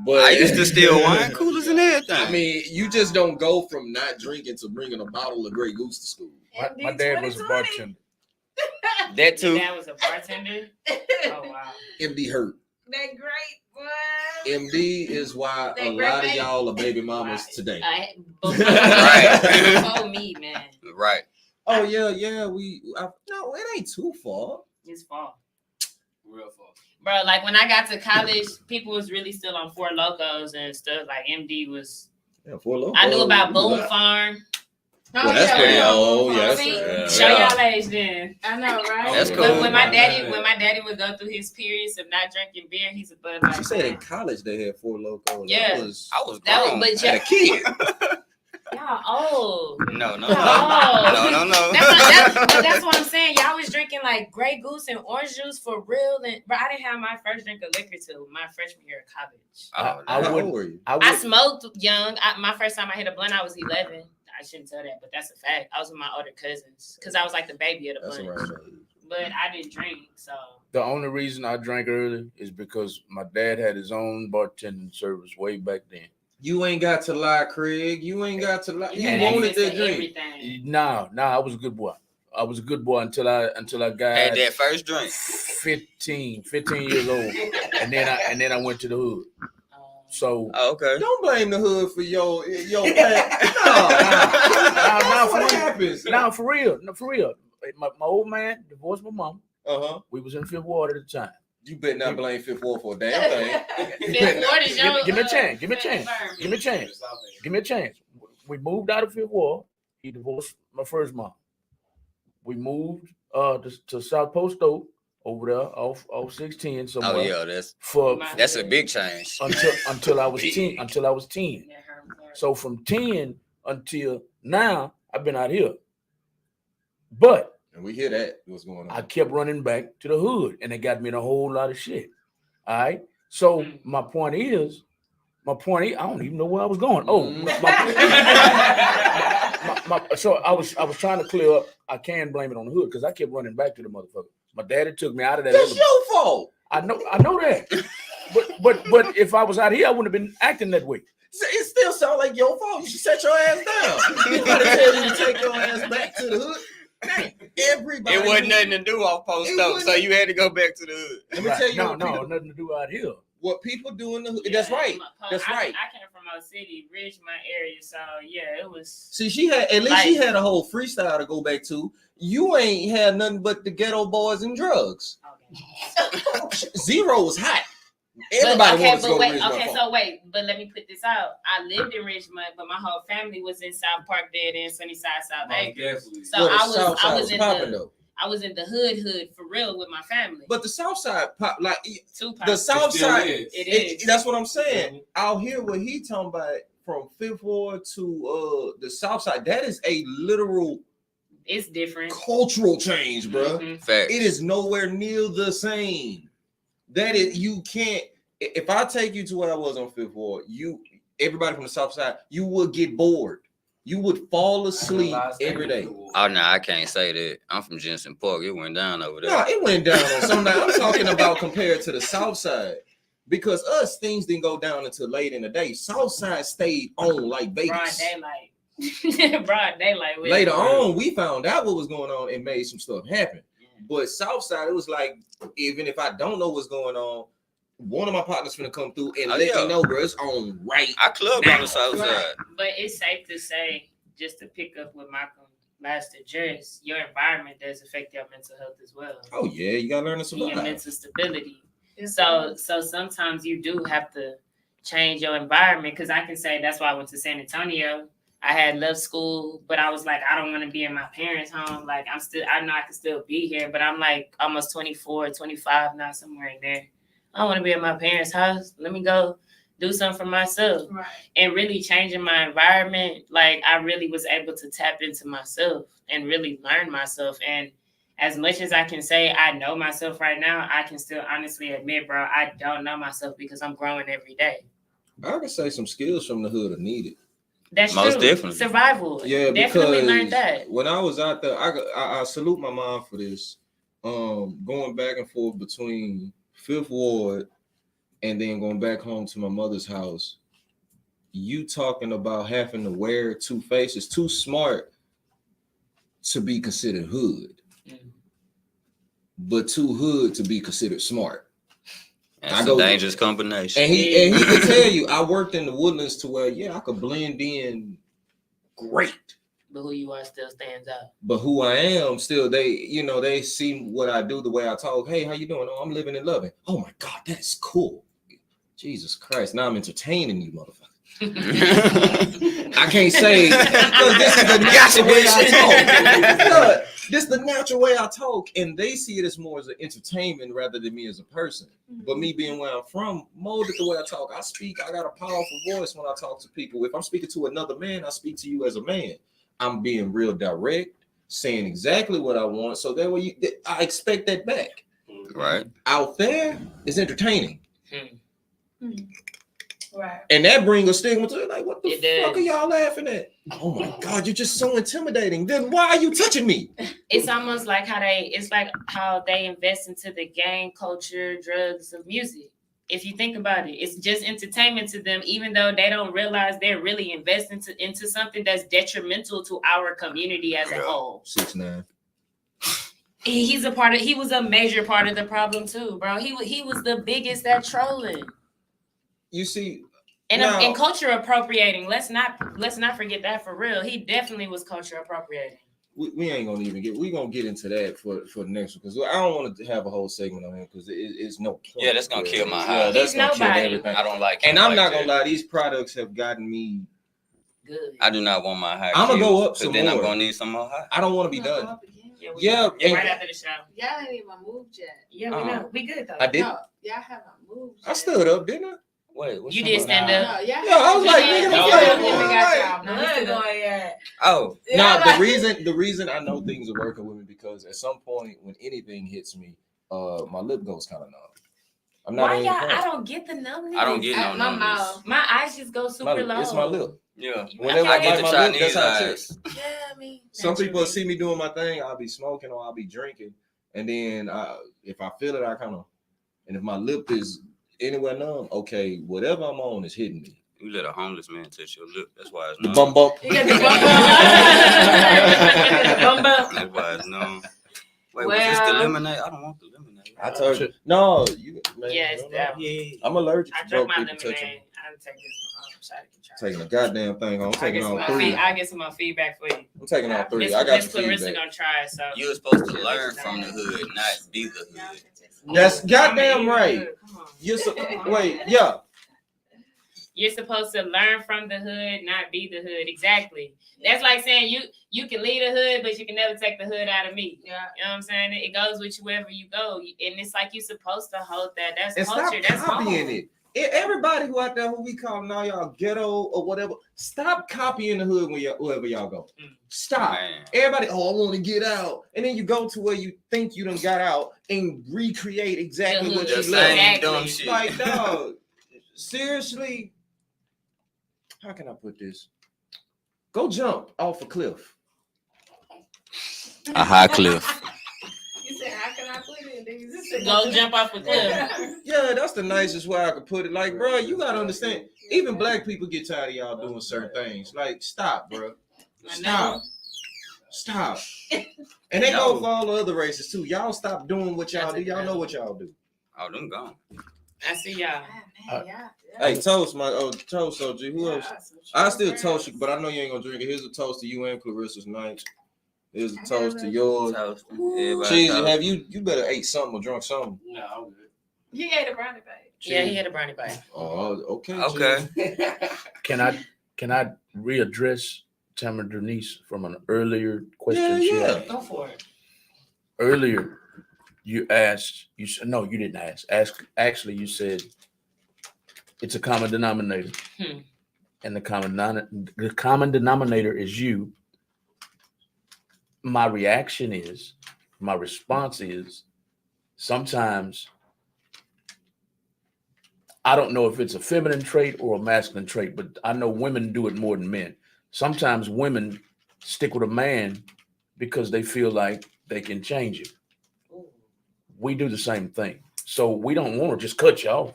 But I used to steal wine coolers and everything. I mean, you just don't go from not drinking to bringing a bottle of Grey Goose to school. My dad was a bartender. that too. That was a bartender. Oh wow. MD hurt. That great boy. MD is why That a great lot of baby. y'all are baby mamas today. Before me, man. Right. Oh yeah. No, it ain't too far. It's fall. Real far. Bro, like when I got to college, people was really still on Four Locos and stuff. Like MD was. Yeah, for a little. I knew about Boom Farm. Well, that's pretty old. Yeah, See, yeah. show y'all age then. I know, right? That's Yeah. cool. When my daddy would go through his periods of not drinking beer, he's a Bud Light. She said in fan. college they had 4 Locos. Yeah. I was That was, grown. but I had a kid. y'all Y'all old. No. No. No. That's what I'm saying. Y'all was drinking like Grey Goose and orange juice for real, but I didn't have my first drink of liquor till my freshman year of college. How old were you? I smoked young. My first time I hit a blunt, I was 11. I shouldn't tell that, but that's a fact. I was with my older cousins because I was like the baby of the That's bunch. right. But I didn't drink, so. The only reason I drank early is because my dad had his own bartending service way back then. You ain't got to lie, Craig. You ain't got to lie. You had wanted access that to drink. everything. Nah, I was a good boy. I was a good boy until I got Had that first drink. 15 years old, and then I went to the hood. So okay. Don't blame the hood for your past. Nah, what happens? Nah, for real. My old man divorced my mom. We was in Fifth Ward at the time. You better not blame Fifth Ward for a damn thing. Fifth Ward is your, give me a chance. We moved out of Fifth Ward. He divorced my first mom. We moved to South Post Oak over there off 610 somewhere. Oh yeah, that's a big change. Until I was 10. Until I was 10. So from 10 until now, I've been out here. But and we hear that what's going on. I kept running back to the hood, and it got me in a whole lot of shit. All right. So my point is, I don't even know where I was going. Oh, so I was trying to clear up. I can't blame it on the hood because I kept running back to the motherfucker. My daddy took me out of that. That's your fault. I know that. but if I was out here, I wouldn't have been acting that way. It still sounds like your fault. You should set your ass down. Nobody tell you to take your ass back to the hood. Dang, everybody. It wasn't nothing to do off Post Oak, so you had to go back to the hood. Let me tell you, nothing to do out here. What people do in the hood. That's right. That's right. I came from a city, Ridgemont area, so yeah, it was. See, she had she had a whole freestyle to go back to. You ain't had nothing but the ghetto boys and drugs. Okay. Zero was hot. Everybody wants to go to Ridgemont. But let me put this out. I lived in Ridgemont, but my whole family was in South Park, dead in Sunnyside, South Acres. So I was in the hood for real with my family. But the South Side pop like Tupac. the South Side. It is. That's what I'm saying. Out here, what he talking about from Fifth Ward to the South Side, that is a literal. It's different cultural change, bro. Facts. It is nowhere near the same. That is, you can't. If I take you to where I was on Fifth Ward, everybody from the South Side, you would get bored. You would fall asleep every day. Oh no, I can't say that. I'm from Jensen Park. It went down over there. No, it went down on some night. I'm talking about compared to the South Side. Because things didn't go down until late in the day. South Side stayed on like Vegas. Broad daylight. Later on, we found out what was going on and made some stuff happen. But South Side, it was like, even if I don't know what's going on, one of my partners finna come through and let me know, bro. It's on right. I clubbed on the South Side. But it's safe to say, just to pick up what Malcolm last addressed, your environment does affect your mental health as well. Oh yeah, you gotta learn to survive. Your mental stability. So sometimes you do have to change your environment. Because I can say that's why I went to San Antonio. I had left school, but I was like, I don't want to be in my parents' home. Like I know I can still be here, but I'm like almost 24, 25 now, somewhere in there. I don't want to be in my parents' house. Let me go do something for myself. Right. And really changing my environment, like I really was able to tap into myself and really learn myself. And as much as I can say I know myself right now, I can still honestly admit, bro, I don't know myself because I'm growing every day. I can say some skills from the hood are needed. That's most true. definitely. Survival. Yeah, definitely because learned that. when I was out there, I salute my mom for this. Going back and forth between Fifth Ward and then going back home to my mother's house, you talking about having to wear two faces, too smart to be considered hood, but too hood to be considered smart. That's a dangerous combination. And he can tell you, I worked in the Woodlands to where, I could blend in great. But who you are still stands out. But who I am still, they see what I do, the way I talk. Hey, how you doing? Oh, I'm living and loving. Oh my God, that is cool. Jesus Christ. Now I'm entertaining you, motherfucker. I can't say because this is the natural way I talk. Look, this is the natural way I talk, and they see it as more as an entertainment rather than me as a person. But me being where I'm from, molded the way I talk. I speak. I got a powerful voice when I talk to people. If I'm speaking to another man, I speak to you as a man. I'm being real direct, saying exactly what I want. So that way, I expect that back. Right. Out there, it's entertaining. Right. And that brings a stigma to it. Like, what the It fuck does. are y'all laughing at? Oh my God, you're just so intimidating. Then why are you touching me? It's almost like how they invest into the gang culture, drugs of music. If you think about it, it's just entertainment to them, even though they don't realize they're really investing into something that's detrimental to our community as a whole. 6ix9ine. He was a major part of the problem too, bro. He was the biggest at trolling. You see, And culture appropriating. Let's not forget that for real. He definitely was culture appropriating. we ain't gonna even get. We gonna get into that for the next one because I don't want to have a whole segment on him because it's no point. Yeah, that's gonna kill my Yeah, high. that's He's gonna kill nobody. everything. I don't like him. And I'm like not that. gonna lie, these products have gotten me. Good. I do not want my high. I'ma go up because some then I'm more. gonna need some more high. I don't want to be done. Yeah, Yeah, right after the show. Y'all ain't even moved yet. Yeah, we know. We good though. I did. No, y'all haven't moved yet. I stood up, didn't I? Wait, what's You up did with- stand No, up. y'all Yeah, I was like, nigga, no, I'm we like, got y'all like- blood going yet. Oh, No, the reason I know things are working with me because at some point when anything hits me, my lip goes kind of numb. I'm not. Why even y'all? playing. I don't get the numbness. I don't get no My numbness. mouth. My eyes just go super low. It's my lip. Yeah, Whenever I I get bite the my lip, that's Chinese how I check. eyes. Yeah, I mean, Some people naturally. see me doing my thing. I'll be smoking or I'll be drinking, and then if I feel it, I kind of. And if my lip is anywhere numb, okay, whatever I'm on is hitting me. You let a homeless man touch your lip. That's why it's The numb. bum bump. You got the bum bump. That's why it's numb. Wait, was this the Well- lemonade? I don't want the lemonade. I told you. No, you. Man, Yes, no, no. that- Yeah. I'm allergic I to drank broke my people touching. lemonade. I'm taking this one home so I can try. Taking a goddamn thing home. I'm taking all three. I'll get some more feedback for you. I'm taking all three. Miss I got Miss the Clarissa feedback. gonna try. So You're supposed to learn from the hood, not be the hood. That's goddamn right. Come on. Wait, yeah. You're supposed to learn from the hood, not be the hood. Exactly. That's like saying you can lead the hood, but you can never take the hood out of me. Yeah. You know what I'm saying? It goes with you wherever you go, and it's like you're supposed to hold that. That's And culture. stop That's copying home. it. Everybody who out there who we call now y'all ghetto or whatever, stop copying the hood wherever y'all go. Stop. Man. Everybody, I want to get out. And then you go to where you think you done got out and recreate exactly The what hood. you The left. same Exactly. dumb shit. Like, dog, seriously, how can I put this? Go jump off a cliff. A high cliff. You said, how can I put it? Then you just said, Go jump off a cliff. Yeah, that's the nicest way I could put it. Like, bro, you gotta understand. Even black people get tired of y'all doing certain things. Like, stop, bro. Stop. Stop. And they go for all the other races too. Y'all stop doing what y'all do. Y'all know what y'all do. Oh, them gone. I see y'all. Hey, toast, toast, OG. Who else? I still toast you, but I know you ain't gonna drink it. Here's a toast to you and Clarissa's night. Here's a toast to yours. Toast. Everybody Cheesy, toast. have you better ate something or drunk something? No, I'm good. You ate a brownie bag. Yeah, he had a brownie bite. Oh, okay. Okay. Can I readdress Tamara Denise from an earlier question she Yeah. had? Go for it. Earlier, you said, no, you didn't actually, you said it's a common denominator. And the common denominator is you. My response is sometimes I don't know if it's a feminine trait or a masculine trait, but I know women do it more than men. Sometimes women stick with a man because they feel like they can change him. We do the same thing. So we don't want to just cut you off.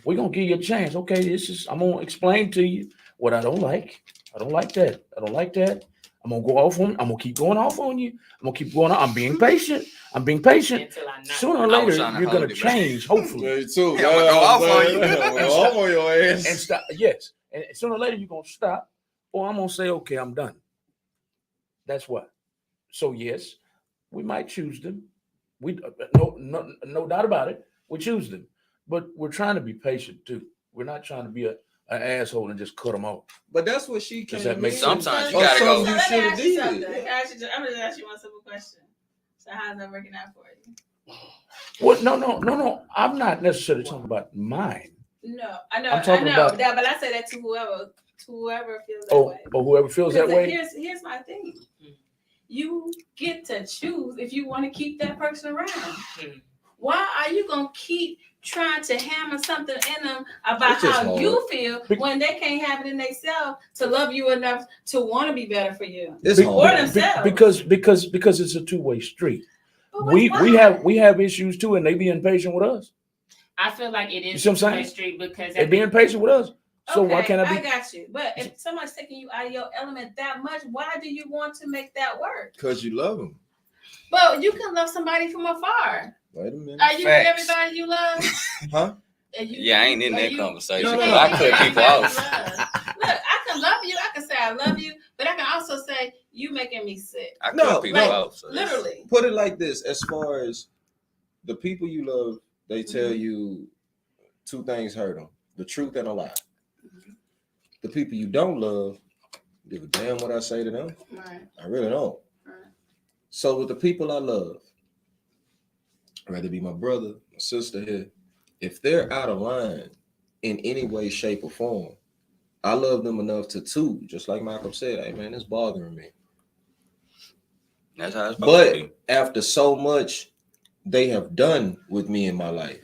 We're going to give you a chance. Okay, I'm going to explain to you what I don't like. I don't like that. I don't like that. I'm going to go off on, I'm going to keep going off on you. I'm going to keep going on. I'm being patient. Until I knock. Sooner or I was later, trying to you're hold going to it back. change, hopefully. Me too. Yeah, I'ma go off on you. Go off on your ass. And stop. Yes. And sooner or later, you're going to stop, or I'm going to say, okay, I'm done. That's what. So, yes, we might choose them. We no doubt about it. We choose them. But we're trying to be patient, too. We're not trying to be a an asshole and just cut them off. But that's what she Does came that make in. sense? Sometimes you Or gotta go. something So you let me should have ask you did. something. Yeah. I'm gonna ask you one simple question. So how's that working out for you? Well, no. I'm not necessarily talking about mine. No, I know, I'm talking about- that, but I say that to whoever feels that way. Or whoever feels that way. Here's my thing. You get to choose if you want to keep that person around. Why are you gonna keep trying to hammer something in them about It's just how hard. you feel when they can't have it in themselves to love you enough to want to be better for you? It's Be- hard. Or themselves. Because it's a two-way street. But We why? have issues too, and they be impatient with us. I feel like it You is see what I'm a two-way saying? street because They be impatient with us. So why can't I I be? got you. But if somebody's taking you out of your element that much, why do you want to make that work? Because you love him. Well, you can love somebody from afar. Wait a minute. Are you Facts. everybody you love? Huh? Yeah, I ain't in are that you- conversation. No, no, because no. I cut people off. Look, I can love you. I can say I love you, but I can also say you making me sick. I cut No, people like, off. So that's- Literally. Put it like this: as far as the people you love, they tell you two things hurt them: the truth and a lie. The people you don't love, give a damn what I say to them. Right. I really don't. Right. So with the people I love, whether it be my brother, my sister here, if they're out of line in any way, shape, or form, I love them enough to just like Malcolm said, hey man, it's bothering me. That's how it's supposed to But be. after so much they have done with me in my life,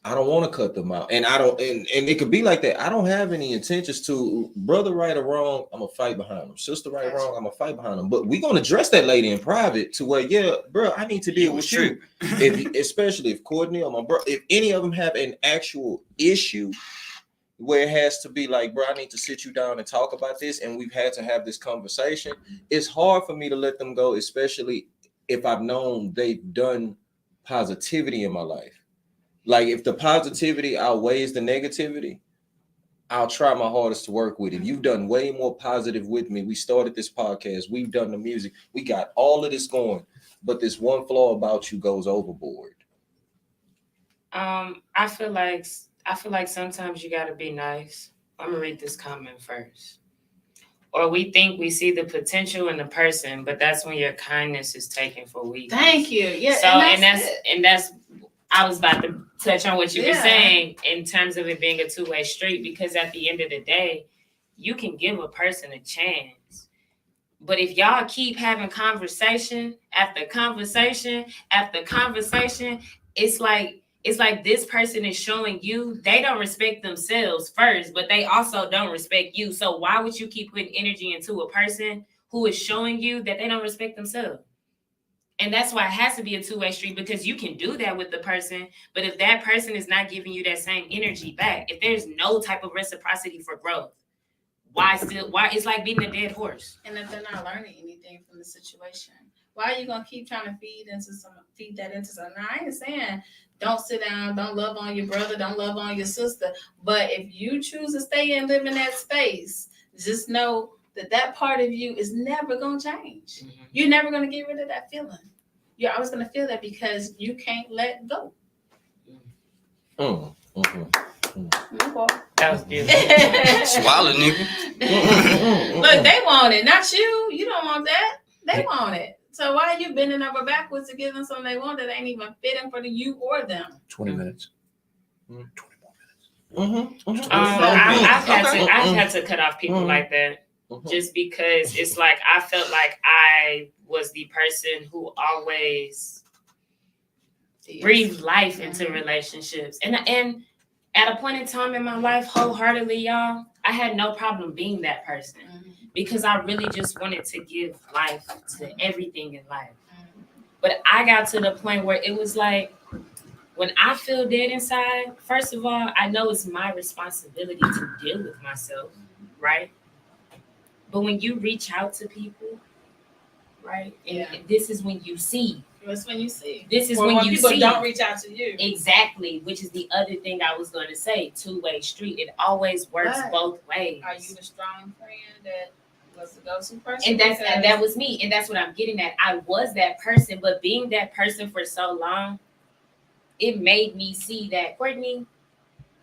I don't want to cut them out. And I don't, and it could be like that. I don't have any intentions to, brother right or wrong, I'm gonna fight behind them. Sister right or wrong, I'm gonna fight behind them. But we're gonna address that lady in private to where, yeah, bro, I need to deal with you. Especially if Courtney or my bro, if any of them have an actual issue where it has to be like, bro, I need to sit you down and talk about this, and we've had to have this conversation. It's hard for me to let them go, especially if I've known they've done positivity in my life. Like if the positivity outweighs the negativity, I'll try my hardest to work with it. You've done way more positive with me. We started this podcast. We've done the music. We got all of this going, but this one flaw about you goes overboard. I feel like sometimes you gotta be nice. I'm gonna read this comment first. Or we think we see the potential in the person, but that's when your kindness is taken for weakness. Thank you. Yeah. So and that's I was about to touch on what you were Yeah. saying in terms of it being a two-way street, because at the end of the day, you can give a person a chance. But if y'all keep having conversation after conversation after conversation, it's like this person is showing you they don't respect themselves first, but they also don't respect you. So why would you keep putting energy into a person who is showing you that they don't respect themselves? And that's why it has to be a two-way street, because you can do that with the person, but if that person is not giving you that same energy back, if there's no type of reciprocity for growth, why it's like beating a dead horse. And if they're not learning anything from the situation, why are you gonna keep trying to feed that into some? Now, I ain't saying don't sit down, don't love on your brother, don't love on your sister. But if you choose to stay and live in that space, just know that part of you is never gonna change. Mm-hmm. You're never gonna get rid of that feeling. You're always gonna feel that because you can't let go. That was beautiful. Swallow, nigga. Look, they want it, not you. You don't want that. They want it. So why are you bending over backwards to give them something they want that ain't even fitting for you or them? 20 minutes. 20 more minutes. I've had to cut off people like that just because it's like I felt like I was the person who always breathed life into relationships. And at a point in time in my life, wholeheartedly, y'all, I had no problem being that person because I really just wanted to give life to everything in life. But I got to the point where it was like, when I feel dead inside, first of all, I know it's my responsibility to deal with myself, right? But when you reach out to people, right? And this is when you see. That's when you see. This is when when you people see. Don't reach out to you. Exactly, which is the other thing I was going to say. Two-way street. It always works both ways. Are you the strong friend that was the go-to person? And that was me. And that's what I'm getting at. I was that person, but being that person for so long, it made me see that, Courtney,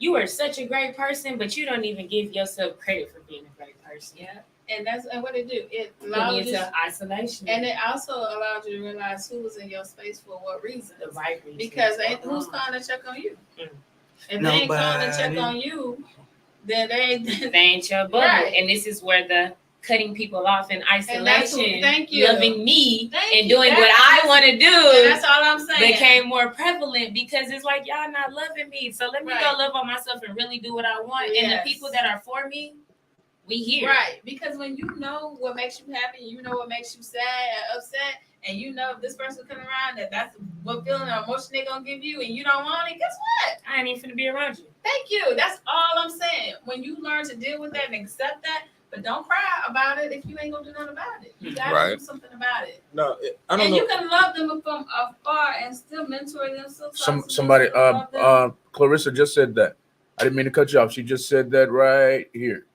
you are such a great person, but you don't even give yourself credit for being a great person. Yeah. And that's what it do. It Put me allows you, into isolation. and it also allows you to realize who was in your space for what reason. the right reason. Because who's calling to check on you? Mm. If they ain't calling to check on you, then they ain't your bubble. Right. And this is where the cutting people off in And that's what- isolation, thank you. loving me, Thank and you. doing what That's- I want to and do that's all I'm saying. became more prevalent because it's like, y'all not loving me. So let me Right. go love on myself and really do what I want. And the Yes. people that are for me, we here. Right, because when you know what makes you happy, you know what makes you sad and upset, and you know if this person coming around that's what feeling or emotion they gonna give you, and you don't want it. Guess what? I ain't even finna be around you. Thank you. That's all I'm saying. When you learn to deal with that and accept that, but don't cry about it if you ain't gonna do nothing about it. You gotta Right. do something about it. No, I don't And know. you can love them from afar and still mentor them. Somebody, Clarissa just said that. I didn't mean to cut you off. She just said that right here.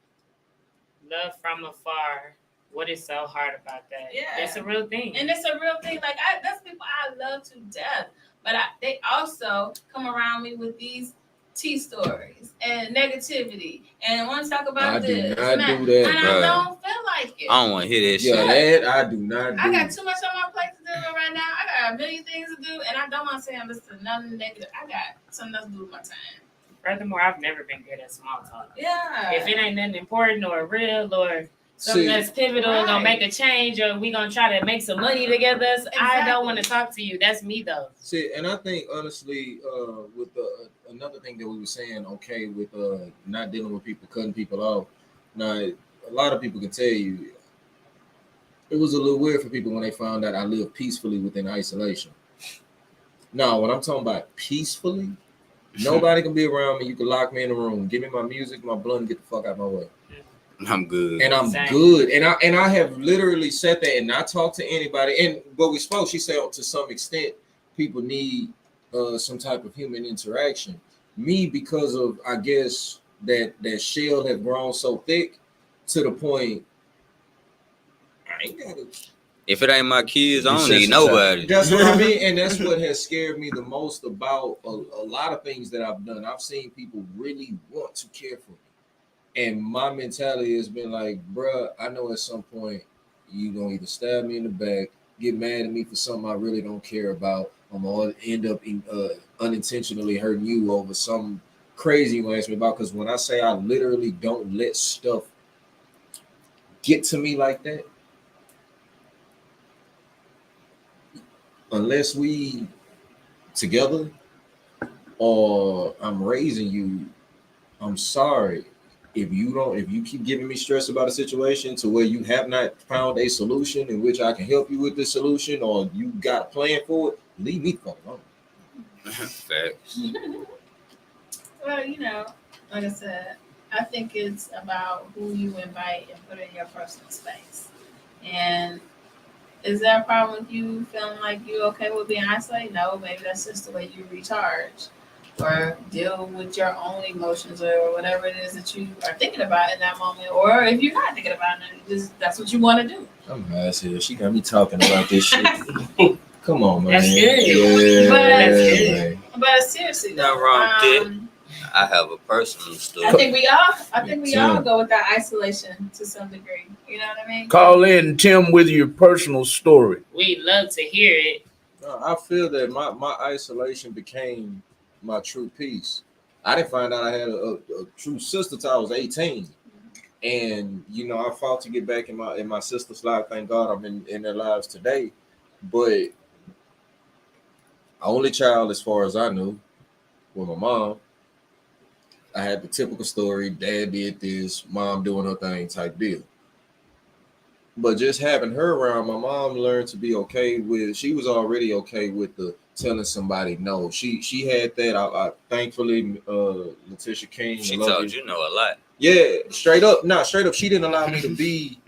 Love from afar. What is so hard about that? Yeah. That's a real thing. And it's a real thing. Like that's people I love to death. But they also come around me with these tea stories and negativity and want to talk about I this. do not and do that, and bro. I don't feel like it. I don't want to hear that Yeah, shit. that I do not do. I got too much on my plate to deal with right now. I got a million things to do, and I don't want to say I'm listening to nothing negative. I got something else to do with my time. Furthermore, I've never been good at small talk. Yeah. If it ain't nothing important or real or something See, that's pivotal, right. gonna make a change, or we gonna try to make some money together, I Exactly. don't want to talk to you. That's me though. See, and I think honestly, with another thing that we were saying, okay, with not dealing with people, cutting people off. Now, a lot of people can tell you it was a little weird for people when they found out I lived peacefully within isolation. Now, when I'm talking about peacefully, nobody can be around me. You can lock me in a room, give me my music, my blunt, and get the fuck out of my way. I'm good. And I'm Same. good. And I have literally sat there and not talked to anybody. And but we spoke, she said to some extent, people need some type of human interaction. Me, because of I guess that shell have grown so thick to the point I ain't got it. If it ain't my kids, I don't You need sensitive. nobody. That's what I mean, and that's what has scared me the most about a lot of things that I've done. I've seen people really want to care for me, and my mentality has been like, bruh, I know at some point you gonna either stab me in the back, get mad at me for something I really don't care about, I'm gonna end up unintentionally hurting you over some crazy you ask me about. Because when I say I literally don't let stuff get to me like that, unless we together or I'm raising you, I'm sorry. If you keep giving me stress about a situation to where you have not found a solution in which I can help you with this solution, or you got a plan for it, leave me the fuck alone. Facts. Well, like I said, I think it's about who you invite and put in your personal space. And is there a problem with you feeling like you're okay with being isolated? No, maybe that's just the way you recharge or deal with your own emotions or whatever it is that you are thinking about in that moment. Or if you're not thinking about it, that's what you want to do. I'm high as hell. She got me talking about this shit. Come on, man. That's good. Yeah, But that's good. man. But seriously, though, Nothing wrong with that. I have a personal story. I think we all go with that isolation to some degree. You know what I mean? Call in, Tim, with your personal story. We'd love to hear it. No, I feel that my isolation became my true peace. I didn't find out I had a true sister till I was 18. And I fought to get back in my sister's life. Thank God I'm in their lives today. But only child, as far as I knew, with my mom. I had the typical story, dad did this, mom doing her thing type deal. But just having her around, my mom learned to be okay with, she was already okay with the telling somebody no. She had that. I thankfully, Letitia King. She I love told you know a lot. Yeah, straight up. She didn't allow me to be.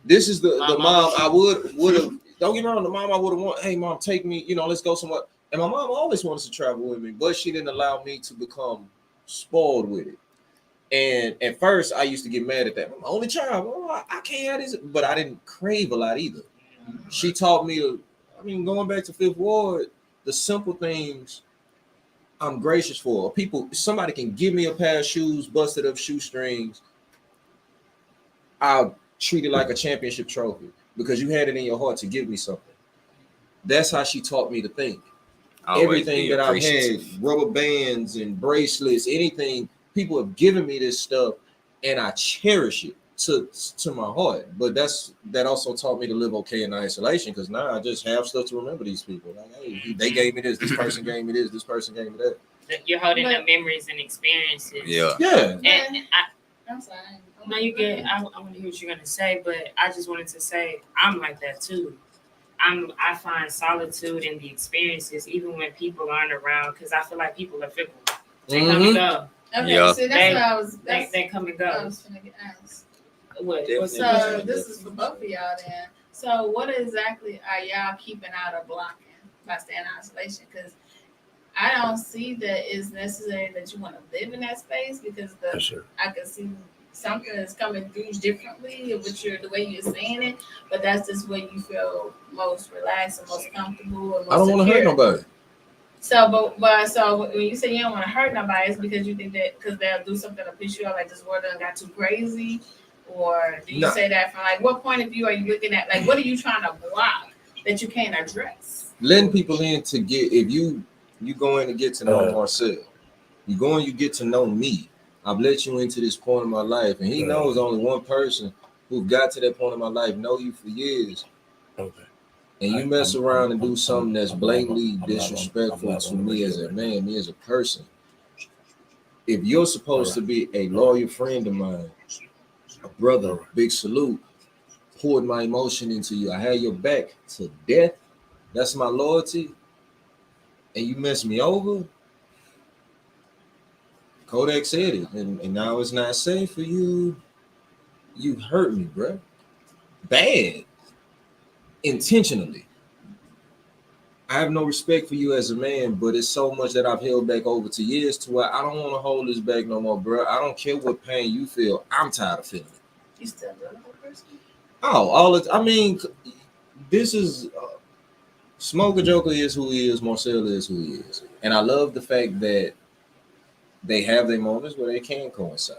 This is the mom I would have. Don't get me wrong, the mom I would have wanted. Hey, mom, take me. Let's go somewhere. And my mom always wanted to travel with me, but she didn't allow me to become spoiled with it. And at first, I used to get mad at that. I'm the only child. Oh, I can't have this, but I didn't crave a lot either. She taught me to. Going back to Fifth Ward, the simple things. I'm gracious for. Somebody can give me a pair of shoes, busted up shoestrings. I'll treat it like a championship trophy because you had it in your heart to give me something. That's how she taught me to think. Always Everything be that I've appreciative. had, rubber bands and bracelets, anything, people have given me this stuff and I cherish it to my heart. But that also taught me to live okay in isolation because now I just have stuff to remember these people. Like, hey, they gave me this person gave me this person gave me that. You're holding the memories and experiences. Yeah. Yeah. And I'm sorry. no, you get. I want to hear what you're gonna say, but I just wanted to say I'm like that too. I find solitude in the experiences, even when people aren't around, because I feel like people are fickle. They come and go. Okay, Yeah. so that's what I was. They come and I go. was gonna get asked. What? What's So up? this is for both of y'all then. So what exactly are y'all keeping out or blocking by staying in isolation? Because I don't see that it's necessary that you want to live in that space because I can see something is coming through differently with the way you're saying it, but that's just where you feel most relaxed and most comfortable and most I don't want to hurt nobody. So, so when you say you don't want to hurt nobody, it's because you think that because they'll do something to piss you off, like this world done got too crazy, or do you say that from like what point of view are you looking at? Like, what are you trying to block that you can't address? Letting people in to get if you go in to get to know Marcel, you go in, you get to know me. I've let you into this point of my life, and he knows only one person who got to that point of my life know you for years. Okay. And you mess around and do something that's blatantly disrespectful to me as a man, me as a person. If you're supposed to be a loyal friend of mine, a brother, big salute, poured my emotion into you, I had your back to death. That's my loyalty. And you mess me over. Kodak said it, and now it's not safe for you. You hurt me, bro. Bad. Intentionally. I have no respect for you as a man, but it's so much that I've held back over to years to where I don't want to hold this back no more, bro. I don't care what pain you feel. I'm tired of feeling it. You still love that person? Oh, I mean, this is Smoker Joker is who he is. Marcel is who he is, and I love the fact that they have their moments where they can coincide.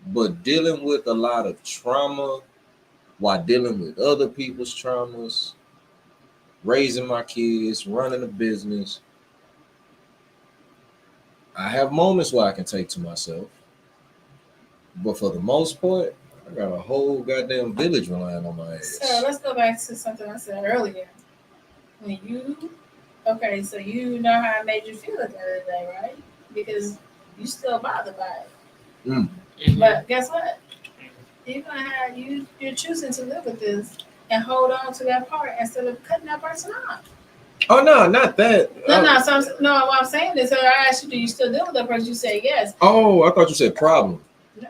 But dealing with a lot of trauma while dealing with other people's traumas, raising my kids, running a business, I have moments where I can take to myself. But for the most part, I got a whole goddamn village relying on my ass. So let's go back to something I said earlier. When so you know how it made you feel at the end of the day, right? Because you still bothered by it. Mm. But guess what? You're choosing to live with this and hold on to that part instead of cutting that person off. Oh no, not that. What I'm saying is, I asked you, do you still deal with that person? You say yes. Oh, I thought you said problem. No.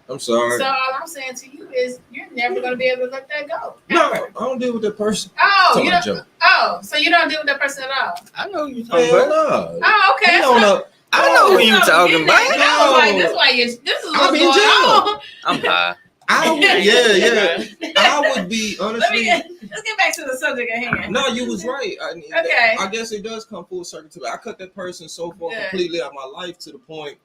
I'm sorry. So all I'm saying to you is, you're never going to be able to let that go. No, I don't deal with that person. Oh, you don't. Oh, so you don't deal with that person at all? I know you talking Hell about. no. Oh, okay. I know who you talking about. I was like, this is what's going on. I'm high. I would be honestly. Let's get back to the subject at hand. No, you was right. Okay. I guess it does come full circle to me. I cut that person so far completely out of my life to the point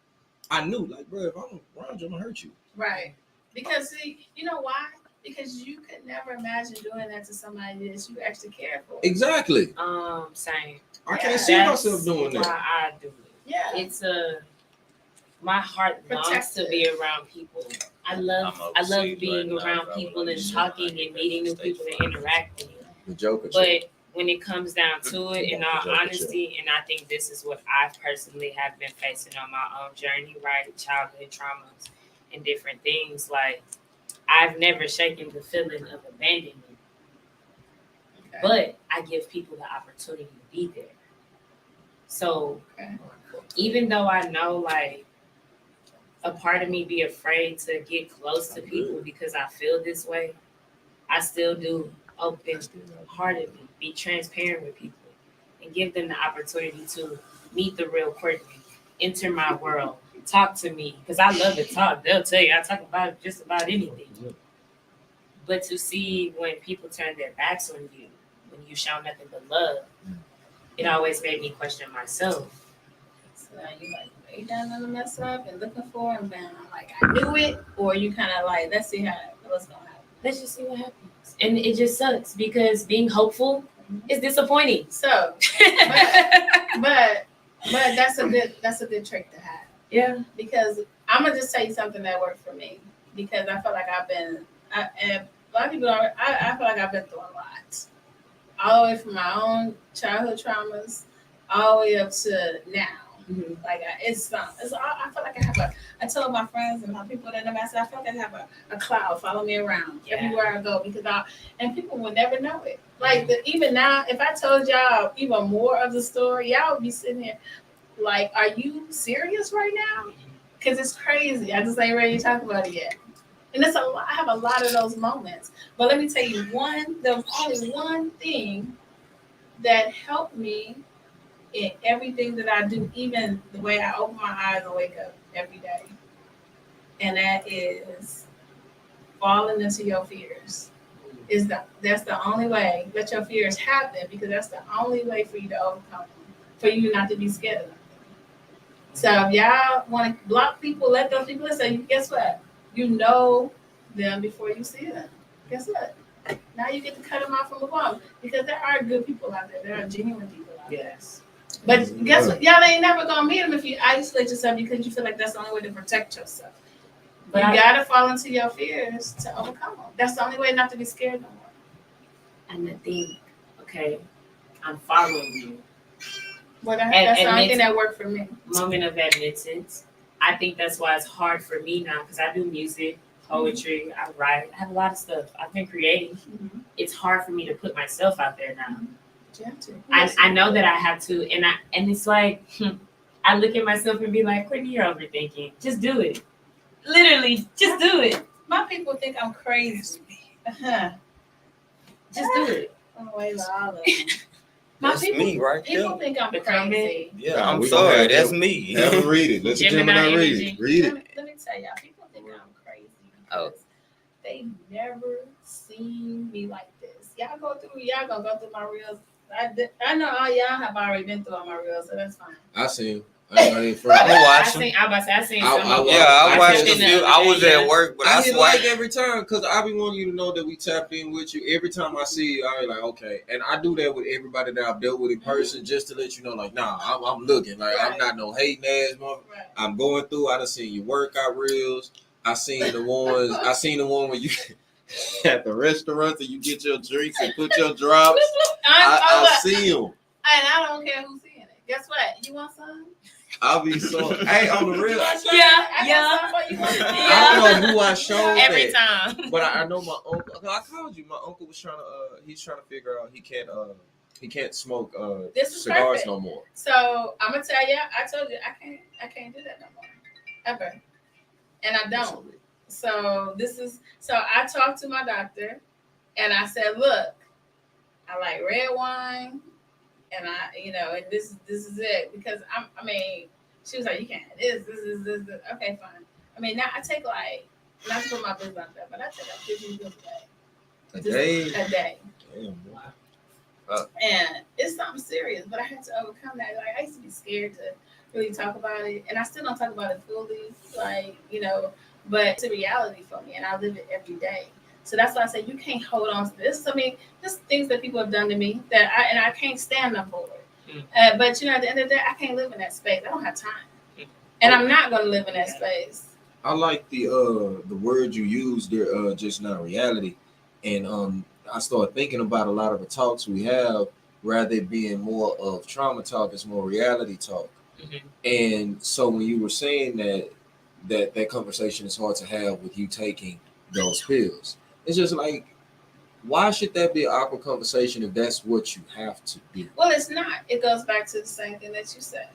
I knew, like, bro, if I'm around you, I'm gonna hurt you. Right. Because see, you know why? Because you could never imagine doing that to somebody that you actually care for. Exactly. Same. I can't see myself doing that. Why I do it. Yeah. It's my heart longs to be around people. I love being around people and talking and meeting new people and interacting. The Joker. But when it comes down to it, in all honesty, and I think this is what I personally have been facing on my own journey, right? Childhood traumas and different things. Like, I've never shaken the feeling of abandonment. Okay. But I give people the opportunity to be there. So even though I know, like, a part of me be afraid to get close to people because I feel this way, I still do open-heartedly be transparent with people and give them the opportunity to meet the real Courtney, enter my world, talk to me, because I love to talk. They'll tell you I talk about just about anything. But to see when people turn their backs on you, when you show nothing but love, it always made me question myself. So now you like way down on the mess up and looking for and then like I knew it, or you kind of like let's see what's gonna happen. Let's just see what happens. And it just sucks because being hopeful is disappointing. So, but that's a good trick to have. Yeah. Because I'm gonna just tell you something that worked for me because I feel like and a lot of people don't. I feel like I've been through a lot, all the way from my own childhood traumas, all the way up to now. Mm-hmm. Like it's I feel like I have I tell my friends and my people that know, I said I feel like I have a cloud follow me around everywhere I go because and people would never know it. Like even now, if I told y'all even more of the story, y'all would be sitting here like, are you serious right now? Because it's crazy. I just ain't ready to talk about it yet. And it's a lot. I have a lot of those moments. But let me tell you there was only one thing that helped me in everything that I do, even the way I open my eyes and wake up every day. And that is falling into your fears. That's the only way. Let your fears happen because that's the only way for you to overcome them, for you not to be scared of them. So if y'all want to block people, let those people listen. Guess what? You know them before you see them. Guess what? Now you get to cut them off from above because there are good people out there. There are genuine people out there. Yes. But guess what? Y'all ain't never gonna meet them if you isolate yourself because you feel like that's the only way to protect yourself. But you gotta fall into your fears to overcome them. That's the only way not to be scared no more. And I think, okay, I'm following you. Well, that's the only thing that worked for me. Moment of admittance. I think that's why it's hard for me now because I do music, poetry, I write, I have a lot of stuff. I've been creating. Mm-hmm. It's hard for me to put myself out there now. You have to. I know that I have to, and it's like I look at myself and be like, Courtney, you're overthinking. Just do it. Literally, just do it. My people think I'm crazy. Just do it. Oh, wait, all of them. That's me right People there. think I'm The crazy. Yeah, I'm we gonna sorry. have That's them- me. Have them read it. Let the Gemini Gemini read energy. it. Read it. Let me tell y'all, people think I'm crazy Oh. because they've never seen me like this. Y'all gonna go through my reels. I know all y'all have already been through all my reels, so that's fine. I seen him. I ain't front. I'm I watching. seen a few. Yeah, I watched a few. I was at work, but I I hit swear. like every time because I be wanting you to know that we tapped in with you. Every time I see you, I be like, okay. And I do that with everybody that I've dealt with in person just to let you know, like, nah, I'm looking. Like, I'm not no hating ass mother. Right. I'm going through. I done seen your workout reels. I seen the one where you at the restaurant and you get your drinks and put your drops. I see them. And I don't care who's seeing it. Guess what? You want some? I'll be so. Hey, on the real. I Yeah. got some for you. Want some? I don't know who I showed Every that. time. But I know my uncle. I called you. My uncle was trying to. He's trying to figure out he can't smoke This is cigars perfect. no more. So I'm gonna tell you. I told you I can't do that no more, ever, and I don't. So I talked to my doctor, and I said, look, I like red wine, and and this is it because she was like, you can't. This. Okay, fine. I mean, now I take like, not to put my business out there, but I take like 50 pills a day. A day. Damn, And it's something serious, but I had to overcome that. Like, I used to be scared to really talk about it, and I still don't talk about it fully, but it's a reality for me, and I live it every day. So that's why I say you can't hold on to this. I mean, just things that people have done to me that I can't stand up for it. But at the end of the day, I can't live in that space. I don't have time, and I'm not going to live in that space. I like the word you used there, just now, reality, and I started thinking about a lot of the talks we have, rather it being more of trauma talk, it's more reality talk. Mm-hmm. And so when you were saying that conversation is hard to have with you taking those pills, it's just like, why should that be an awkward conversation if that's what you have to do? Well, it's not. It goes back to the same thing that you said.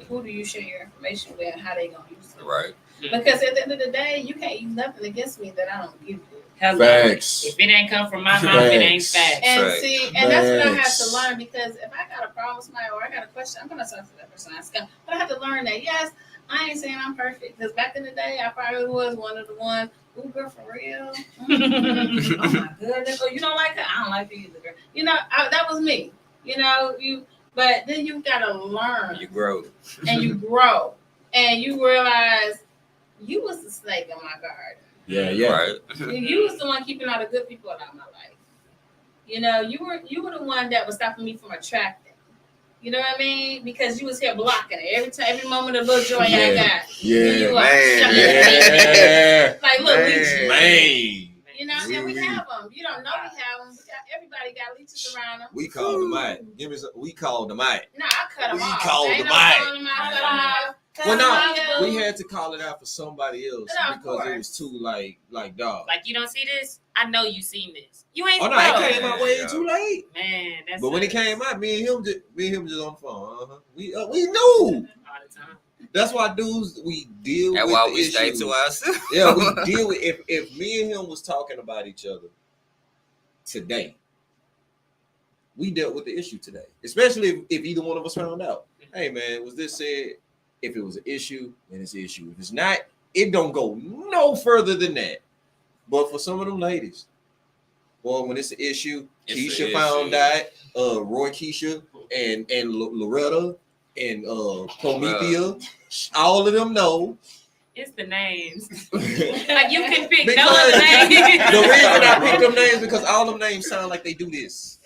Who do you share your information with, and how they gonna use it? Right. Because at the end of the day, you can't use nothing against me that I don't give you. Facts. If it ain't come from my mouth, it ain't facts. And Right. see, and that's what I have Facts. to learn, because if I got a problem with somebody or I got a question, I'm gonna talk to that person. But I have to learn that, yes, I ain't saying I'm perfect. Because back in the day, I probably was one of the ones, ooh, girl, for real? Mm-hmm. Oh my goodness. Oh, you don't like her? I don't like her either, girl. That was me. But then you gotta learn You grow. and you grow and you realize you was the snake in my garden. Yeah. Right. You was the one keeping all the good people out of my life. You know, you were the one that was stopping me from attracting. You know what I mean? Because you was here blocking it every moment of little joy I got. Here Yeah. you are, Man. shutting it down. Yeah. Like, look, Man. leeches. Man. You know, and we have them. You don't know we have them. Everybody got leeches around them. We called them out. We called them out. No, I cut them We off. called Ain't them no out. calling them out. Cut 'em off. Well, no, Yeah. we had to call it out for somebody else No, of because it course. was too like dog. Like, you don't see this? I know you seen this. You ain't Oh no, bro. it came out way too late. Man, that's But when it us came out, me and him just on the phone. We knew. all the time. That's why dudes we deal That's with why the we stay issues. to ourselves. Yeah, we deal with if me and him was talking about each other today, we dealt with the issue today. Especially if either one of us found out. Hey man, was this said? If it was an issue, then it's an issue. If it's not, it don't go no further than that. But for some of them ladies, boy, when it's an issue, It's Keisha an found issue. out, Roy Keisha and Loretta and Promethea, all of them know. It's the names. The Like, you can pick no Because- other name. reason I pick them names because all them names sound like they do this.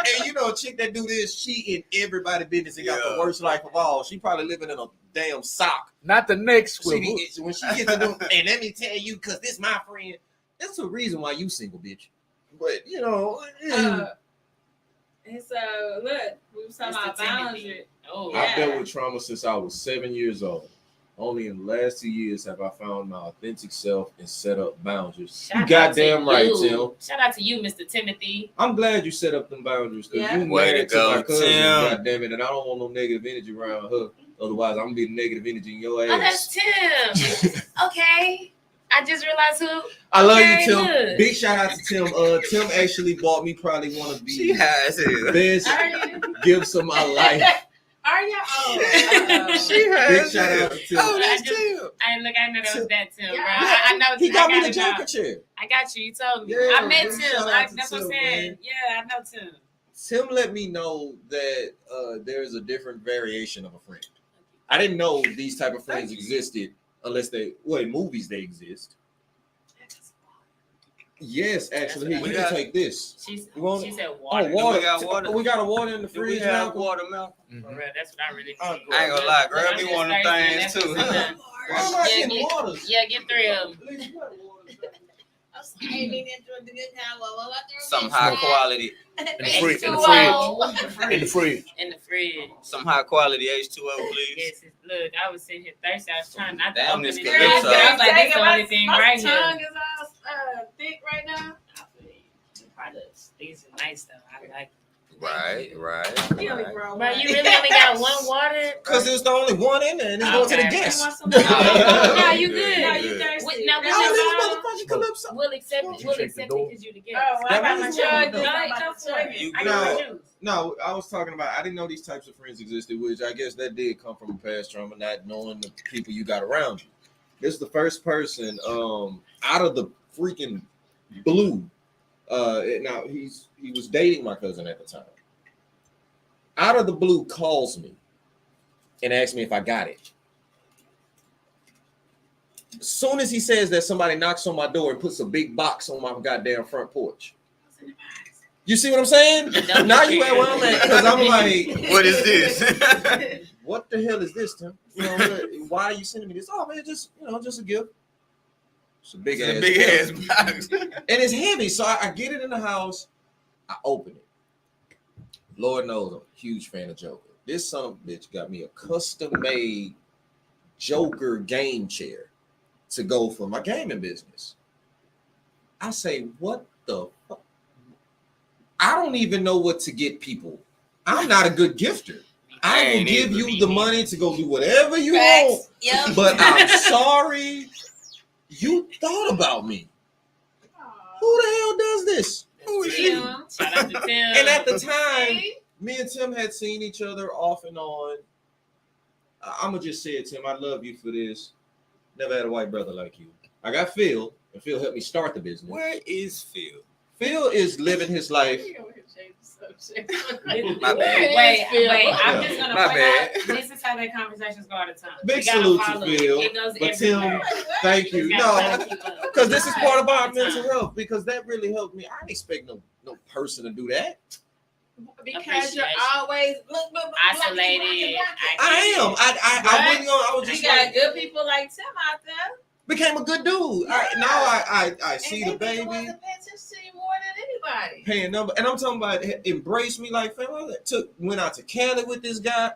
And you know, a chick that do this, she in everybody's business and got the worst life of all. She probably living in a damn sock. Not the next When swivel. she gets to them, and let me tell you, because this my friend. That's the reason why you single, bitch. But you know, And so look, we was talking about It's the timid boundaries. Oh, Yeah. I've dealt with trauma since I was 7 years old. Only in the last 2 years have I found my authentic self and set up boundaries. Shout You out goddamn to right, you. Tim. Shout out to you, Mr. Timothy. I'm glad you set up them boundaries because Yeah. you Way married to to go, my cousin, Tim. goddamn it, and I don't want no negative energy around her. Otherwise, I'm gonna be the negative energy in your Oh, that's ass. Tim. Okay. I just realized who. I love Okay, you, Tim. good. Big shout out to Tim. Tim actually bought me probably one of She the has it. best Are you? gifts of my life. Are you? Oh, She Big has shout out it. to Tim. Oh, that's I just- Tim. I know that was that Tim, bro. Yeah. I know. He got I me the it now. Joker chair. I got you. You told me. Yeah, I met big Tim. shout out to That's what I'm Tim, saying. man. Yeah, I know Tim. Tim let me know that there's a different variation of a friend. I didn't know these type of friends existed unless in movies they exist. Yes, actually, here, We you got- can take this. She said Oh, water. water. We got water. We got a water in the Do we fridge have now. water, Malcolm? For real, that's what I really Oh, need. God. I ain't gonna lie, grab I'm me just one of them thirsty, things that's too. what's up. Why am I Yeah, getting waters? Yeah, get 3 of them. Some high quality, In the fridge. In the H2O. fridge. In the fridge. In the fridge. some high quality H2O, please. Yes, look, I was sitting here thirsty. I was trying not to Damn, open this it. Calypso. I was like, that's the only thing my right tongue here. is all thick right now. The products. These are nice though. I like Right. You only grow But one. you really only got one water? Because it was the only one in there, and it's going to the Okay. guest. Want some more? No, you good. No, you thirsty. Wait, now, All what's your these bottle? motherfucking Calypso. We'll accept Did it. you We'll shake accept the it door? because you the Oh, guest. well, I got my That jug. means I'm No, about go to for chug it. You I got my good. juice. No, I was talking about, I didn't know these types of friends existed, which I guess that did come from a past trauma, not knowing the people you got around you. This is the first person out of the freaking blue. Now, he was dating my cousin at the time. Out of the blue calls me and asks me if I got it. As soon as he says that, somebody knocks on my door and puts a big box on my goddamn front porch. You see what I'm saying? Now you at where I'm at, because I'm like, What is this? what the hell is this, Tim? You know, why are you sending me this? Oh man, just a gift. It's a big It's ass a big gift. ass box. And it's heavy, so I get it in the house. I open it. Lord knows I'm a huge fan of Joker. This son of a bitch got me a custom-made Joker game chair to go for my gaming business. I say, what the fuck? I don't even know what to get people. I'm not a good gifter. I will ain't give either. you the money to go do whatever you want, Yep. but I'm sorry you thought about me. Who the hell does this? Who is you? Shout out to Tim. And at the time, me and Tim had seen each other off and on. I'm gonna just say it, Tim. I love you for this. Never had a white brother like you. I got Phil, and Phil helped me start the business. Where is Phil? Phil is living his life. My bad. Wait, I'm just gonna My point bad. out, this is how that conversations go all the time. Big You gotta salute to follow Phil, it. It goes but Tim, everywhere. thank you. You gotta No, keep up. because this is part of our mental health. Because that really helped me. I didn't expect no person to do that. Because you're Appreciation. always Isolated. I am. I wasn't gonna. I was You just got like, good people like Tim out there. became a good dude. Now I see the And they be the ones baby that pay attention to you more than anybody. paying number, and I'm talking about embrace me like fam. Went out to Cali with this guy.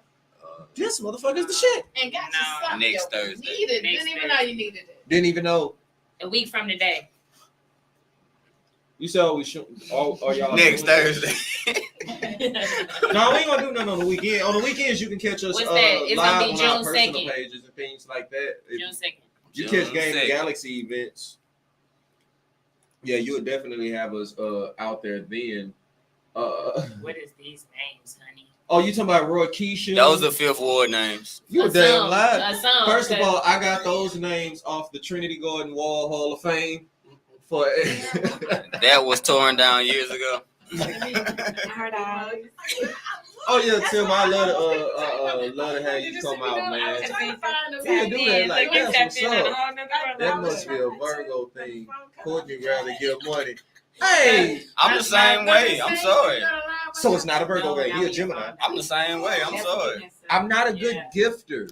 This motherfucker's the shit. And got No, you something next you Thursday. needed. Next Didn't even Thursday. know you needed it. Didn't even know. A week from today. You said we should. All y'all Next doing it? Thursday. No, we ain't gonna do nothing on the weekend. On the weekends, you can catch us What's that? It's gonna live be on June our personal 2nd. pages and things like that. If June 2nd. you June catch Game 2nd. Galaxy events, yeah, you would definitely have us out there then. What is these names, honey? Oh, you talking about Roy Keisha? Those are Fifth Ward names. You were damn Some, live. some, First of 'cause- all, I got those names off the Trinity Garden Wall Hall of Fame. For That was torn down years ago. oh yeah, Tim, I love to have you come out, man. Yeah, do that like Look, that's it's what's tapped in on up. a whole nother That level. must be a Virgo thing. Courtney rather give money. Hey, I'm the same way. I'm sorry. so it's not a Virgo No, game. now You're a we Gemini. found I'm the same way. I'm sorry. I'm not a good gifter.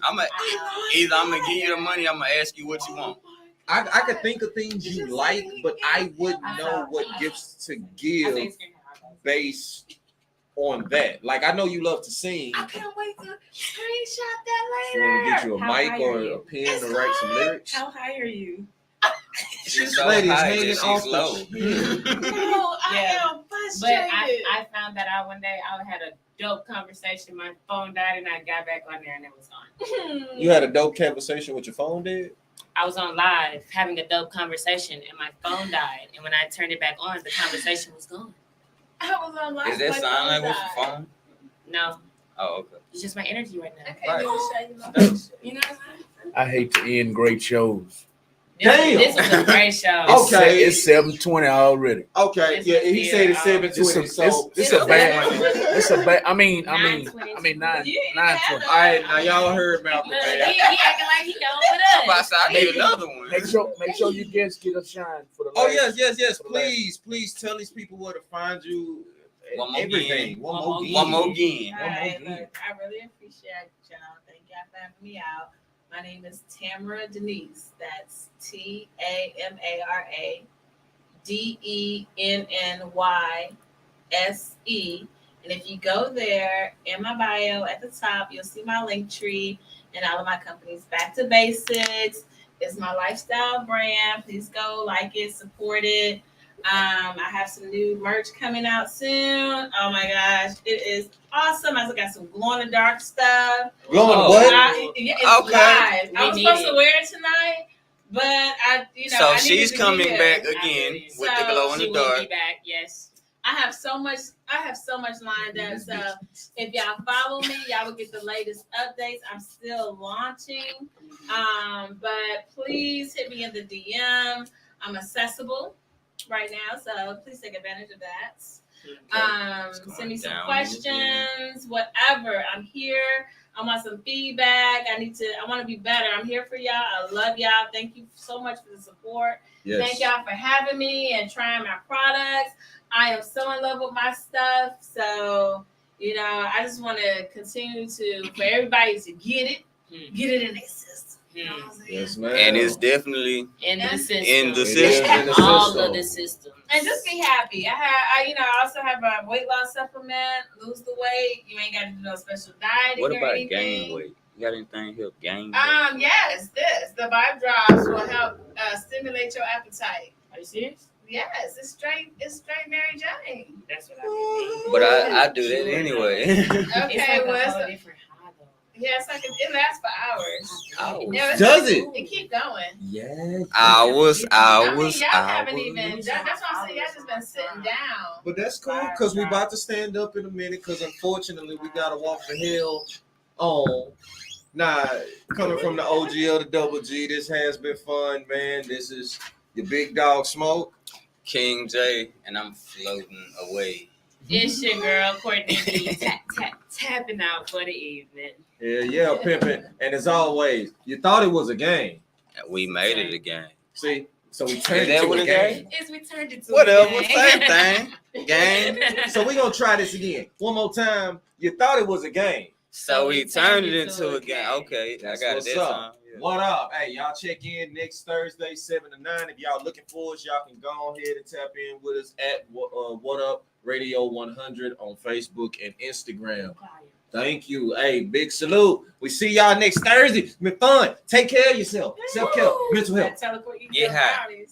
Either I'm gonna give you the money. I'm gonna ask you what you want. I could think of things you like, but I wouldn't know what gifts to give based on that. Like I know you love to sing. I can't wait to screenshot that You want to later. get you a How mic high or are you? a pen to write some lyrics. How high are you? She's so Lady's high hanging that she's off low. the chin. No, I Yeah. am But frustrated. I found that out one day. I had a dope conversation. My phone died and I got back on there and it was on. You had a dope conversation with your phone, did? I was on live having a dope conversation and my phone died. And when I turned it back on, the conversation was gone. I was on live. Is that my sign phone language died. for phone? No, Oh, okay. it's just my energy right I now. can't even show you my Thanks. You know what I'm I hate to end great shows. Damn. This was a great show. Okay. It's 7:20 already. Okay, It's yeah, a he said it's fear. 7:20. So It's a bad. It's a bad. I mean 9:22. 9:20. all right, now y'all heard Malcolm, Look, man. he acting like he going with I'm about to us. say, I need another one. Make sure you guys get a shine for the. Oh last- yes. for the last- Please tell these people where to find you. One more Everything. again. One more One more again. All right, look, I really appreciate y'all. Thank y'all for having me out. My name is Tamara Denise. That's TamaraDennyse. And if you go there in my bio at the top, you'll see my link tree and all of my companies. Back to Basics is my lifestyle brand. Please go like it, support it. I have some new merch coming out soon. Oh my gosh, it is awesome. I also got some glow in the dark stuff. Going Oh. what? Yeah, it's Okay. live. I We was need supposed it. to wear it tonight, but I So I needed she's to be coming here. back I again believe with so. the glow in She the will dark. be back, yes. I have so much lined up. So if y'all follow me, y'all will get the latest updates. I'm still launching. But please hit me in the DM. I'm accessible right now, so please take advantage of that. Send me some Down in the questions, whatever. I'm here. I want some feedback. I want to be better. I'm here for y'all. I love y'all. Thank you so much for the support. Thank y'all for having me and trying my products. I am so in love with my stuff. So, I just want to continue for everybody to get it in their system. You know what I'm saying? Yes, man. And it's definitely In the system. in the It is system. in the All system. of the systems. And just be happy. I also have a weight loss supplement. Lose the weight. You ain't got to do no special dieting What or about anything. gain weight? You got anything to help gain weight? Yes, the Vibe Drops will help stimulate your appetite. Are you serious? Yes, it's straight Mary Jane. That's what I mean. But I do that anyway. Okay, It's like well, a whole different high though. it lasts for hours. Hours. Yeah, Does it? It keep going. Yeah. Hours. Y'all haven't even. That's why I'm saying y'all just been sitting down. But that's cool because we about to stand up in a minute because unfortunately we gotta walk the hill on. Nah, coming from the OGL to Double G, this has been fun, man. This is your big dog Smoke. King J, and I'm floating away. It's your girl Courtney B, tapping out for the evening. Yeah, pimping. And as always, you thought it was a game. We made it again. See, so we turned Is it that to what a it game. It's we turned it to Whatever, a same game. thing. Game. So we're gonna try this again. One more time. You thought it was a game. So we turned it into a game. Okay, That's I got what's it this up. time. Yeah. What up? Hey, y'all check in next Thursday, 7 to 9. If y'all looking for us, y'all can go ahead and tap in with us at What Up Radio 100 on Facebook and Instagram. Thank you. Hey, big salute. We see y'all next Thursday. It's been fun. Take care of yourself. Self-care, mental health. Tell her what you Yeah. feel about it.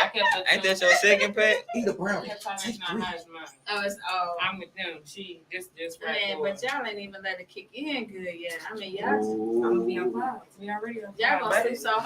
I kept Ain't that your second pack? Eat a brownie. That's Take not three. hers, mine. Oh, it's I'm with them. She just right. man, for but y'all ain't even let it kick in good yet. I mean, y'all I'm gonna be on clouds. We already on y'all clouds. gonna sleep so